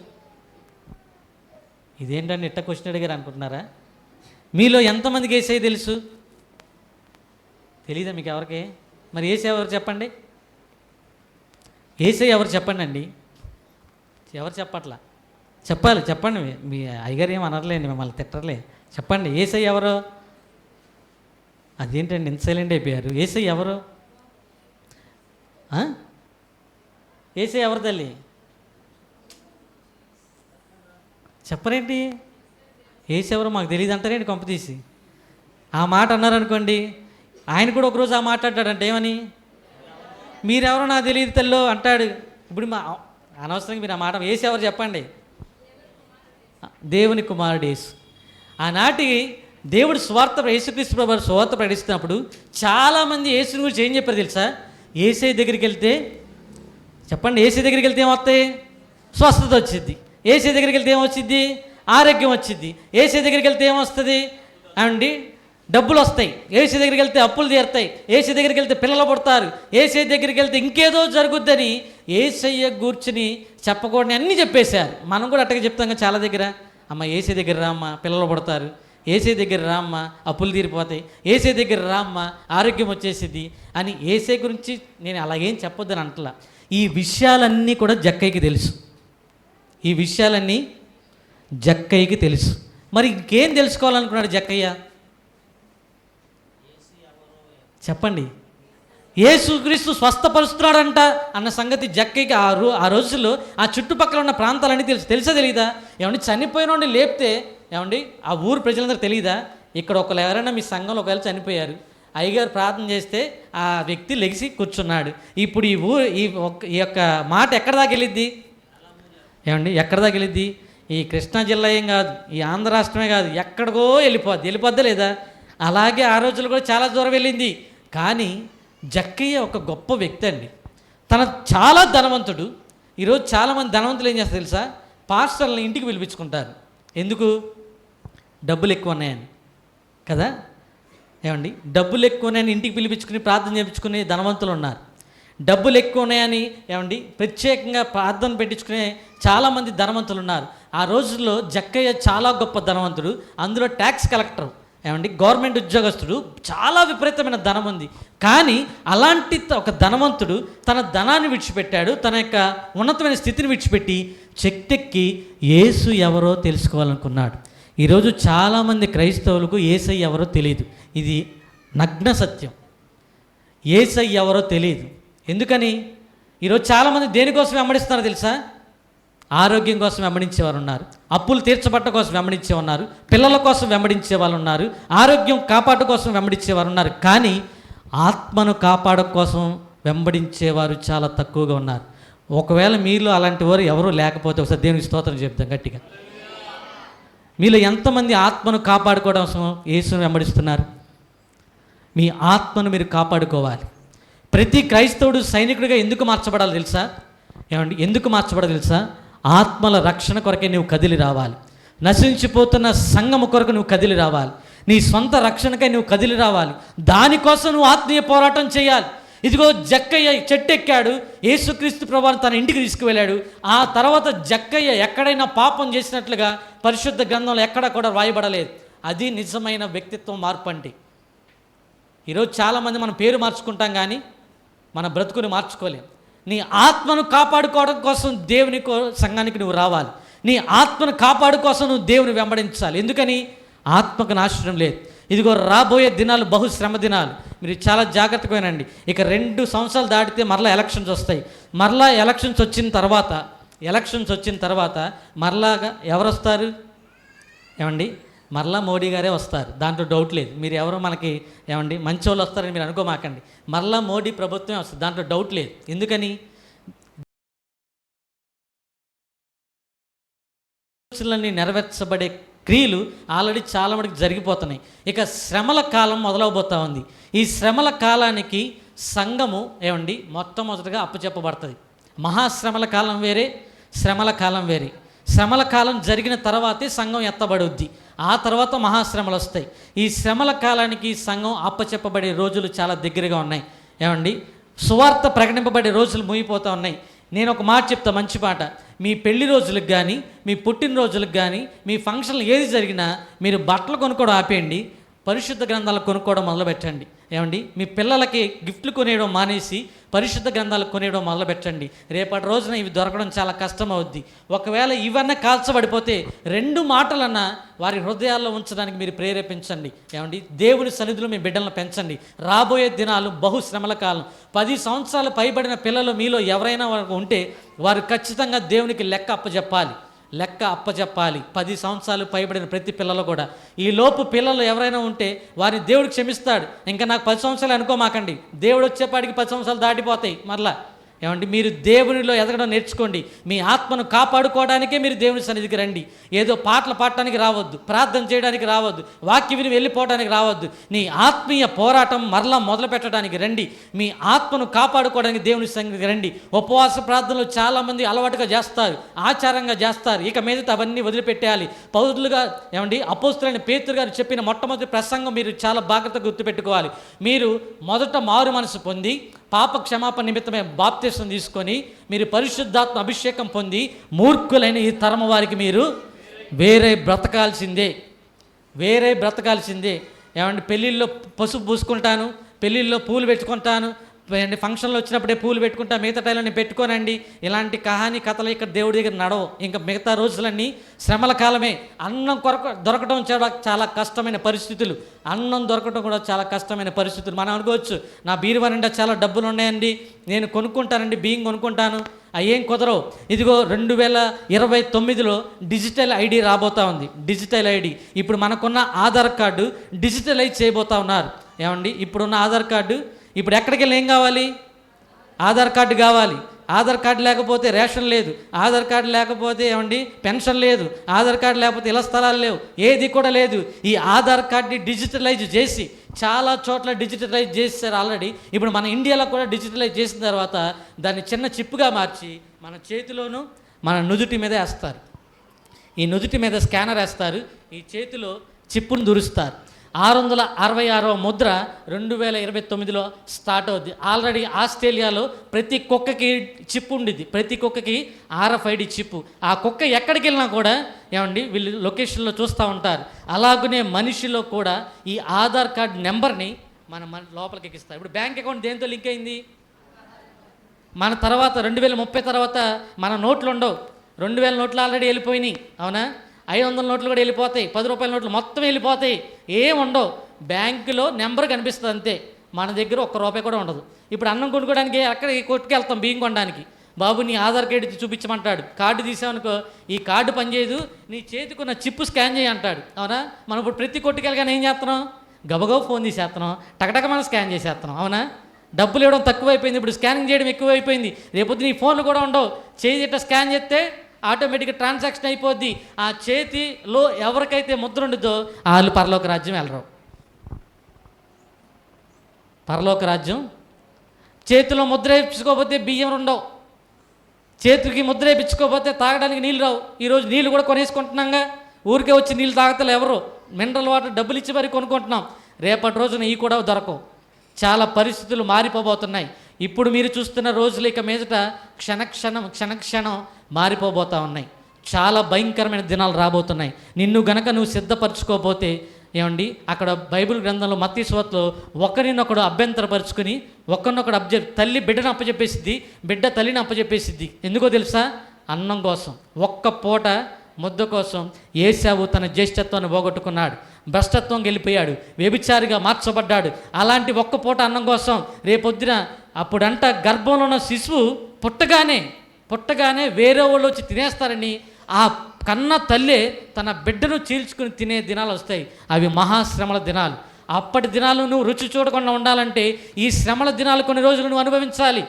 [SPEAKER 2] ఇదేంటండి ఇట్ట క్వశ్చన్ అడిగారు అనుకుంటున్నారా? మీలో ఎంతమందికి యేసయ్య తెలుసు? తెలీదా మీకు ఎవరికి? మరి యేసయ్య ఎవరు చెప్పండి? యేసయ్య ఎవరు చెప్పండి అండి. ఎవరు చెప్పట్లా? చెప్పాలి, చెప్పండి. మీ అయ్యగారు ఏం అనర్లేండి, మిమ్మల్ని తిట్టర్లే. చెప్పండి, యేసయ్య ఎవరు? అదేంటండి ఇంత సైలెంట్ అయిపోయారు? యేసయ్య ఎవరు? యేసయ్య ఎవరు తల్లి? చెప్పరేంటి? యేసు ఎవరో మాకు తెలియదు అంటారేంటి కొంపతీసి? ఆ మాట అన్నారనుకోండి, ఆయన కూడా ఒకరోజు ఆ మాట్లాడాడంట. ఏమని? మీరెవరో నాకు తెలియదు తల్లో అంటాడు. ఇప్పుడు అనవసరంగా మీరు ఆ మాట యేసు ఎవరు చెప్పండి? దేవుని కుమారుడు యేసు. ఆనాటి దేవుడు యేసుక్రీస్తు ప్రభువు స్వార్థ ప్రకటిస్తున్నప్పుడు చాలామంది యేసుని గురించి ఏం చెప్పారు తెలుసా? యేసయ్య దగ్గరికి వెళ్తే, చెప్పండి, యేసయ్య దగ్గరికి వెళ్తే ఏమొస్తాయి? స్వస్థత వచ్చింది. యేసయ్య దగ్గరికి వెళ్తే ఏమొచ్చింది? ఆరోగ్యం వచ్చింది. యేసయ్య దగ్గరికి వెళ్తే ఏమొస్తుంది అండి? డబ్బులు వస్తాయి. యేసయ్య దగ్గరికి వెళ్తే అప్పులు తీరుతాయి. యేసయ్య దగ్గరికి వెళ్తే పిల్లలు పుడతారు. యేసయ్య దగ్గరికి వెళ్తే ఇంకేదో జరుగుద్దని యేసయ్య గూర్చుని చెప్పకూడని అన్నీ చెప్పేశారు. మనం కూడా అట్టగా చెప్తాం కదా చాలా దగ్గర. అమ్మ యేసయ్య దగ్గర రామ్మ పిల్లలు పుడతారు, యేసయ్య దగ్గర రామ్మ అప్పులు తీరిపోతాయి, యేసయ్య దగ్గర రామ్మ ఆరోగ్యం వచ్చేసింది అని యేసయ్య గురించి నేను అలాగేం చెప్పొద్దని అంటలా. ఈ విషయాలన్నీ కూడా జక్కయ్యకి తెలుసు. ఈ విషయాలన్నీ జక్కయ్యకి తెలుసు. మరి ఇంకేం తెలుసుకోవాలనుకున్నాడు జక్కయ్య? చెప్పండి. యేసుక్రీస్తు స్వస్థపరుస్తున్నాడంట అన్న సంగతి జక్కయ్యకి ఆ రోజుల్లో ఆ చుట్టుపక్కల ఉన్న ప్రాంతాలన్నీ తెలుసా తెలియదా? ఏమండి, చనిపోయిన వాడిని లేపితే ఏమండి ఆ ఊరు ప్రజలందరూ తెలియదా? ఇక్కడ ఒకరు ఎవరైనా మీ సంఘంలో ఒకవేళ చనిపోయారు, అయ్యగారు ప్రార్థన చేస్తే ఆ వ్యక్తి లెగిసి కూర్చున్నాడు. ఇప్పుడు ఈ యొక్క మాట ఎక్కడ దాకా వెళ్ళిద్ది? ఏమండి, ఎక్కడ దాకా వెళ్ళిద్ది? ఈ కృష్ణా జిల్లా ఏం కాదు, ఈ ఆంధ్ర రాష్ట్రమే కాదు, ఎక్కడికో వెళ్ళిపోద్దా లేదా? అలాగే ఆ రోజులు కూడా చాలా దూరం వెళ్ళింది. కానీ జక్కయ్య ఒక గొప్ప వ్యక్తి అండి. చాలా ధనవంతుడు. ఈరోజు చాలామంది ధనవంతులు ఏం చేస్తారు తెలుసా? పాస్టర్లను ఇంటికి పిలిపించుకుంటారు. ఎందుకు? డబ్బులు ఎక్కువ ఉన్నాయని కదా. ఏమండి, డబ్బులు ఎక్కువ ఉన్నాయని ఇంటికి పిలిపించుకుని ప్రార్థన చేయించుకునే ధనవంతులు ఉన్నారు. డబ్బులు ఎక్కువ ఉన్నాయని ఏమండి ప్రత్యేకంగా ప్రార్థన పెట్టించుకునే చాలామంది ధనవంతులు ఉన్నారు. ఆ రోజుల్లో జక్కయ్య చాలా గొప్ప ధనవంతుడు. అందులో ట్యాక్స్ కలెక్టర్, ఏమండి గవర్నమెంట్ ఉద్యోగస్తుడు, చాలా విపరీతమైన ధనం ఉంది. కానీ అలాంటి ఒక ధనవంతుడు తన ధనాన్ని విడిచిపెట్టాడు, తన యొక్క ఉన్నతమైన స్థితిని విడిచిపెట్టి చెట్టెక్కి యేసు ఎవరో తెలుసుకోవాలనుకున్నాడు. ఈరోజు చాలామంది క్రైస్తవులకు యేసయ్య ఎవరో తెలియదు. ఇది నగ్న సత్యం. యేసయ్య ఎవరో తెలియదు. ఎందుకని? ఈరోజు చాలామంది దేనికోసం వెంబడిస్తున్నారు తెలుసా? ఆరోగ్యం కోసం వెంబడించేవారు ఉన్నారు, అప్పులు తీర్చబట్ట కోసం వెంబడించే ఉన్నారు, పిల్లల కోసం వెంబడించే వాళ్ళు ఉన్నారు, ఆరోగ్యం కాపాడు కోసం వెంబడించేవారు ఉన్నారు. కానీ ఆత్మను కాపాడడం కోసం వెంబడించేవారు చాలా తక్కువగా ఉన్నారు. ఒకవేళ మీలో అలాంటి వారు ఎవరూ లేకపోతే ఒకసారి దేవునికి స్తోత్రం చెప్తాం గట్టిగా. మీలో ఎంతమంది ఆత్మను కాపాడుకోవడం కోసం యేసును వెంబడిస్తున్నారు? మీ ఆత్మను మీరు కాపాడుకోవాలి. ప్రతి క్రైస్తవుడు సైనికుడిగా ఎందుకు మార్చబడాలి తెలుసా? ఏమండి, ఎందుకు మార్చబడాలి తెలుసా? ఆత్మల రక్షణ కొరకే నువ్వు కదిలి రావాలి. నశించిపోతున్న సంఘము కొరకు నువ్వు కదిలి రావాలి. నీ సొంత రక్షణకై నువ్వు కదిలి రావాలి. దానికోసం నువ్వు ఆత్మీయ పోరాటం చేయాలి. ఇదిగో జక్కయ్య చెట్టు ఎక్కాడు, యేసుక్రీస్తు ప్రభువుని తన ఇంటికి తీసుకువెళ్ళాడు. ఆ తర్వాత జక్కయ్య ఎక్కడైనా పాపం చేసినట్లుగా పరిశుద్ధ గ్రంథంలో ఎక్కడ కూడా రాయబడలేదు. అది నిజమైన వ్యక్తిత్వం మార్పు అంటే. ఈరోజు చాలామంది మన పేరు మార్చుకుంటాం కానీ మన బ్రతుకుని మార్చుకోలేం. నీ ఆత్మను కాపాడుకోవడం కోసం దేవుని సంఘానికి నువ్వు రావాలి. నీ ఆత్మను కాపాడు కోసం నువ్వు దేవుని వెంబడించాలి. ఎందుకని? ఆత్మకు నాశనం లేదు. ఇదిగో రాబోయే దినాలు బహుశ్రమ దినాలు. మీరు చాలా జాగ్రత్తగా వినండి. ఇక 2 సంవత్సరాలు దాటితే మరలా ఎలక్షన్స్ వస్తాయి. మరలా ఎలక్షన్స్ వచ్చిన తర్వాత మరలాగా ఎవరు వస్తారు? ఏమండి, మరలా మోడీ గారే వస్తారు, దాంట్లో డౌట్ లేదు. మీరు ఎవరో మనకి ఏమండి మంచి వాళ్ళు వస్తారని మీరు అనుకోమాకండి. మరలా మోడీ ప్రభుత్వమే వస్తుంది, దాంట్లో డౌట్ లేదు. ఎందుకని? నెరవేర్చబడే క్రియలు ఆల్రెడీ చాలా మటుకు జరిగిపోతున్నాయి. ఇక శ్రమల కాలం మొదలవబోతూ ఉంది. ఈ శ్రమల కాలానికి సంఘము ఏమండి మొట్టమొదటిగా అప్పచెప్పబడుతుంది. మహాశ్రమల కాలం వేరే, శ్రమల కాలం వేరే. శ్రమల కాలం జరిగిన తర్వాతే సంఘం ఎత్తబడుద్ది. ఆ తర్వాత మహాశ్రమలు వస్తాయి. ఈ శ్రమల కాలానికి సంఘం అప్పచెప్పబడే రోజులు చాలా దగ్గరగా ఉన్నాయి. ఏమండి, సువార్త ప్రకటింపబడే రోజులు ముగిపోతూ ఉన్నాయి. నేను ఒక మాట చెప్తా, మంచి మాట. మీ పెళ్లి రోజులకు కానీ, మీ పుట్టినరోజులకు కానీ, మీ ఫంక్షన్లు ఏది జరిగినా మీరు బట్టలు కొనుక్కోవడం ఆపేయండి, పరిశుద్ధ గ్రంథాలు కొనుక్కోవడం మొదలుపెట్టండి. ఏమండి, మీ పిల్లలకి గిఫ్ట్లు కొనేయడం మానేసి పరిశుద్ధ గ్రంథాలు కొనేయడం మొదలుపెట్టండి. రేపటి రోజున ఇవి దొరకడం చాలా కష్టం అవుద్ది. ఒకవేళ ఇవన్నీ కాల్చబడిపోతే 2 మాటలన్నా వారి హృదయాల్లో ఉంచడానికి మీరు ప్రేరేపించండి. ఏమండి, దేవుని సన్నిధిలో మీ బిడ్డలను పెంచండి. రాబోయే దినాలు బహుశ్రమల కాలం. 10 సంవత్సరాలు పైబడిన పిల్లలు మీలో ఎవరైనా ఉంటే వారు ఖచ్చితంగా దేవునికి లెక్క అప్పచెప్పాలి. 10 సంవత్సరాలు పైబడిన ప్రతి పిల్లలు కూడా. ఈ లోపు పిల్లలు ఎవరైనా ఉంటే వారిని దేవుడు క్షమిస్తాడు. ఇంకా నాకు 10 సంవత్సరాలు అనుకోమాకండి, దేవుడు వచ్చేపాటికి 10 సంవత్సరాలు దాటిపోతాయి మరలా. ఏమండి, మీరు దేవునిలో ఎదగడం నేర్చుకోండి. మీ ఆత్మను కాపాడుకోవడానికే మీరు దేవుని సన్నిధికి రండి. ఏదో పాటలు పాడటానికి రావద్దు, ప్రార్థన చేయడానికి రావద్దు, వాక్యం విని వెళ్ళిపోవడానికి రావద్దు. నీ ఆత్మీయ పోరాటం మరలా మొదలు పెట్టడానికి రండి. మీ ఆత్మను కాపాడుకోవడానికి దేవుని సన్నిధికి రండి. ఉపవాస ప్రార్థనలు చాలామంది అలవాటుగా చేస్తారు, ఆచారంగా చేస్తారు. ఇక మీదట అవన్నీ వదిలిపెట్టేయాలి. పౌరులుగా ఏమండి, అపోస్తులైన పేతురు గారు చెప్పిన మొట్టమొదటి ప్రసంగం మీరు చాలా బాధ్యతగా గుర్తుపెట్టుకోవాలి. మీరు మొదట మారు మనసు పొంది పాప క్షమాపణ నిమిత్తమే బాప్తిసం తీసుకొని మీరు పరిశుద్ధాత్మ అభిషేకం పొంది మూర్ఖులైన ఈ తరమ వారికి మీరు వేరే బ్రతకాల్సిందే. ఏమంటే, పెళ్ళిళ్ళలో పసుపు పూసుకుంటాను, పెళ్ళిళ్ళలో పూలు పెట్టుకుంటాను, ఫంక్షన్లో వచ్చినప్పుడే పూలు పెట్టుకుంటా, మిగతా టైంలో నేను పెట్టుకోనండి. ఇలాంటి కథలు ఇక్కడ దేవుడి దగ్గర నడవు. ఇంకా మిగతా రోజులన్నీ శ్రమల కాలమే. అన్నం దొరకడం చాలా కష్టమైన పరిస్థితులు. అన్నం దొరకడం కూడా చాలా కష్టమైన పరిస్థితులు. మనం అనుకోవచ్చు, నా బీరువా నిండా చాలా డబ్బులు ఉన్నాయండి, నేను కొనుక్కుంటానండి, బియ్యం కొనుక్కుంటాను. అయ్యేం కుదరవు. ఇదిగో 2029లో డిజిటల్ ఐడి రాబోతా ఉంది. డిజిటల్ ఐడి ఇప్పుడు మనకున్న ఆధార్ కార్డు డిజిటలైజ్ చేయబోతా ఉన్నారు. ఏమండి, ఇప్పుడున్న ఆధార్ కార్డు ఇప్పుడు ఎక్కడికి వెళ్ళి ఏం కావాలి? ఆధార్ కార్డు కావాలి. ఆధార్ కార్డు లేకపోతే రేషన్ లేదు, ఆధార్ కార్డు లేకపోతే ఏమండి పెన్షన్ లేదు, ఆధార్ కార్డు లేకపోతే ఇళ్ల స్థలాలు లేవు, ఏది కూడా లేదు. ఈ ఆధార్ కార్డుని డిజిటలైజ్ చేసి చాలా చోట్ల డిజిటలైజ్ చేశారు ఆల్రెడీ. ఇప్పుడు మన ఇండియాలో కూడా డిజిటలైజ్ చేసిన తర్వాత దాన్ని చిన్న చిప్పుగా మార్చి మన చేతిలోనూ మన నుదుటి మీద వేస్తారు. ఈ నుదుటి మీద స్కానర్ వేస్తారు, ఈ చేతిలో చిప్పును దురుస్తారు. 666వ ముద్ర 2029లో స్టార్ట్ అవుద్ది. ఆల్రెడీ ఆస్ట్రేలియాలో ప్రతి కుక్కకి చిప్ ఉండిద్ది, ప్రతి కుక్కకి RFID చిప్పు. ఆ కుక్క ఎక్కడికి వెళ్ళినా కూడా ఏమండి వీళ్ళు లొకేషన్లో చూస్తూ ఉంటారు. అలాగనే మనిషిలో కూడా ఈ ఆధార్ కార్డ్ నెంబర్ని మన లోపలికి ఎక్కిస్తారు. ఇప్పుడు బ్యాంక్ అకౌంట్ దేంతో లింక్ అయింది? మన తర్వాత 2030 తర్వాత మన నోట్లు ఉండవు. 2000 నోట్లు ఆల్రెడీ వెళ్ళిపోయినాయి, అవునా? 500 నోట్లు కూడా వెళ్ళిపోతాయి, 10 రూపాయల నోట్లు మొత్తం వెళ్ళిపోతాయి, ఏం ఉండవు. బ్యాంకులో నెంబర్ కనిపిస్తుంది అంతే. మన దగ్గర ఒక్క రూపాయి కూడా ఉండదు. ఇప్పుడు అన్నం కొనుక్కోవడానికి అక్కడ కొట్టుకెళ్తాం బియ్యం కొనడానికి. బాబు నీ ఆధార్ కార్డు చూపించమంటాడు. కార్డు తీసామనుకో, ఈ కార్డు పనిచేయదు, నీ చేతికున్న చిప్పు స్కాన్ చేయి అంటాడు. అవునా? మనం ఇప్పుడు ప్రతి కొట్టుకెళ్ళగానే ఏం చేస్తున్నాం? గబగబా ఫోన్ తీసేస్తున్నాం, టకటక మనం స్కాన్ చేసేస్తున్నాం. అవునా? డబ్బులు ఇవ్వడం తక్కువైపోయింది, ఇప్పుడు స్కానింగ్ చేయడం ఎక్కువైపోయింది. రేపొద్దు నీ ఫోన్లు కూడా ఉండవు. చేయి ఇట్లా స్కాన్ చేస్తే ఆటోమేటిక్గా ట్రాన్సాక్షన్ అయిపోద్ది. ఆ చేతిలో ఎవరికైతే ముద్ర ఉంటుందో వాళ్ళు పరలోక రాజ్యం వెళ్ళరు. పరలోక రాజ్యం చేతిలో ముద్ర వేయించుకోకపోతే బియ్యం ఉండవు, చేతికి ముద్ర వేయించుకోకపోతే తాగడానికి నీళ్ళు రావు. ఈరోజు నీళ్ళు కూడా కొనేసుకుంటున్నాగా, ఊరికే వచ్చి నీళ్ళు తాగతలే ఎవరు, మినరల్ వాటర్ డబ్బులు ఇచ్చి మరీ కొనుక్కుంటున్నాం. రేపటి రోజున ఇవి కూడా దొరకవు. చాలా పరిస్థితులు మారిపోబోతున్నాయి. ఇప్పుడు మీరు చూస్తున్న రోజులు ఇక మీదట క్షణక్షణం మారిపోబోతూ ఉన్నాయి. చాలా భయంకరమైన దినాలు రాబోతున్నాయి. నిన్ను గనక నువ్వు సిద్ధపరచుకోకపోతే ఏమండి, అక్కడ బైబిల్ గ్రంథంలో మత్తయి సువార్తలో ఒకరినొకడు అభ్యంతరపరుచుకుని ఒకరినొకడు తల్లి బిడ్డను అప్పచెప్పేసిద్ది, బిడ్డ తల్లిని అప్పచెప్పేసిద్ది. ఎందుకో తెలుసా? అన్నం కోసం, ఒక్క పూట ముద్ద కోసం ఏశావు తన జ్యేష్ఠత్వాన్ని పోగొట్టుకున్నాడు, భ్రష్టత్వం గెలిపోయాడు, వ్యభిచారిగా మార్చబడ్డాడు. అలాంటి ఒక్క పూట అన్నం కోసం రేపొద్దున అప్పుడంట గర్భంలో ఉన్న శిశువు పుట్టగానే వేరే వాళ్ళు వచ్చి తినేస్తారని ఆ కన్న తల్లే తన బిడ్డను చీల్చుకుని తినే దినాలు వస్తాయి. అవి మహాశ్రమల దినాలు. అప్పటి దినాలు నువ్వు రుచి చూడకుండా ఉండాలంటే ఈ శ్రమల దినాలు కొన్ని రోజులు నువ్వు అనుభవించాలి.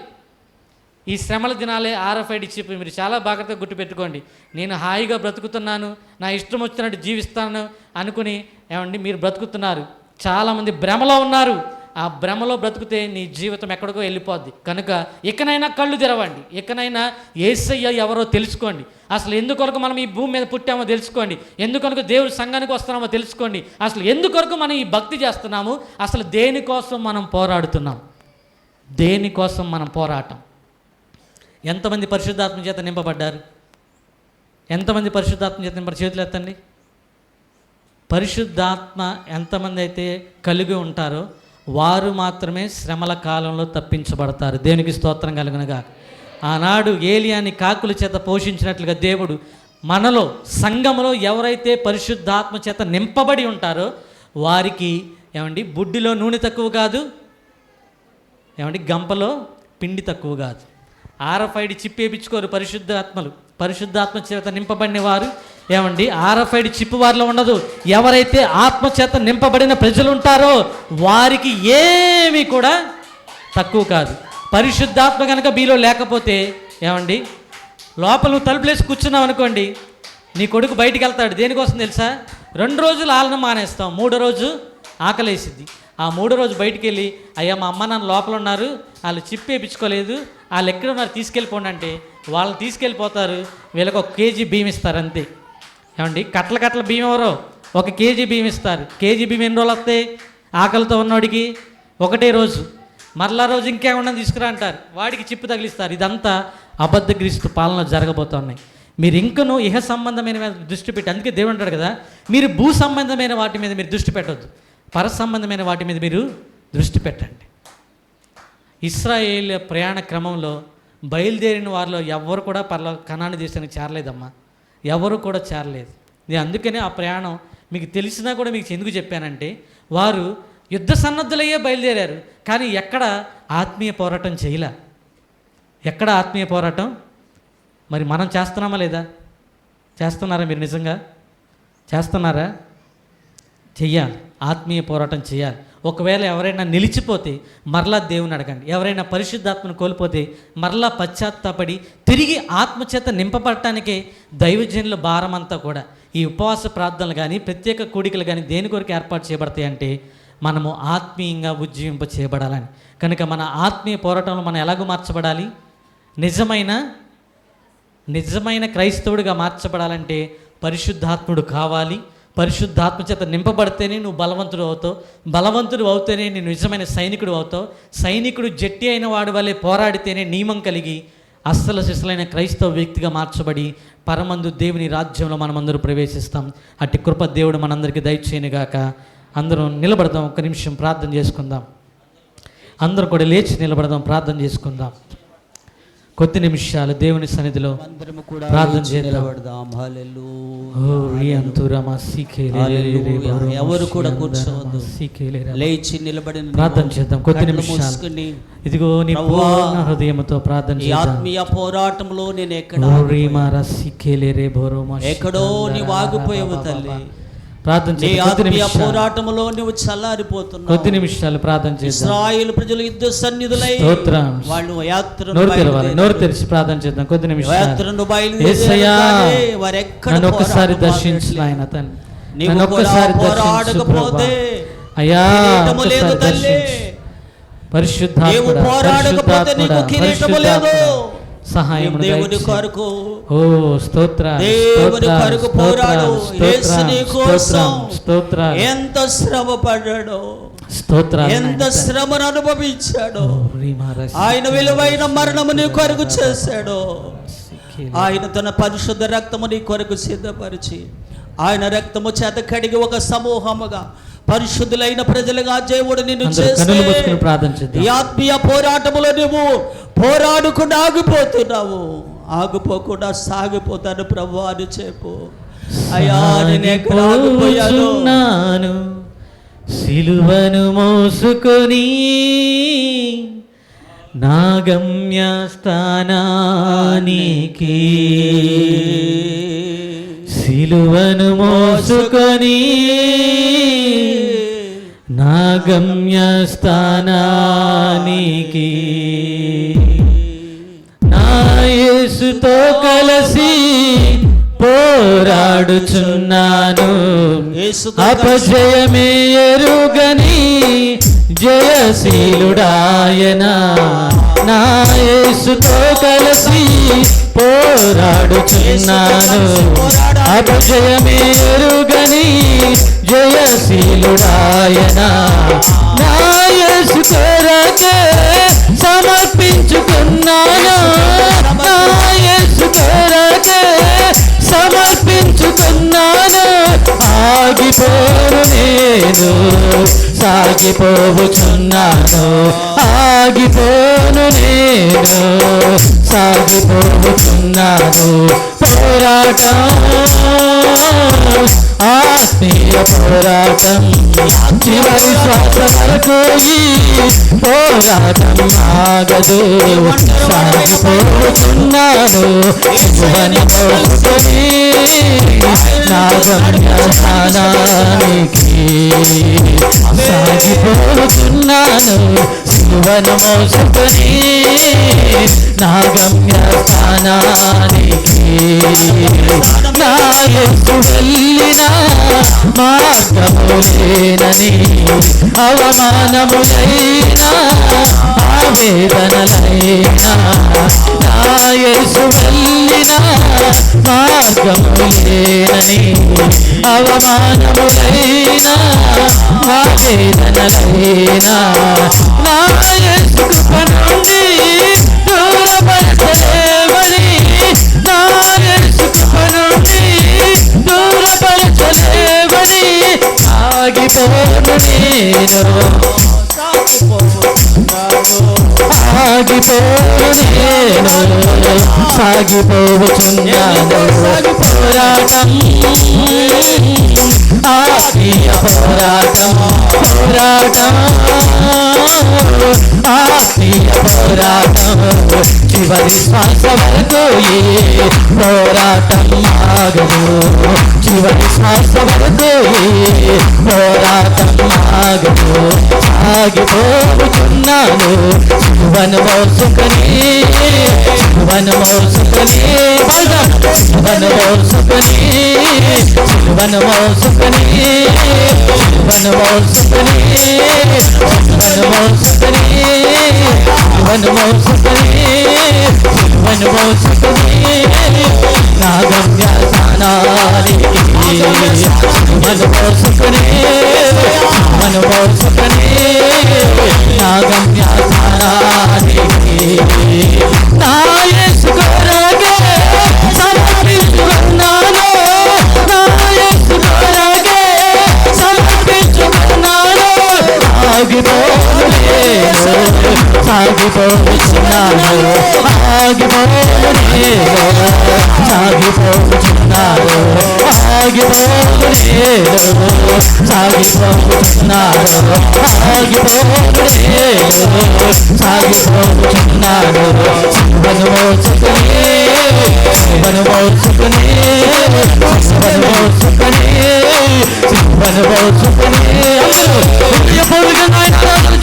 [SPEAKER 2] ఈ శ్రమల దినాలే RFID చిప్. మీరు చాలా బాగా గుర్తుపెట్టుకోండి. నేను హాయిగా బ్రతుకుతున్నాను, నా ఇష్టం వచ్చినట్టు జీవిస్తాను అనుకుని ఏమండి మీరు బ్రతుకుతున్నారు. చాలామంది భ్రమలో ఉన్నారు. ఆ భ్రమలో బ్రతుకుతే నీ జీవితం ఎక్కడికో వెళ్ళిపోద్ది. కనుక ఇకనైనా కళ్ళు తెరవండి, ఇకనైనా యేసయ్య ఎవరో తెలుసుకోండి. అసలు ఎందుకొరకు మనం ఈ భూమి మీద పుట్టామో తెలుసుకోండి, ఎందుకొరకు దేవుడి సంఘానికి వస్తున్నామో తెలుసుకోండి, అసలు ఎందుకొరకు మనం ఈ భక్తి చేస్తున్నాము, అసలు దేనికోసం మనం పోరాడుతున్నాం, దేనికోసం మనం పోరాటం. ఎంతమంది పరిశుద్ధాత్మ చేత నింపబడ్డారు? ఎంతమంది పరిశుద్ధాత్మ చేత నింపబడి చేతులు ఎత్తండి. పరిశుద్ధాత్మ ఎంతమంది అయితే కలిగి ఉంటారో వారు మాత్రమే శ్రమల కాలంలో తప్పించబడతారు. దేవునికి స్తోత్రం కలుగునుగా. ఆనాడు ఏలియాని కాకుల చేత పోషించినట్లుగా దేవుడు మనలో సంఘములో ఎవరైతే పరిశుద్ధాత్మ చేత నింపబడి ఉంటారో వారికి ఏమండి బుడ్డిలో నూనె తక్కువ కాదు, ఏమండి గంపలో పిండి తక్కువ కాదు. RFID చిప్ వేయించుకోరు పరిశుద్ధాత్మ చేత నింపబడిన వారు. ఏమండి RFID చిప్ వారిలో ఉండదు. ఎవరైతే ఆత్మ చేత నింపబడిన ప్రజలు ఉంటారో వారికి ఏమీ కూడా తక్కువ కాదు. పరిశుద్ధాత్మ కనుక మీలో లేకపోతే ఏమండి లోపల నువ్వు తలుపులేసి కూర్చున్నావు అనుకోండి, నీ కొడుకు బయటికి వెళ్తాడు. దేనికోసం తెలుసా? 2 రోజులు ఆలన మానేస్తాం, 3వ రోజు ఆకలేసిద్ది. ఆ 3వ రోజు బయటికి వెళ్ళి అయ్యా మా అమ్మ నాన్న లోపల ఉన్నారు, వాళ్ళు చిప్ వేయించుకోలేదు, వాళ్ళు ఎక్కడ ఉన్నారు తీసుకెళ్ళిపోండి అంటే వాళ్ళు తీసుకెళ్ళిపోతారు. వీళ్ళకి 1 కేజీ బియ్యం ఇస్తారు అంతే. ఏమండి కట్ల బియ్యం ఎవరో 1 కేజీ బియ్యం ఇస్తారు. కేజీ బియ్యం ఎన్ని రోజులు వస్తాయి? ఆకలితో ఉన్నవాడికి 1 రోజు, మరలా రోజు ఇంకేమన్నా తీసుకురా అంటారు, వాడికి చిప్పు తగిలిస్తారు. ఇదంతా అబద్ధ క్రీస్తు పాలన జరగబోతున్నాయి. మీరు ఇంకనూ ఇహ సంబంధమైన మీద దృష్టి పెట్టి, అందుకే దేవుడు అంటాడు కదా, మీరు భూ సంబంధమైన వాటి మీద మీరు దృష్టి పెట్టవద్దు, పర సంబంధమైన వాటి మీద మీరు దృష్టి పెట్టండి. ఇశ్రాయేల్ ప్రయాణ క్రమంలో బయలుదేరిన వారిలో ఎవరు కూడా కనాను దేశానికి చేరలేదమ్మా, ఎవరు కూడా చేరలేదు. నేను అందుకనే ఆ ప్రయాణం మీకు తెలిసినా కూడా మీకు ఎందుకు చెప్పానంటే, వారు యుద్ధ సన్నద్ధులయ్యే బయలుదేరారు, కానీ ఎక్కడ ఆత్మీయ పోరాటం చేయలే. ఎక్కడ ఆత్మీయ పోరాటం? మరి మనం చేస్తున్నామా లేదా? చేస్తున్నారా? మీరు నిజంగా చేస్తున్నారా? చెయ్యాలి, ఆత్మీయ పోరాటం చేయాలి. ఒకవేళ ఎవరైనా నిలిచిపోతే మరలా దేవుని అడగండి. ఎవరైనా పరిశుద్ధాత్మను కోల్పోతే మరలా పశ్చాత్తాపడి తిరిగి ఆత్మచేత నింపబడటానికే దైవజనుల భారం అంతా కూడా ఈ ఉపవాస ప్రార్థనలు కానీ ప్రత్యేక కూడికలు కానీ దేని కొరకు ఏర్పాటు చేయబడతాయి అంటే మనము ఆత్మీయంగా ఉజ్జీవింప చేయబడాలని. కనుక మన ఆత్మీయ పోరాటంలో మనం ఎలాగో మార్చబడాలి? నిజమైన క్రైస్తవుడిగా మార్చబడాలంటే పరిశుద్ధాత్ముడు కావాలి. పరిశుద్ధాత్మ చేత నింపబడితేనే నువ్వు బలవంతుడు అవుతేనే నేను నిజమైన సైనికుడు అవుతావు. సైనికుడు జట్టి అయిన వాడి వల్లే పోరాడితేనే నియమం కలిగి అస్సలు సిసలైన క్రైస్తవ వ్యక్తిగా మార్చబడి పరమందు దేవుని రాజ్యంలో మనమందరూ ప్రవేశిస్తాం. అట్టి కృప దేవుడు మనందరికీ దయచేయనుగాక. అందరం నిలబడదాం, 1 నిమిషం ప్రార్థన చేసుకుందాం. అందరూ కూడా లేచి నిలబడదాం, ప్రార్థన చేసుకుందాం. కొద్ది నిమిషాలు దేవుని సన్నిధిలో
[SPEAKER 1] అందరము కూడా
[SPEAKER 2] ప్రార్థన చేద్దాం.
[SPEAKER 1] నిలబడదాం. ఎవరు కూడా కూర్చోవద్దు, లేచి నిలబడి
[SPEAKER 2] ప్రార్థన చేద్దాం. కొద్ది నిమిషాలు ఇదిగో నీ పూర్ణ హృదయంతో ప్రార్థన చేద్దాం.
[SPEAKER 1] ఆత్మీయ పోరాటంలో నేను ఎక్కడో నీవు ఆగిపోయావు తల్లి.
[SPEAKER 2] ప్రార్థన
[SPEAKER 1] పోరాటంలో నువ్వు చల్లారిపోతున్నావు.
[SPEAKER 2] కొద్ది నిమిషాలు ప్రార్థన చేద్దాం.
[SPEAKER 1] ఇశ్రాయేలు ప్రజలు యుద్ధ సన్నిధులై వాళ్ళు యాత్రను
[SPEAKER 2] నోరు తెరిచి ప్రార్థన చేద్దాం. కొద్ది నిమిషాలు
[SPEAKER 1] యాత్రను
[SPEAKER 2] నన్ను ఒక్కసారి దర్శించు నాయన తండ్రి, నన్ను ఒక్కసారి
[SPEAKER 1] పోరాడకపోతే
[SPEAKER 2] అయ్యా పరిశుద్ధాత్ముడా సహాయం
[SPEAKER 1] దేవుని కొరకు
[SPEAKER 2] ఓ స్తోత్ర
[SPEAKER 1] దేవుని కొరకు పోరాడు. యేసుని కోసం ఎంత శ్రమ పడ్డాడో, ఎంత శ్రమను అనుభవించాడో, ఆయన విలువైన మరణము నీ కొరకు చేశాడో, ఆయన తన పరిశుద్ధ రక్తము నీ కొరకు సిద్ధపరిచి ఆయన రక్తము చేత కడిగి ఒక సమూహముగా పరిశుద్ధులైన ప్రజలుగా దేవుడు నిన్ను చేసి ఈ ఆత్మీయ పోరాటములో నువ్వు పోరాడుకుండా ఆగిపోతున్నావు. ఆగిపోకుండా సాగిపోతాను ప్రభువా అని చెప్పు. అయ్యా నేను ఎక్కడ ఆగిపోయాను,
[SPEAKER 2] సిలువను మోసుకొని నా గమ్యస్థానానికి, సిలువను మోసుకొని నా గమ్యస్థానానికి, నా యేసుతో కలిసి పోరాడుచున్నాను. అపజయమే ఎరుగని జయశీలుడాయన, నా యేసుతో కలిసి పోరాడుచున్నాను. అపజయమే ఎరుగని జయశీలుడాయన, నా యేసు కొరకే సమర్పించుకున్నాను. నా యేసు కొరకే సమర్పించుకున్నాను. ఆగిపోను నేను సాగిపోవచున్నాను, ఆగిపోను నేను సాగిపోవచున్నాను. పోరాటం ఆత్మీయ పోరాటం చివరి శ్వాస వరకు ఈ పోరాటం ఆగదు. సాగిపోతున్నాను శివని మోసుకొని నా గమ్యస్థానానికి, సాగిపోతున్నాను శివను మోసుకొని నా గమ్యస్థానానికి. నా యేసు వెళ్ళిన మార్గములేనని అవమానములైనా ఆవేదనలైనా, నా యేసు వెళ్ళిన మార్గములేనని అవమానములైనా ఆవేదనలైనా, నా యేసు కృప నుండి దూరపరచలేవని, నా యేసు కృప నుండి దూరపరచలేవని ఆగిపోను నేను, ఆగిపోను నేను సాగిపోవచున్నాను. పోరాటం ఆత్మీయ పోరాటం, పోరాటం ఆత్మీయ పోరాటం చివరి శ్వాస వరకు ఈ పోరాటం ఆగదు. చివరి శ్వాస వరకు ఈ పోరాటం ఆగదు. సాగిపోతున్నాను శివను మోసుకొని, శివను మోసుకొని, శివను మోసుకొని, శివను మోసుకొని, శివను మోసుకొని, శివను మోసుకొని, శివను మోసుకొని, శివను మోసుకొని నా గమ్యస్థానానికి, శివను మోసుకొని, శివను మోసుకొని నా గమ్యస్థానానికి, నా యేసు కొరకే సమర్పించుకున్నాను. నా యేసు కొరకే సమర్పించుకున్నాను. ఆగిపో సాగిపోతున్నాను, సాగిపోతున్నాను, సాగిపోతున్నాను, సాగిపోతున్నాను,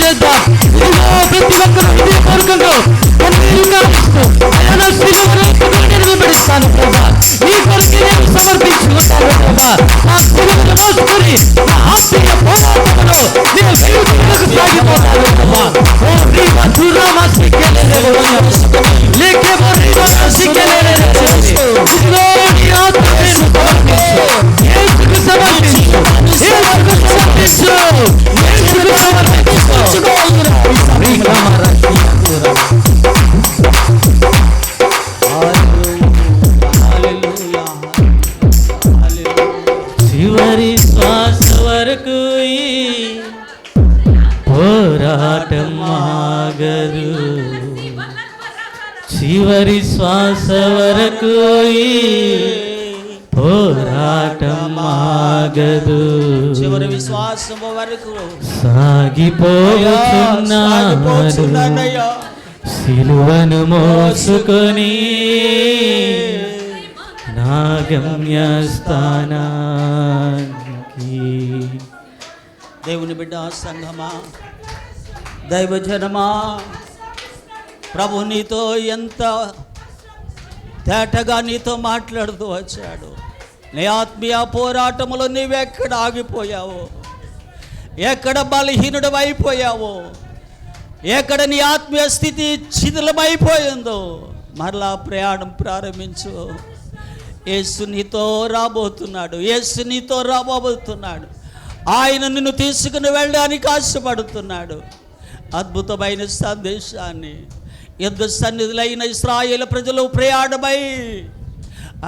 [SPEAKER 2] చేద్దాం. ప్రతి ఒక్కరు హృదయపూర్వకంగా పెడతాను ప్రభా, నీ కొరకు నేను సమర్పించుకుంటాను ప్రభా. నా శిలువను మోసుకొని నా ఆత్మీయ పోరాటంలో నేను వెలుగుకు సాగిపోతాను ప్రభా. ఓ రీమా దుర్రామా సిక్కెలేరే లేకే ఓ రీమా సిక్కెలేరే ఇదిగో నీ ఆత్మను సమర్పించు, యేసుకు సమర్పించు, యేసుకు సమర్పించు, యేసుకు సమర్పించు. చివరి శ్వాస వరకు ఈ పోరాటం ఆగదు, చివరి శ్వాస వరకు ఈ పోరాటం ఆగదు,
[SPEAKER 1] చివరి విశ్వాసం వరకు
[SPEAKER 2] సాగిపోతున్నానయ్యా. సిలువను మోసుకొని నా గమ్యస్థానానికి.
[SPEAKER 1] దేవుని బిడ్డ సంఘమా, దైవజనమా, ప్రభు నీతో ఎంత తేటగా నీతో మాట్లాడుతూ వచ్చాడు. నీ ఆత్మీయ పోరాటంలో నీవెక్కడ ఆగిపోయావో, ఎక్కడ బలహీనుడు అయిపోయావో, ఎక్కడ నీ ఆత్మీయ స్థితి శిథిలమైపోయిందో మరలా ప్రయాణం ప్రారంభించు. యేసు నీతో రాబోతున్నాడు, యేసు నీతో రాబోతున్నాడు. ఆయన నిన్ను తీసుకుని వెళ్ళడానికి ఆశపడుతున్నాడు. అద్భుతమైన సందేశాన్ని యుద్ధ సన్నిధులైన ఇశ్రాయేలు ప్రజలు ప్రయాణమై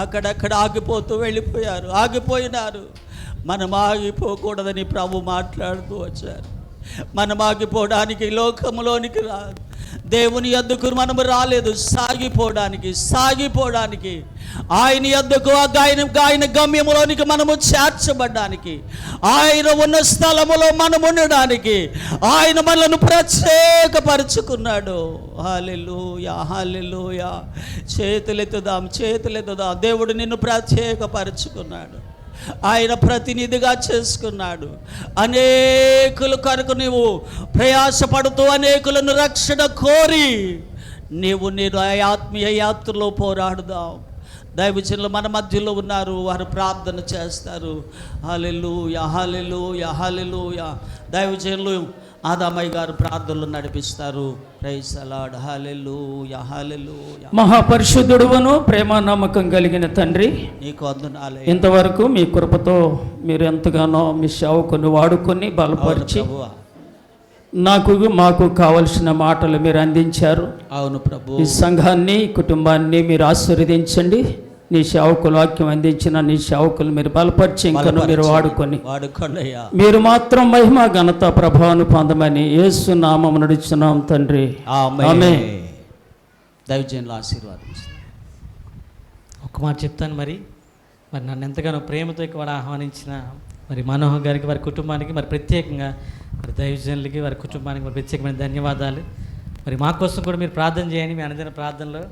[SPEAKER 1] అక్కడక్కడ ఆగిపోతూ వెళ్ళిపోయారు, ఆగిపోయినారు. మనం ఆగిపోకూడదని ప్రభు మాట్లాడుతూ వచ్చారు. మనం ఆగిపోవడానికి లోకంలోనికి రాదు, దేవుని యొద్దకు మనము రాలేదు. సాగిపోవడానికి ఆయన యొద్దకు ఆయన గమ్యములోనికి మనము చేర్చబడ్డానికి, ఆయన ఉన్న స్థలములో మనం ఉండడానికి ఆయన మనల్ని ప్రత్యేకపరుచుకున్నాడు. హల్లెలూయా, హల్లెలూయా. చేతులెత్తుదాం. దేవుడు నిన్ను ప్రత్యేకపరుచుకున్నాడు, ఆయన ప్రతినిధిగా చేసుకున్నాడు. అనేకుల కొరకు నీవు ప్రయాసపడుతూ అనేకులను రక్షణ కోరి నేను ఆత్మీయ యాత్రలో పోరాడుదాం. దైవజనులు మన మధ్యలో ఉన్నారు, వారు ప్రార్థన చేస్తారు. హల్లెలూయా, హల్లెలూయా, హల్లెలూయా. దైవజనులు ఆదామయ్య గారు ప్రార్థనలు నడిపిస్తారు. Praise the Lord. Hallelujah, hallelujah.
[SPEAKER 3] మహాపరిశుద్ధుడువను ప్రేమ నమ్మకం కలిగిన తండ్రి,
[SPEAKER 1] నీకు వందనాలు.
[SPEAKER 3] ఇంతవరకు మీ కృపతో మీరు ఎంతగానో మీ సేవకుని వాడుకొని బలపరిచి మాకు కావలసిన మాటలు మీరు అందించారు.
[SPEAKER 1] అవును ప్రభు.
[SPEAKER 3] ఈ సంఘాన్ని, కుటుంబాన్ని మీరు ఆశీర్వదించండి. నీ సేవకులు వాక్యం అందించిన నీ సేవకులు మీరు బలపరిచి ఇంకా మీరు వాడుకొని మీరు మాత్రం మహిమ ఘనత ప్రభావాన్ని పొందమని యేసు నామమున నడుచున్నాం తండ్రి. ఆమేన్.
[SPEAKER 1] దైవజనుల ఆశీర్వాదం.
[SPEAKER 2] ఒక మాట చెప్తాను. మరి నన్ను ఎంతగానో ప్రేమతో ఇక్కడ ఆహ్వానించిన మరి మనోహర్ గారికి, వారి కుటుంబానికి, మరి ప్రత్యేకంగా మరి దైవజనులకి, వారి కుటుంబానికి మరి ప్రత్యేకమైన ధన్యవాదాలు. మరి మా కోసం కూడా మీరు ప్రార్థన చేయండి. మీ అనుదిన ప్రార్థనలో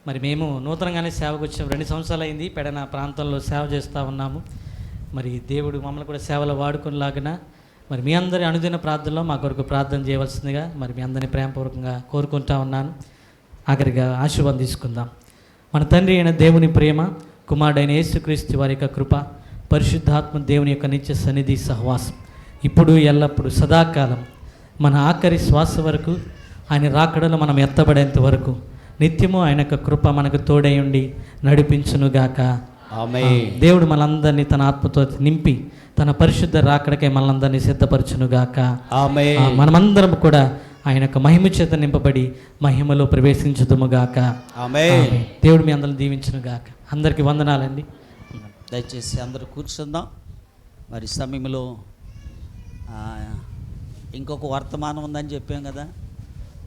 [SPEAKER 2] మరి మేము నూతనంగానే సేవకు వచ్చాము. 2 సంవత్సరాలు అయింది పెడన ప్రాంతంలో సేవ చేస్తూ ఉన్నాము. మరి దేవుడు మమ్మల్ని కూడా సేవలో వాడుకునేలాగిన మరి మీ అందరి అనుదిన ప్రార్థనలో మా కొరకు ప్రార్థన చేయవలసిందిగా మరి మీ అందరినీ ప్రేమపూర్వకంగా కోరుకుంటా ఉన్నాను. ఆఖరిగా ఆశీర్వాదం తీసుకుందాం. మన తండ్రి అయిన దేవుని ప్రేమ, కుమారుడైన యేసుక్రీస్తు వారి యొక్క కృప, పరిశుద్ధాత్మ దేవుని యొక్క నిత్య సన్నిధి సహవాసం ఇప్పుడు ఎల్లప్పుడు సదాకాలం మన ఆఖరి శ్వాస వరకు, ఆయన రాకడలో మనం ఎత్తబడేంత వరకు నిత్యము ఆయన యొక్క కృప మనకు తోడై ఉండి నడిపించునుగాక.
[SPEAKER 1] ఆమేన్.
[SPEAKER 2] దేవుడు మనందరినీ తన ఆత్మతో నింపి తన పరిశుద్ధ రాకడకై మనందరినీ సిద్ధపరచునుగాక.
[SPEAKER 1] ఆమేన్.
[SPEAKER 2] మనమందరం కూడా ఆయన యొక్క మహిమ చేత నింపబడి మహిమలో ప్రవేశించుదుముగాక.
[SPEAKER 1] ఆమేన్.
[SPEAKER 2] దేవుడు మీ అందరిని దీవించునుగాక. అందరికీ వందనాలండి.
[SPEAKER 1] దయచేసి అందరూ కూర్చుందాం. మరి సమయంలో ఇంకొక వర్తమానం ఉందని చెప్పాం కదా.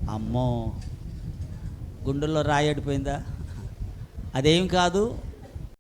[SPEAKER 1] అమ్మో, గుండెల్లో రాయడిపోయిందా? అదేం కాదు,